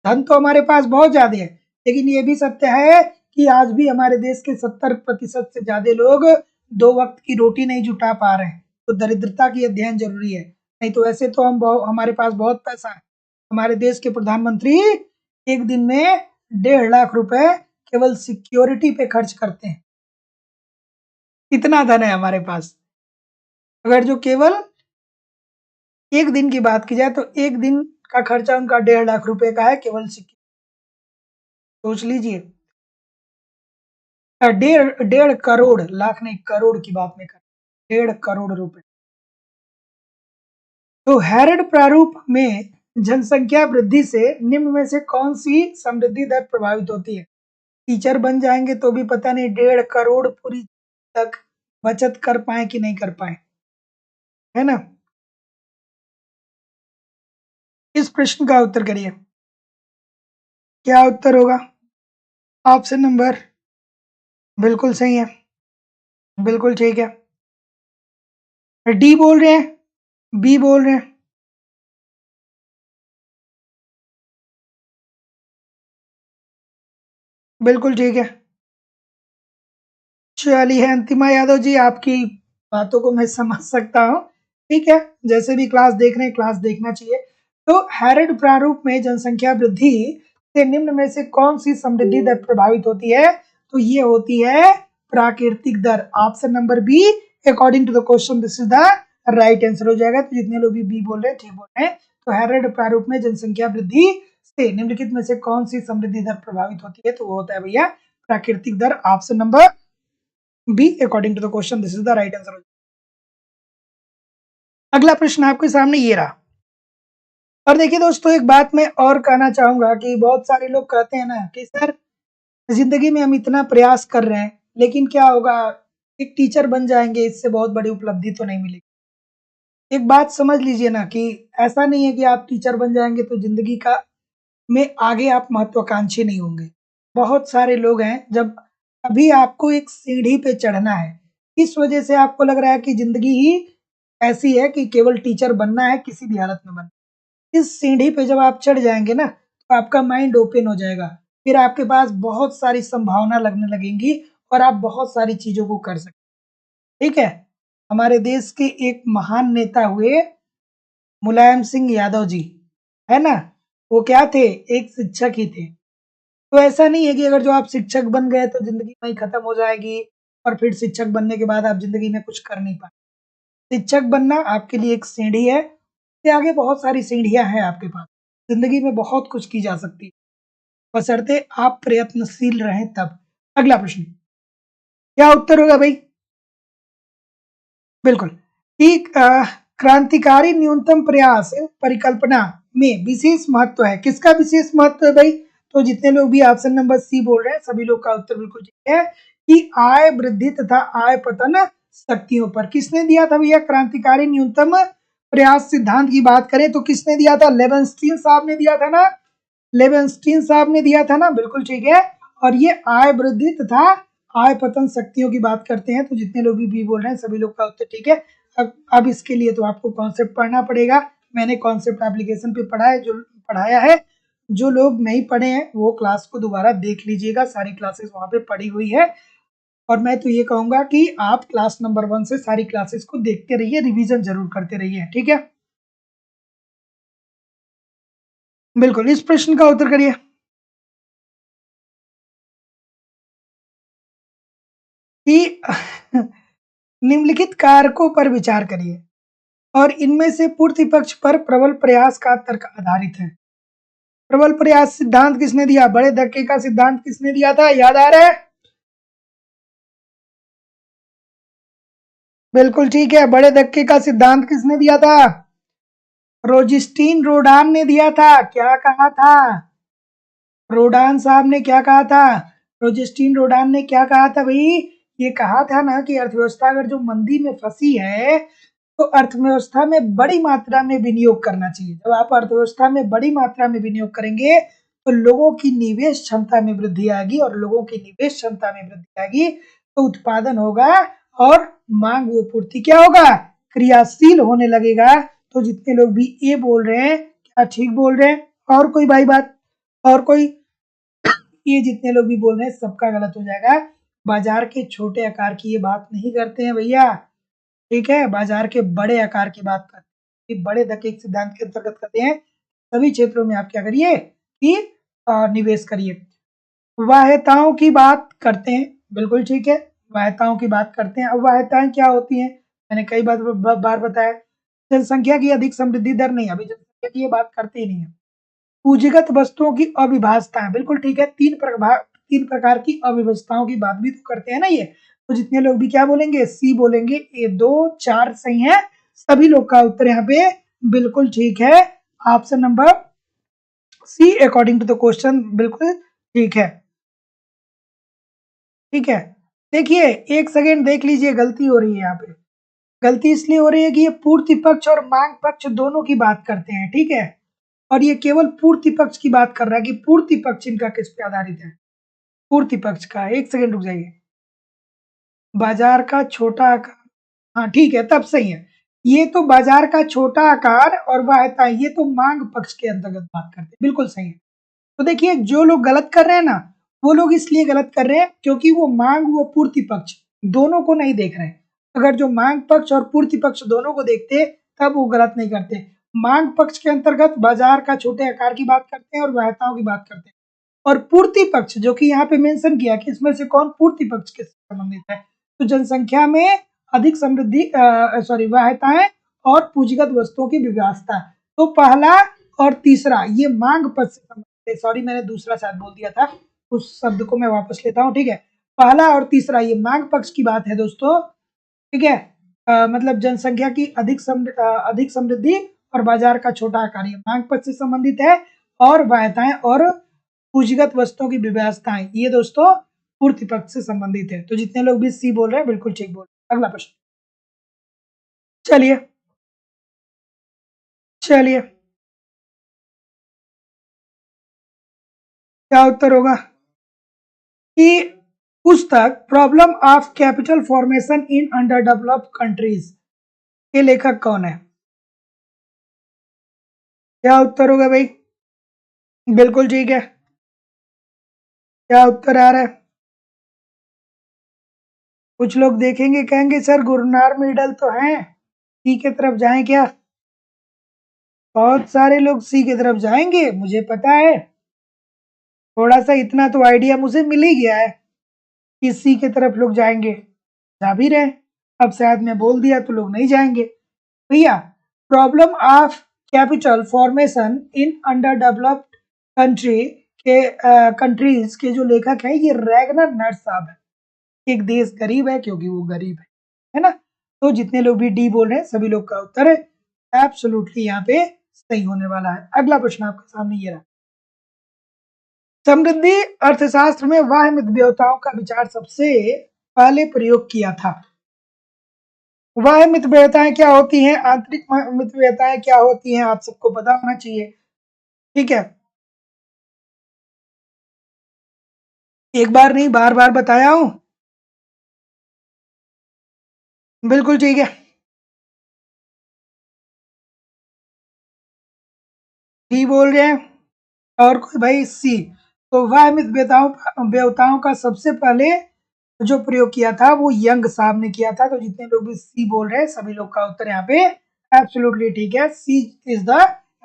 धन तो हमारे पास बहुत ज्यादा है, लेकिन ये भी सत्य है कि आज भी हमारे देश के 70% से ज्यादा लोग 2 वक्त की रोटी नहीं जुटा पा रहे हैं। तो दरिद्रता की अध्ययन जरूरी है। नहीं तो ऐसे तो हमारे पास बहुत पैसा है। हमारे देश के प्रधानमंत्री एक दिन में 1.5 लाख रुपए केवल सिक्योरिटी पे खर्च करते हैं। इतना धन है हमारे पास। अगर जो केवल एक दिन की बात की जाए तो एक दिन का खर्चा उनका 1.5 लाख रुपए का है केवल सिक्योरिटी। सोच लीजिए। 1.5 करोड़, लाख नहीं करोड़ की बात मैं कर, 1.5 करोड़ रुपए। तो हैरड प्रारूप में जनसंख्या वृद्धि से निम्न में से कौन सी समृद्धि दर प्रभावित होती है? टीचर बन जाएंगे तो भी पता नहीं 1.5 करोड़ पूरी तक बचत कर पाए कि नहीं कर पाए, है ना? इस प्रश्न का उत्तर करिए। क्या उत्तर होगा? ऑप्शन नंबर बिल्कुल सही है, बिल्कुल ठीक है। डी बोल रहे हैं, बी बोल रहे हैं? बिल्कुल ठीक है। चलिए अंतिमा यादव जी, आपकी बातों को मैं समझ सकता हूँ। ठीक है, जैसे भी क्लास देख रहे हैं, क्लास देखना चाहिए। तो हैरड प्रारूप में जनसंख्या वृद्धि से निम्न में से कौन सी समृद्धि दर प्रभावित होती है? तो ये होती है प्राकृतिक दर। Option number B, according to the question this is the right answer हो जाएगा। तो जितने लोग भी बी बोल रहे हैं ठीक बोल रहे हैं। तो हैरड प्रारूप में जनसंख्या वृद्धि से निम्नलिखित में से कौन सी समृद्धि दर प्रभावित होती है? तो वो होता है भैया प्राकृतिक दर। Option number B, according to the question this is the right answer. अगला प्रश्न आपके सामने ये रहा। और देखिए दोस्तों, एक बात मैं और कहना चाहूंगा कि बहुत सारे लोग कहते हैं ना कि सर जिंदगी में हम इतना प्रयास कर रहे हैं लेकिन क्या होगा, एक टीचर बन जाएंगे इससे बहुत बड़ी उपलब्धि तो नहीं मिलेगी। एक बात समझ लीजिए ना कि ऐसा नहीं है कि आप टीचर बन जाएंगे तो जिंदगी का में आगे आप महत्वाकांक्षी नहीं होंगे। बहुत सारे लोग हैं, जब अभी आपको एक सीढ़ी पे चढ़ना है, इस वजह से आपको लग रहा है कि जिंदगी ही ऐसी है कि केवल टीचर बनना है, किसी भी हालत में बनना। इस सीढ़ी पे जब आप चढ़ जाएंगे ना तो आपका माइंड ओपन हो जाएगा। फिर आपके पास बहुत सारी संभावना लगने लगेंगी और आप बहुत सारी चीजों को कर सकते। ठीक है, हमारे देश के एक महान नेता हुए मुलायम सिंह यादव जी, है ना? वो क्या थे? एक शिक्षक ही थे। तो ऐसा नहीं है कि अगर जो आप शिक्षक बन गए तो जिंदगी वहीं खत्म हो जाएगी और फिर शिक्षक बनने के बाद आप जिंदगी में कुछ कर नहीं पाए। शिक्षक बनना आपके लिए एक सीढ़ी है, इससे आगे बहुत सारी सीढ़ियां हैं आपके पास। जिंदगी में बहुत कुछ की जा सकती है, बशर्ते आप प्रयत्नशील रहें तब। अगला प्रश्न, क्या उत्तर होगा भाई? बिल्कुल ठीक। क्रांतिकारी न्यूनतम प्रयास परिकल्पना में विशेष महत्व है। किसका विशेष महत्व है भाई? तो जितने लोग भी ऑप्शन नंबर सी बोल रहे हैं सभी लोग का उत्तर बिल्कुल ठीक है कि आय वृद्धि तथा आय पतन शक्तियों पर। किसने दिया था भैया क्रांतिकारी न्यूनतम प्रयास सिद्धांत की बात करें तो किसने दिया था? लेवेंस्टीन साहब ने दिया था ना, लेवेंस्टीन साहब ने दिया था ना, बिल्कुल ठीक है। और ये आय वृद्धि तथा आय पतन शक्तियों की बात करते हैं। तो जितने लोग भी बी बोल रहे हैं सभी लोग का उत्तर ठीक है। अब इसके लिए तो आपको कॉन्सेप्ट पढ़ना पड़ेगा। मैंने कॉन्सेप्ट एप्लीकेशन पे पढ़ा है, जो पढ़ाया है। जो लोग नहीं पढ़े हैं वो क्लास को दोबारा देख लीजिएगा, सारी क्लासेस वहां पे पढ़ी हुई है। और मैं तो ये कहूंगा कि आप क्लास नंबर 1 से सारी क्लासेस को देखते रहिए, रिवीजन जरूर करते रहिए, ठीक है? बिल्कुल, इस प्रश्न का उत्तर करिए कि निम्नलिखित कारकों पर विचार करिए और इनमें से पूर्ति पक्ष पर प्रबल प्रयास का तर्क आधारित है। प्रबल प्रयास सिद्धांत किसने दिया? बड़े धक्के का सिद्धांत किसने दिया था? याद आ रहा है? बिल्कुल ठीक है, बड़े धक्के का सिद्धांत किसने दिया था? रोजिस्टीन रोडान ने दिया था। क्या कहा था? रोडान साहब ने क्या कहा था? रोजिस्टीन रोडान ने क्या कहा था भाई? ये कहा था ना कि अर्थव्यवस्था अगर जो मंदी में फंसी है तो अर्थव्यवस्था में बड़ी मात्रा में विनियोग करना चाहिए। जब आप अर्थव्यवस्था में बड़ी मात्रा में विनियोग करेंगे तो लोगों की निवेश क्षमता में वृद्धि आएगी, और लोगों की निवेश क्षमता में वृद्धि आएगी तो उत्पादन होगा और मांग व पूर्ति क्या होगा? क्रियाशील होने लगेगा। तो जितने लोग भी ए बोल रहे हैं क्या ठीक बोल रहे हैं? और कोई भाई बात? और कोई? ये जितने लोग भी बोल रहे हैं सबका गलत हो जाएगा। बाजार के छोटे आकार की ये बात नहीं करते हैं भैया, ठीक है? बाजार के बड़े आकार की बात करते हैं। बड़े धक्के के सिद्धांत के अंतर्गत कहते हैं सभी क्षेत्रों में आप क्या करिए कि निवेश करिए। वाह्यताओं की बात करते हैं, बिल्कुल ठीक है, वाह्यताओं की बात करते हैं। अब वाह्यताएं क्या होती हैं, मैंने कई बार बताया। जनसंख्या की अधिक समृद्धि दर नहीं, अभी जनसंख्या की ये बात करते ही नहीं है। पूंजीगत वस्तुओं की अविभाज्यता, बिल्कुल ठीक है, तीन प्रकार की अविभाज्यताओं की बात भी तो करते हैं ना ये। तो जितने लोग भी क्या बोलेंगे, सी बोलेंगे। ये 2 4 सही है, सभी लोग का उत्तर यहाँ पे बिल्कुल ठीक है। Option number C according to the question बिल्कुल ठीक है। ठीक है, देखिए एक सेकेंड देख लीजिए, गलती हो रही है यहाँ पे। गलती इसलिए हो रही है कि ये पूर्ति पक्ष और मांग पक्ष दोनों की बात करते हैं, ठीक है, और ये केवल पूर्ति पक्ष की बात कर रहा है कि पूर्ति पक्ष इनका किस पे आधारित है। पूर्ति पक्ष का, एक सेकेंड रुक जाइए। बाजार का छोटा आकार, हाँ ठीक है, तब सही है। ये तो बाजार का छोटा आकार और वाह्यता, ये तो मांग पक्ष के अंतर्गत बात करते हैं, बिल्कुल सही है। तो देखिए जो लोग गलत कर रहे हैं ना, वो लोग इसलिए गलत कर रहे हैं क्योंकि वो मांग वो पूर्ति पक्ष दोनों को नहीं देख रहे हैं। अगर जो मांग पक्ष और पूर्ति पक्ष दोनों को देखते तब वो गलत नहीं करते। मांग पक्ष के अंतर्गत बाजार का छोटे आकार की बात करते हैं और वाह्यताओं की बात करते हैं, और पूर्ति पक्ष जो कि यहाँ पे मेंशन किया कि इसमें से कौन पूर्ति पक्ष के संबंधित है, तो जनसंख्या में अधिक समृद्धि सॉरी वाह्यताएं और पूंजीगत वस्तुओं की विविधता। तो पहला और तीसरा ये मांग पक्ष से संबंधित है। सॉरी मैंने दूसरा शायद बोल दिया था, उस शब्द को मैं वापस लेता हूँ, ठीक है। पहला और तीसरा ये मांग पक्ष की बात है दोस्तों, ठीक है। मतलब जनसंख्या की अधिक समृद्धि और बाजार का छोटा आकार ये मांग पक्ष से संबंधित है, और वाह्यताएं और पूंजीगत वस्तुओं की विविधताएं ये दोस्तों पूर्ति पक्ष से संबंधित है। तो जितने लोग भी सी बोल रहे हैं बिल्कुल ठीक बोल रहे हैं। अगला प्रश्न, चलिए क्या उत्तर होगा कि पुस्तक problem of capital formation in under developed countries के लेखक कौन है? क्या उत्तर होगा भाई? बिल्कुल ठीक है, क्या उत्तर आ रहा है? कुछ लोग देखेंगे कहेंगे सर गुरनार मिडल तो है, सी की तरफ जाएं क्या? बहुत सारे लोग सी की तरफ जाएंगे, मुझे पता है, थोड़ा सा इतना तो आइडिया मुझे मिल ही गया है कि सी की तरफ लोग जाएंगे, जा भी रहे। अब शायद मैं बोल दिया तो लोग नहीं जाएंगे। भैया problem of capital formation in under developed countries के जो लेखक है ये रैगनर नर्स साहब है। एक देश गरीब है क्योंकि वो गरीब है ना। तो जितने लोग भी डी बोल रहे हैं सभी लोग का उत्तर एब्सोल्युटली यहाँ पे सही होने वाला है। अगला प्रश्न आपके सामने ये रहा, समृद्धि अर्थशास्त्र में वाह्य मितव्ययताओं का विचार सबसे पहले प्रयोग किया था। वाह्य मितव्ययताएं क्या होती हैं, आंतरिक मितव्ययताएं क्या होती हैं, आप सबको पता होना चाहिए, ठीक है। एक बार नहीं बार बार बताया हूं, बिल्कुल ठीक है, डी बोल रहे हैं और कोई भाई सी। तो वाह्य मितव्ययताओं का सबसे पहले जो प्रयोग किया था वो यंग साहब ने किया था। तो जितने लोग भी सी बोल रहे हैं सभी लोग का उत्तर यहाँ पे एब्सोल्युटली ठीक है, सी इज द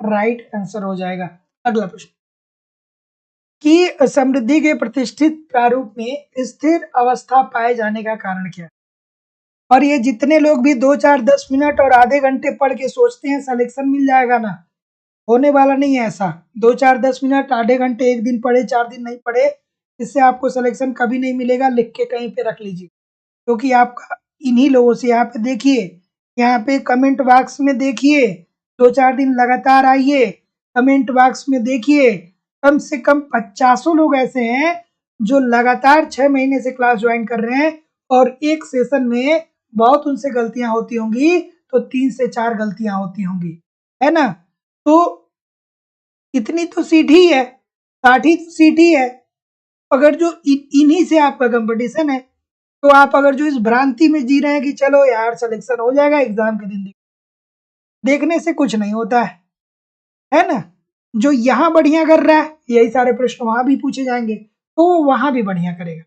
राइट आंसर हो जाएगा। अगला प्रश्न, कि समृद्धि के प्रतिष्ठित प्रारूप में स्थिर अवस्था पाए जाने का कारण क्या है? और ये जितने लोग भी 2 4 10 मिनट और आधे घंटे पढ़ के सोचते हैं सिलेक्शन मिल जाएगा ना, होने वाला नहीं है ऐसा। 2 4 10 मिनट आधे घंटे एक दिन पढ़े 4 दिन नहीं पढ़े, इससे आपको सिलेक्शन कभी नहीं मिलेगा। लिख के कहीं पे रख लीजिए, क्योंकि आपका इन्हीं लोगों से, यहाँ पे देखिए, यहाँ पे कमेंट बॉक्स में देखिए, 2 4 दिन लगातार आइए, कमेंट बॉक्स में देखिए, कम से कम 50 लोग ऐसे हैं जो लगातार 6 महीने से क्लास ज्वाइन कर रहे हैं, और एक सेशन में बहुत उनसे गलतियां होती होंगी, तो 3 से 4 गलतियां होती होंगी, है ना। तो इतनी तो सीट ही है, 60 ही सीट ही है। अगर जो इन्हीं से आपका कंपटीशन है, तो आप अगर जो इस भ्रांति में जी रहे हैं कि चलो यार सिलेक्शन हो जाएगा एग्जाम के दिन, देखने से कुछ नहीं होता है ना। जो यहाँ बढ़िया कर रहा है यही सारे प्रश्न वहां भी पूछे जाएंगे, तो वो वहां भी बढ़िया करेगा।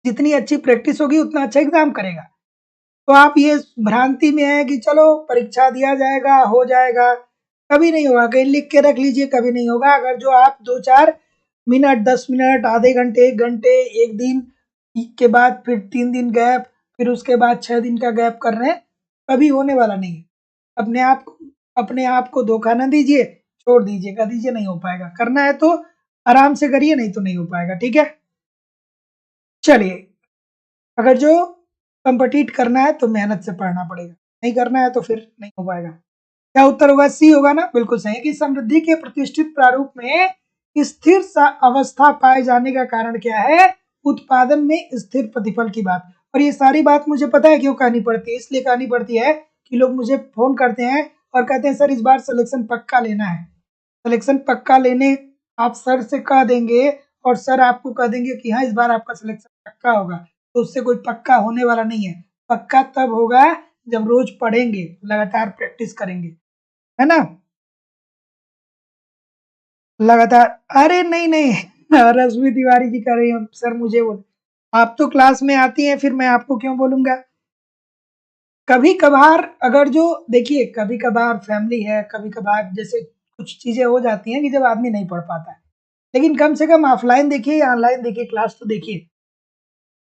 जितनी अच्छी प्रैक्टिस होगी उतना अच्छा एग्जाम करेगा। तो आप ये भ्रांति में हैं कि चलो परीक्षा दिया जाएगा, हो जाएगा, कभी नहीं होगा। कहीं लिख के रख लीजिए, कभी नहीं होगा। अगर जो आप 2-4 मिनट, 10 मिनट, आधे घंटे, 1 घंटे, 1 दिन के बाद फिर 3 दिन गैप, फिर उसके बाद 6 दिन का गैप कर रहे हैं, कभी होने वाला नहीं है। अपने आप को धोखा ना दीजिए, छोड़ दीजिए, कह दीजिए नहीं हो पाएगा। करना है तो आराम से करिए, नहीं तो नहीं हो पाएगा, ठीक है? चलिए, अगर जो कम्पीट करना है तो मेहनत से पढ़ना पड़ेगा, नहीं करना है तो फिर नहीं हो पाएगा। क्या उत्तर होगा? सी होगा ना, बिल्कुल सही। कि समृद्धि के प्रतिष्ठित प्रारूप में स्थिर अवस्था पाए जाने का कारण क्या है? उत्पादन में स्थिर प्रतिफल की बात। और ये सारी बात मुझे पता है क्यों कहनी पड़ती है। इसलिए कहनी पड़ती है कि लोग मुझे फोन करते हैं और कहते हैं सर इस बार सिलेक्शन पक्का लेना है। सिलेक्शन पक्का लेने आप सर से कह देंगे और सर आपको कह देंगे कि हाँ इस बार आपका सिलेक्शन पक्का होगा, तो उससे कोई पक्का होने वाला नहीं है। पक्का तब होगा जब रोज पढ़ेंगे, लगातार प्रैक्टिस करेंगे, है ना? लगातार। अरे नहीं नहीं, रश्मि तिवारी जी कह रही हैं सर मुझे बोल। आप तो क्लास में आती हैं, फिर मैं आपको क्यों बोलूंगा? कभी कभार अगर जो देखिए, कभी कभार फैमिली है, कभी कभार जैसे कुछ चीजें हो जाती हैं कि जब आदमी नहीं पढ़ पाता है, लेकिन कम से कम ऑफलाइन देखिए या ऑनलाइन देखिए, क्लास तो देखिए।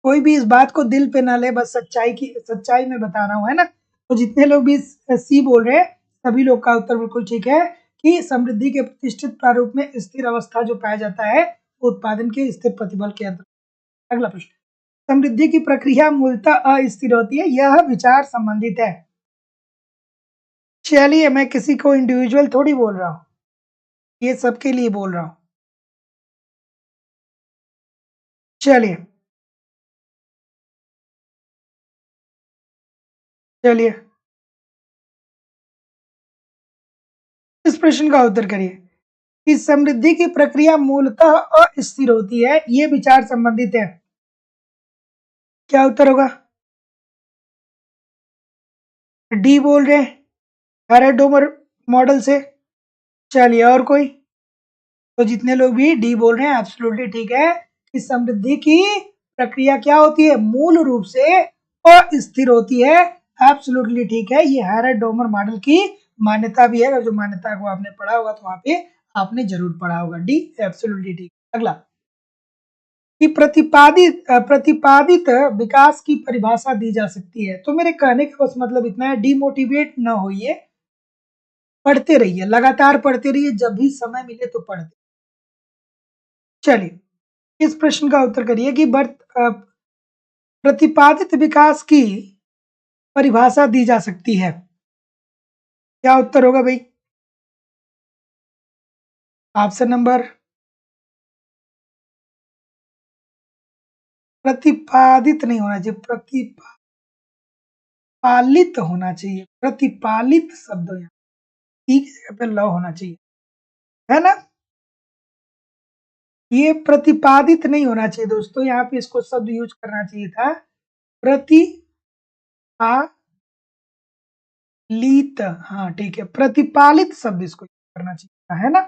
कोई भी इस बात को दिल पे ना ले, बस सच्चाई में बता रहा हूँ, है ना? तो जितने लोग भी सी बोल रहे हैं, सभी लोग का उत्तर बिल्कुल ठीक है कि समृद्धि के प्रतिष्ठित प्रारूप में स्थिर अवस्था जो पाया जाता है, वो उत्पादन के स्थिर प्रतिबल के अंतर्गत। अगला प्रश्न, समृद्धि की प्रक्रिया मूलतः अस्थिर होती है, यह विचार संबंधित है। चलिए, मैं किसी को इंडिविजुअल थोड़ी बोल रहा हूँ, ये सबके लिए बोल रहा हूँ। चलिए, चलिए इस प्रश्न का उत्तर करिए कि समृद्धि की प्रक्रिया मूलतः अस्थिर होती है, ये विचार संबंधित है। क्या उत्तर होगा? डी बोल रहे हैं, हेराडोमर मॉडल से। चलिए, और कोई? तो जितने लोग भी डी बोल रहे हैं एब्सोल्युटली ठीक है कि समृद्धि की प्रक्रिया क्या होती है? मूल रूप से अस्थिर होती है। एब्सोल्युटली ठीक है, ये हेराडोमर मॉडल की मान्यता भी है। अगर जो मान्यता को आपने पढ़ा होगा तो वहां पे आपने जरूर पढ़ा होगा। डी एब्सोल्युटली ठीक। अगला, कि प्रतिपादित विकास की परिभाषा दी जा सकती है। तो मेरे कहने का बस मतलब इतना है, डिमोटिवेट न होइए, पढ़ते रहिए, लगातार पढ़ते रहिए, जब भी समय मिले तो पढ़ते। चलिए, इस प्रश्न का उत्तर करिए कि प्रतिपादित विकास की परिभाषा दी जा सकती है। क्या उत्तर होगा भाई? ऑप्शन नंबर, प्रतिपादित नहीं होना चाहिए, प्रतिपालित होना चाहिए। प्रतिपालित शब्द यहाँ ठीक जगह पे ल होना चाहिए, है ना? ये प्रतिपादित नहीं होना चाहिए दोस्तों, यहाँ पे इसको शब्द यूज करना चाहिए था प्रतिपालित। हाँ ठीक है, प्रतिपालित शब्द इसको यूज करना चाहिए था, है ना?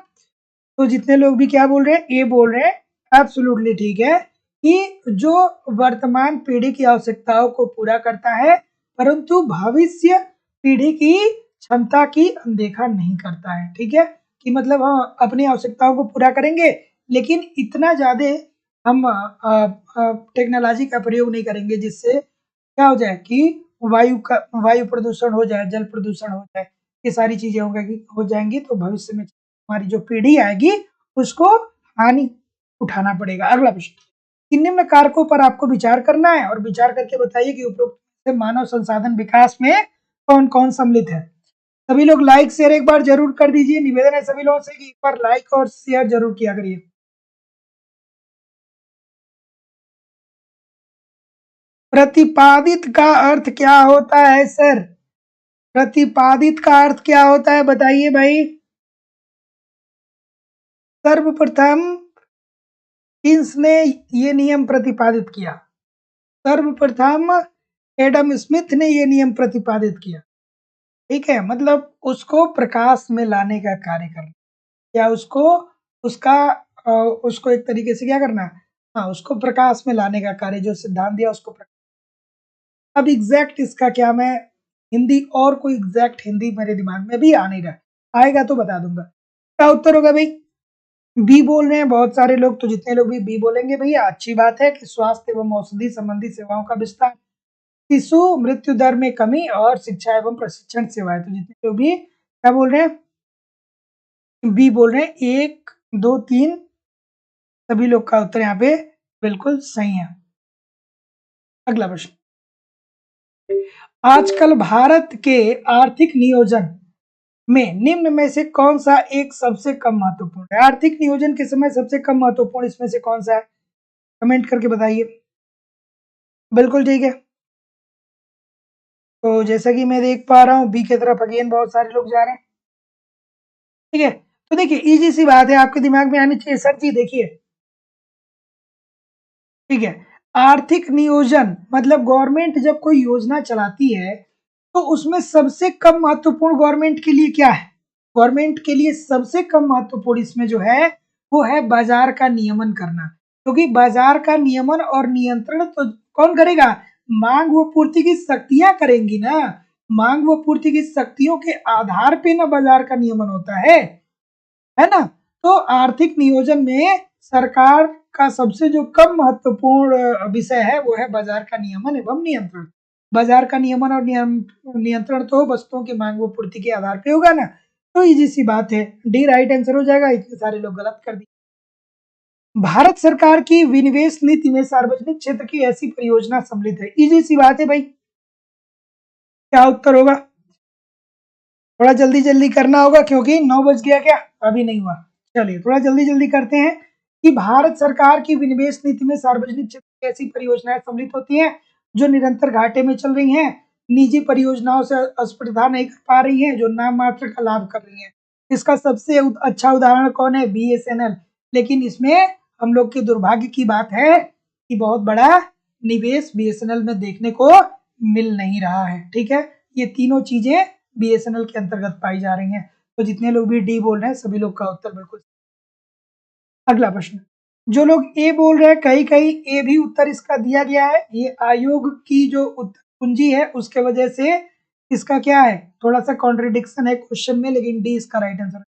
तो जितने लोग भी क्या बोल रहे हैं, ए बोल रहे हैं, एब्सोल्युटली ठीक है कि जो वर्तमान पीढ़ी की आवश्यकताओं को पूरा करता है, परंतु भविष्य पीढ़ी की क्षमता की अनदेखा नहीं करता है। ठीक है, कि मतलब हम अपनी आवश्यकताओं को पूरा करेंगे, लेकिन इतना ज्यादा हम टेक्नोलॉजी का प्रयोग नहीं करेंगे जिससे क्या हो जाए कि वायु प्रदूषण हो जाए, जल प्रदूषण हो जाए, ये सारी चीजें हो जाएंगी। तो भविष्य में हमारी जो पीढ़ी आएगी उसको हानि उठाना पड़ेगा। अगला प्रश्न, कि निम्न कारकों पर आपको विचार करना है और विचार करके बताइए कि उपरोक्त से मानव संसाधन विकास में कौन कौन सम्मिलित है। सभी लोग लाइक शेयर एक बार जरूर कर दीजिए। निवेदन है सभी लोगों से कि एक बार लाइक और शेयर जरूर किया करिए। प्रतिपादित का अर्थ क्या होता है सर? प्रतिपादित का अर्थ क्या होता है बताइए भाई। सर्वप्रथम किसने ये नियम प्रतिपादित किया? सर्वप्रथम एडम स्मिथ ने ये नियम प्रतिपादित किया। ठीक है, मतलब उसको प्रकाश में लाने का कार्य करना, या उसका उसको एक तरीके से क्या करना, हाँ उसको प्रकाश में लाने का कार्य, जो सिद्धांत दिया उसको अब एग्जैक्ट इसका क्या, मैं हिंदी और कोई एग्जैक्ट हिंदी मेरे दिमाग में भी आ नहीं रहा, आएगा तो बता दूंगा। क्या उत्तर होगा भाई? बी बोल रहे हैं बहुत सारे लोग, तो जितने लोग भी बी बोलेंगे भैया अच्छी बात है कि स्वास्थ्य एवं औषधि संबंधी सेवाओं का विस्तार, शिशु मृत्यु दर में कमी और शिक्षा एवं प्रशिक्षण सेवाएं। तो जितने लोग भी क्या बोल रहे हैं, बी बोल रहे हैं, 1 2 3 सभी लोग का उत्तर यहाँ पे बिल्कुल सही है। अगला प्रश्न, आजकल भारत के आर्थिक नियोजन में निम्न में से कौन सा एक सबसे कम महत्वपूर्ण है? आर्थिक नियोजन के समय सबसे कम महत्वपूर्ण इसमें से कौन सा है? कमेंट करके बताइए। बिल्कुल ठीक है। तो जैसा कि मैं देख पा रहा हूँ बी की तरफ अगेन बहुत सारे लोग जा रहे हैं। ठीक है, तो देखिए इजी सी बात है, आपके दिमाग में आनी चाहिए सर जी। देखिए ठीक है, आर्थिक नियोजन मतलब गवर्नमेंट जब कोई योजना चलाती है तो उसमें सबसे कम महत्वपूर्ण गवर्नमेंट के लिए क्या है? गवर्नमेंट के लिए सबसे कम महत्वपूर्ण इसमें जो है वो है बाजार का नियमन करना, क्योंकि बाजार का नियमन और नियंत्रण तो कौन करेगा? मांग व पूर्ति की शक्तियां करेंगी ना। मांग व पूर्ति की शक्तियों के आधार पे ना बाजार का नियमन होता है ना। तो आर्थिक नियोजन में सरकार का सबसे जो कम महत्वपूर्ण विषय है वो है बाजार का नियमन एवं नियंत्रण। बाजार का नियमन और नियंत्रण तो वस्तुओं की मांग व पूर्ति के आधार पे होगा ना। तो इजी सी बात है, डी राइट आंसर हो जाएगा। इतने सारे लोग गलत कर दिए। भारत सरकार की विनिवेश नीति में सार्वजनिक क्षेत्र की ऐसी परियोजना सम्मिलित है। इजी सी बात है भाई, क्या उत्तर होगा? थोड़ा जल्दी जल्दी करना होगा क्योंकि 9 बज गया। क्या अभी नहीं हुआ? चलिए थोड़ा जल्दी जल्दी करते हैं कि भारत सरकार की विनिवेश नीति में सार्वजनिक क्षेत्र की ऐसी परियोजनाएं सम्मिलित होती हैं जो निरंतर घाटे में चल रही हैं, निजी परियोजनाओं से स्पर्धा नहीं कर पा रही हैं, जो नाम मात्र का लाभ कर रही हैं। इसका सबसे अच्छा उदाहरण कौन है? बीएसएनएल। लेकिन इसमें हम लोग के दुर्भाग्य की बात है कि बहुत बड़ा निवेश बीएसएनएल में देखने को मिल नहीं रहा है। ठीक है, ये तीनों चीजें बीएसएनएल के अंतर्गत पाई जा रही हैं। तो जितने लोग भी डी बोल रहे हैं सभी लोग का उत्तर बिल्कुल। अगला प्रश्न, जो लोग ए बोल रहे हैं कहीं कहीं ए भी उत्तर इसका दिया गया है, ये आयोग की जो उत्तर कुंजी है उसके वजह से इसका क्या है, थोड़ा सा कॉन्ट्रडिक्शन है क्वेश्चन में, लेकिन डी इसका राइट आंसर।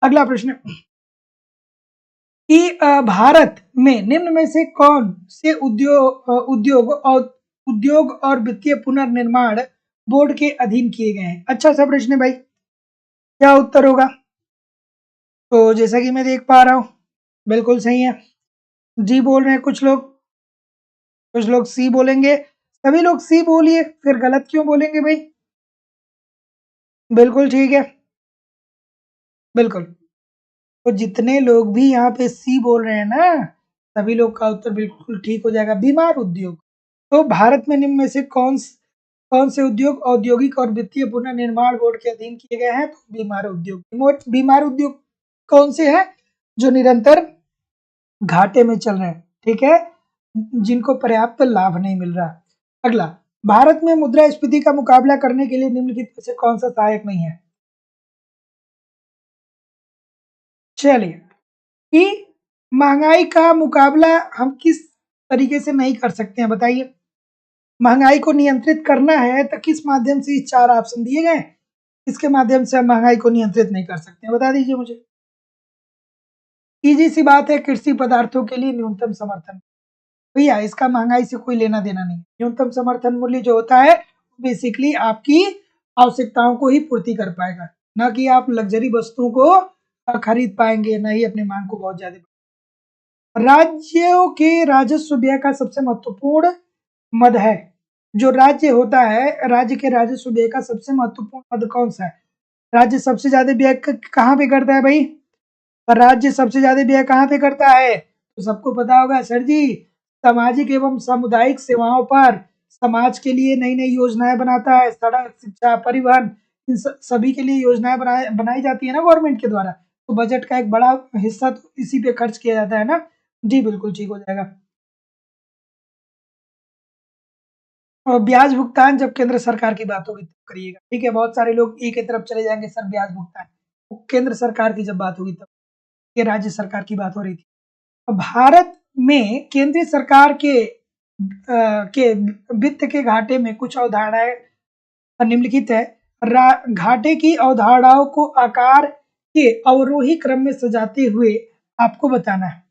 अगला प्रश्न कि भारत में निम्न में से कौन से उद्योग और वित्तीय पुनर्निर्माण बोर्ड के अधीन किए गए हैं? अच्छा सा प्रश्न है भाई, क्या उत्तर होगा? तो जैसा कि मैं देख पा रहा हूँ बिल्कुल सही है, जी बोल रहे हैं कुछ लोग सी बोलेंगे। सभी लोग सी बोलिए, फिर गलत क्यों बोलेंगे भाई? बिल्कुल ठीक है, बिल्कुल। तो जितने लोग भी यहाँ पे सी बोल रहे हैं ना सभी लोग का उत्तर बिल्कुल ठीक हो जाएगा, बीमार उद्योग। तो भारत में निम्न में से कौन से उद्योग औद्योगिक और वित्तीय पुनर्निर्माण बोर्ड के अधीन किए गए हैं? तो बीमार उद्योग। बीमार उद्योग कौन से हैं? जो निरंतर घाटे में चल रहे हैं, ठीक है, जिनको पर्याप्त लाभ नहीं मिल रहा। अगला, भारत में मुद्रास्फीति का मुकाबला करने के लिए निम्नलिखित में से कौन सा सहायक नहीं है? चलिए, कि महंगाई का मुकाबला हम किस तरीके से नहीं कर सकते हैं बताइए? महंगाई को नियंत्रित करना है तो किस माध्यम से? 4 ऑप्शन दिए गए, इसके माध्यम से हम महंगाई को नियंत्रित नहीं कर सकते हैं, बता दीजिए मुझे। इजी सी बात है, कृषि पदार्थों के लिए न्यूनतम समर्थन। भैया इसका महंगाई से कोई लेना देना नहीं। न्यूनतम समर्थन मूल्य जो होता है बेसिकली आपकी आवश्यकताओं को ही पूर्ति कर पाएगा, ना कि आप लग्जरी वस्तुओं को खरीद पाएंगे, ना ही अपने मांग को बहुत ज्यादा। राज्यों के राजस्व व्यय का सबसे महत्वपूर्ण मद है, जो राज्य होता है राज्य के राजस्व व्यय का सबसे महत्वपूर्ण मद कौन सा है? राज्य सबसे ज्यादा व्यय कहाँ पे करता है भाई? राज्य सबसे ज्यादा व्यय कहाँ पे करता है? तो सबको पता होगा सर जी, सामाजिक एवं सामुदायिक सेवाओं पर, समाज के लिए नई नई योजनाएं बनाता है, सड़क शिक्षा परिवहन इन सभी के लिए योजनाएं बनाई जाती है ना गवर्नमेंट के द्वारा। तो बजट का एक बड़ा हिस्सा तो इसी पे खर्च किया जाता है ना। जी बिल्कुल ठीक हो जाएगा। और ब्याज भुगतान जब केंद्र सरकार की बात होगी तब करिएगा, ठीक है। बहुत सारे लोग ई की तरफ चले जाएंगे, सर ब्याज भुगतान वो केंद्र सरकार की जब बात होगी तब, ये राज्य सरकार की बात हो रही थी। भारत में केंद्रीय सरकार के के वित्त के घाटे में कुछ अवधारणाएं निम्नलिखित है। घाटे की अवधारणाओं को आकार के अवरोही क्रम में सजाते हुए आपको बताना है।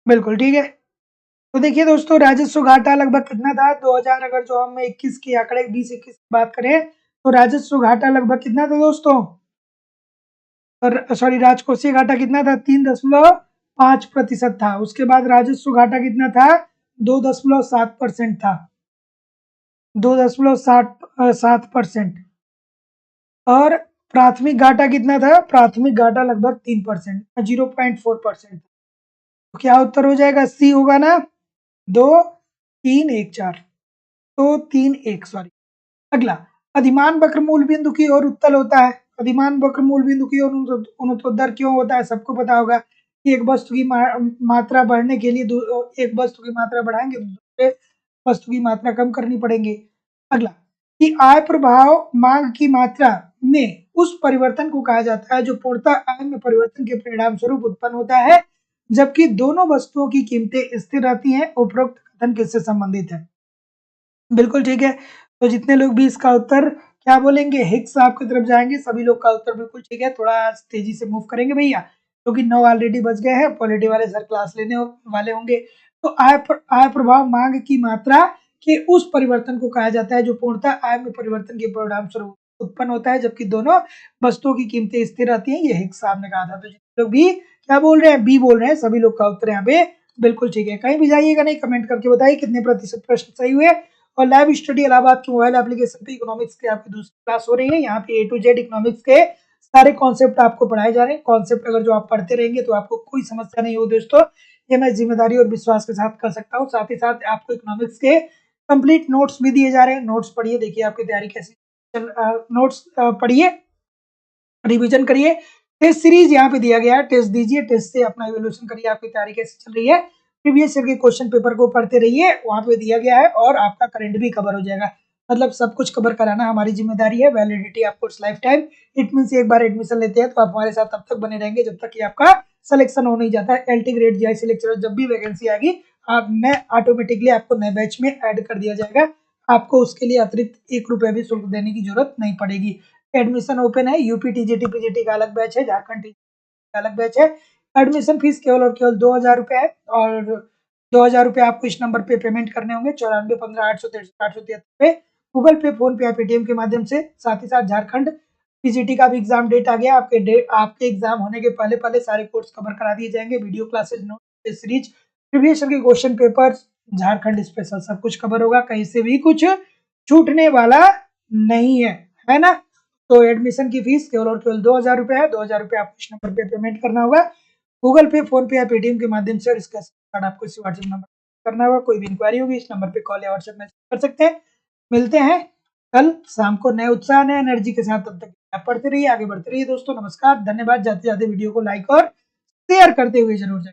बिल्कुल ठीक है। तो देखिए दोस्तों, राजस्व घाटा लगभग कितना था 2000, अगर जो हम 21 की आंकड़े 20-21 की बात करें तो राजस्व घाटा लगभग कितना था दोस्तों, सॉरी राजकोषीय घाटा कितना था 3.5% था। उसके बाद राजस्व घाटा कितना था 2.7% था, 2.7%। और प्राथमिक घाटा कितना था, प्राथमिक घाटा लगभग 3%, 0.4%। तो क्या उत्तर हो जाएगा, सी होगा ना, 2, 3, 1, 4। तो 3, 1 सॉरी। अगला, अधिमान वक्र मूल बिंदु की ओर उत्तल होता है। अधिमान वक्र मूल बिंदु की ओर उन्नतोत्तर क्यों होता है, सबको पता होगा कि एक वस्तु की मात्रा बढ़ने के लिए एक वस्तु की मात्रा बढ़ाएंगे तो दूसरे वस्तु की मात्रा कम करनी पड़ेगी। अगला, कि आय प्रभाव मांग की मात्रा में उस परिवर्तन को कहा जाता है जो पूर्णतः आय में परिवर्तन के परिणाम स्वरूप उत्पन्न होता है, जबकि दोनों वस्तुओं की कीमतें स्थिर रहती हैं। उपरोक्त कथन किससे संबंधित है? बिल्कुल ठीक है। तो जितने लोग भी इसका उत्तर क्या बोलेंगे, हिक्स साहब की तरफ जाएंगे, सभी लोग का उत्तर बिल्कुल ठीक है। थोड़ा तेजी से मूव करेंगे भैया, क्योंकि 9 ऑलरेडी बज गए हैं, पॉलिटी वाले सर क्लास लेने वाले होंगे। तो आय प्रभाव मांग की मात्रा के उस परिवर्तन को कहा जाता है जो पूर्णतः आय में परिवर्तन के परिणाम स्वरूप उत्पन्न होता है, जबकि दोनों वस्तुओं की कीमतें स्थिर रहती हैं। ये हिक्स साहब ने कहा था। तो जितने लोग भी क्या बोल रहे हैं, बी बोल रहे हैं, सभी लोग का उत्तर यहाँ पे बिल्कुल ठीक है। कहीं भी जाइएगा नहीं, कमेंट करके बताइए कितने प्रतिशत प्रश्न सही हुए। और लाइव स्टडी इलाहाबाद के मोबाइल एप्लीकेशन पे इकोनॉमिक्स की आपकी दूसरी क्लास हो रही है। यहाँ पे A to Z इकोनॉमिक्स के सारे कॉन्सेप्ट आपको पढ़ाए जा रहे हैं। कॉन्सेप्ट अगर जो आप पढ़ते रहेंगे तो आपको कोई समस्या नहीं हो दोस्तों, ये मैं जिम्मेदारी और विश्वास के साथ कर सकता हूँ। साथ ही साथ आपको इकोनॉमिक्स के कंप्लीट नोट्स भी दिए जा रहे हैं। नोट्स पढ़िए, देखिए आपकी तैयारी कैसी नोट्स पढ़िए, रिवीजन करिए। टेस्ट सीरीज यहाँ पे दिया गया है, टेस्ट दीजिए, टेस्ट से अपना इवैल्यूएशन करिए आपकी तैयारी कैसे चल रही है। प्रीवियस ईयर के क्वेश्चन पेपर को पढ़ते रहिए, वहां पे दिया गया है, और आपका करंट भी कवर हो जाएगा। मतलब सब कुछ कवर कराना हमारी जिम्मेदारी है। वैलिडिटी आपको लाइफ टाइम, इट मीन एक बार एडमिशन लेते हैं तो आप हमारे साथ तब तक बने रहेंगे जब तक कि आपका सिलेक्शन हो नहीं जाता है। एलटी ग्रेड जीआईसी लेक्चरर जब भी वैकेंसी आएगी, आप नए ऑटोमेटिकली आपको नए बैच में ऐड कर दिया जाएगा। आपको उसके लिए अतिरिक्त 1 रुपया भी शुल्क देने की जरूरत नहीं पड़ेगी। एडमिशन ओपन है, यूपी टीजीटी पीजीटी का अलग बैच है, झारखंड टीजीटी का अलग बैच है। एडमिशन फीस केवल और केवल 2,000 रुपये है, और 2,000 रुपये आपको इस नंबर पे पेमेंट करने होंगे, 9415 863 873 पे, गूगल पे, फोन पे या पेटीएम के माध्यम से। साथ ही साथ झारखंड पीजीटी का भी एग्जाम डेट आ गया। आपके एग्जाम होने के पहले पहले सारे कोर्स कवर करा दिए जाएंगे। Video classes, note series, previous के क्वेश्चन पेपर, झारखंड स्पेशल, सब कुछ कवर होगा। कहीं से भी कुछ छूटने वाला नहीं है ना। तो एडमिशन की फीस केवल और केवल 2,000 रुपये है। 2,000 रुपये आपको इस नंबर पे पेमेंट करना होगा, गूगल पे, फोन पे या पेटीएम के माध्यम से, और इसका कार्ड आपको इसी व्हाट्सएप नंबर करना होगा। कोई भी इंक्वायरी होगी इस नंबर पे कॉल या व्हाट्सएप मैसेज कर सकते हैं। मिलते हैं कल शाम को नए उत्साह, नए एनर्जी के साथ। तब तक आप पढ़ते रहिए, आगे बढ़ते रहिए दोस्तों। नमस्कार, धन्यवाद। जाते जाते वीडियो को लाइक और शेयर करते हुए जरूर जाए।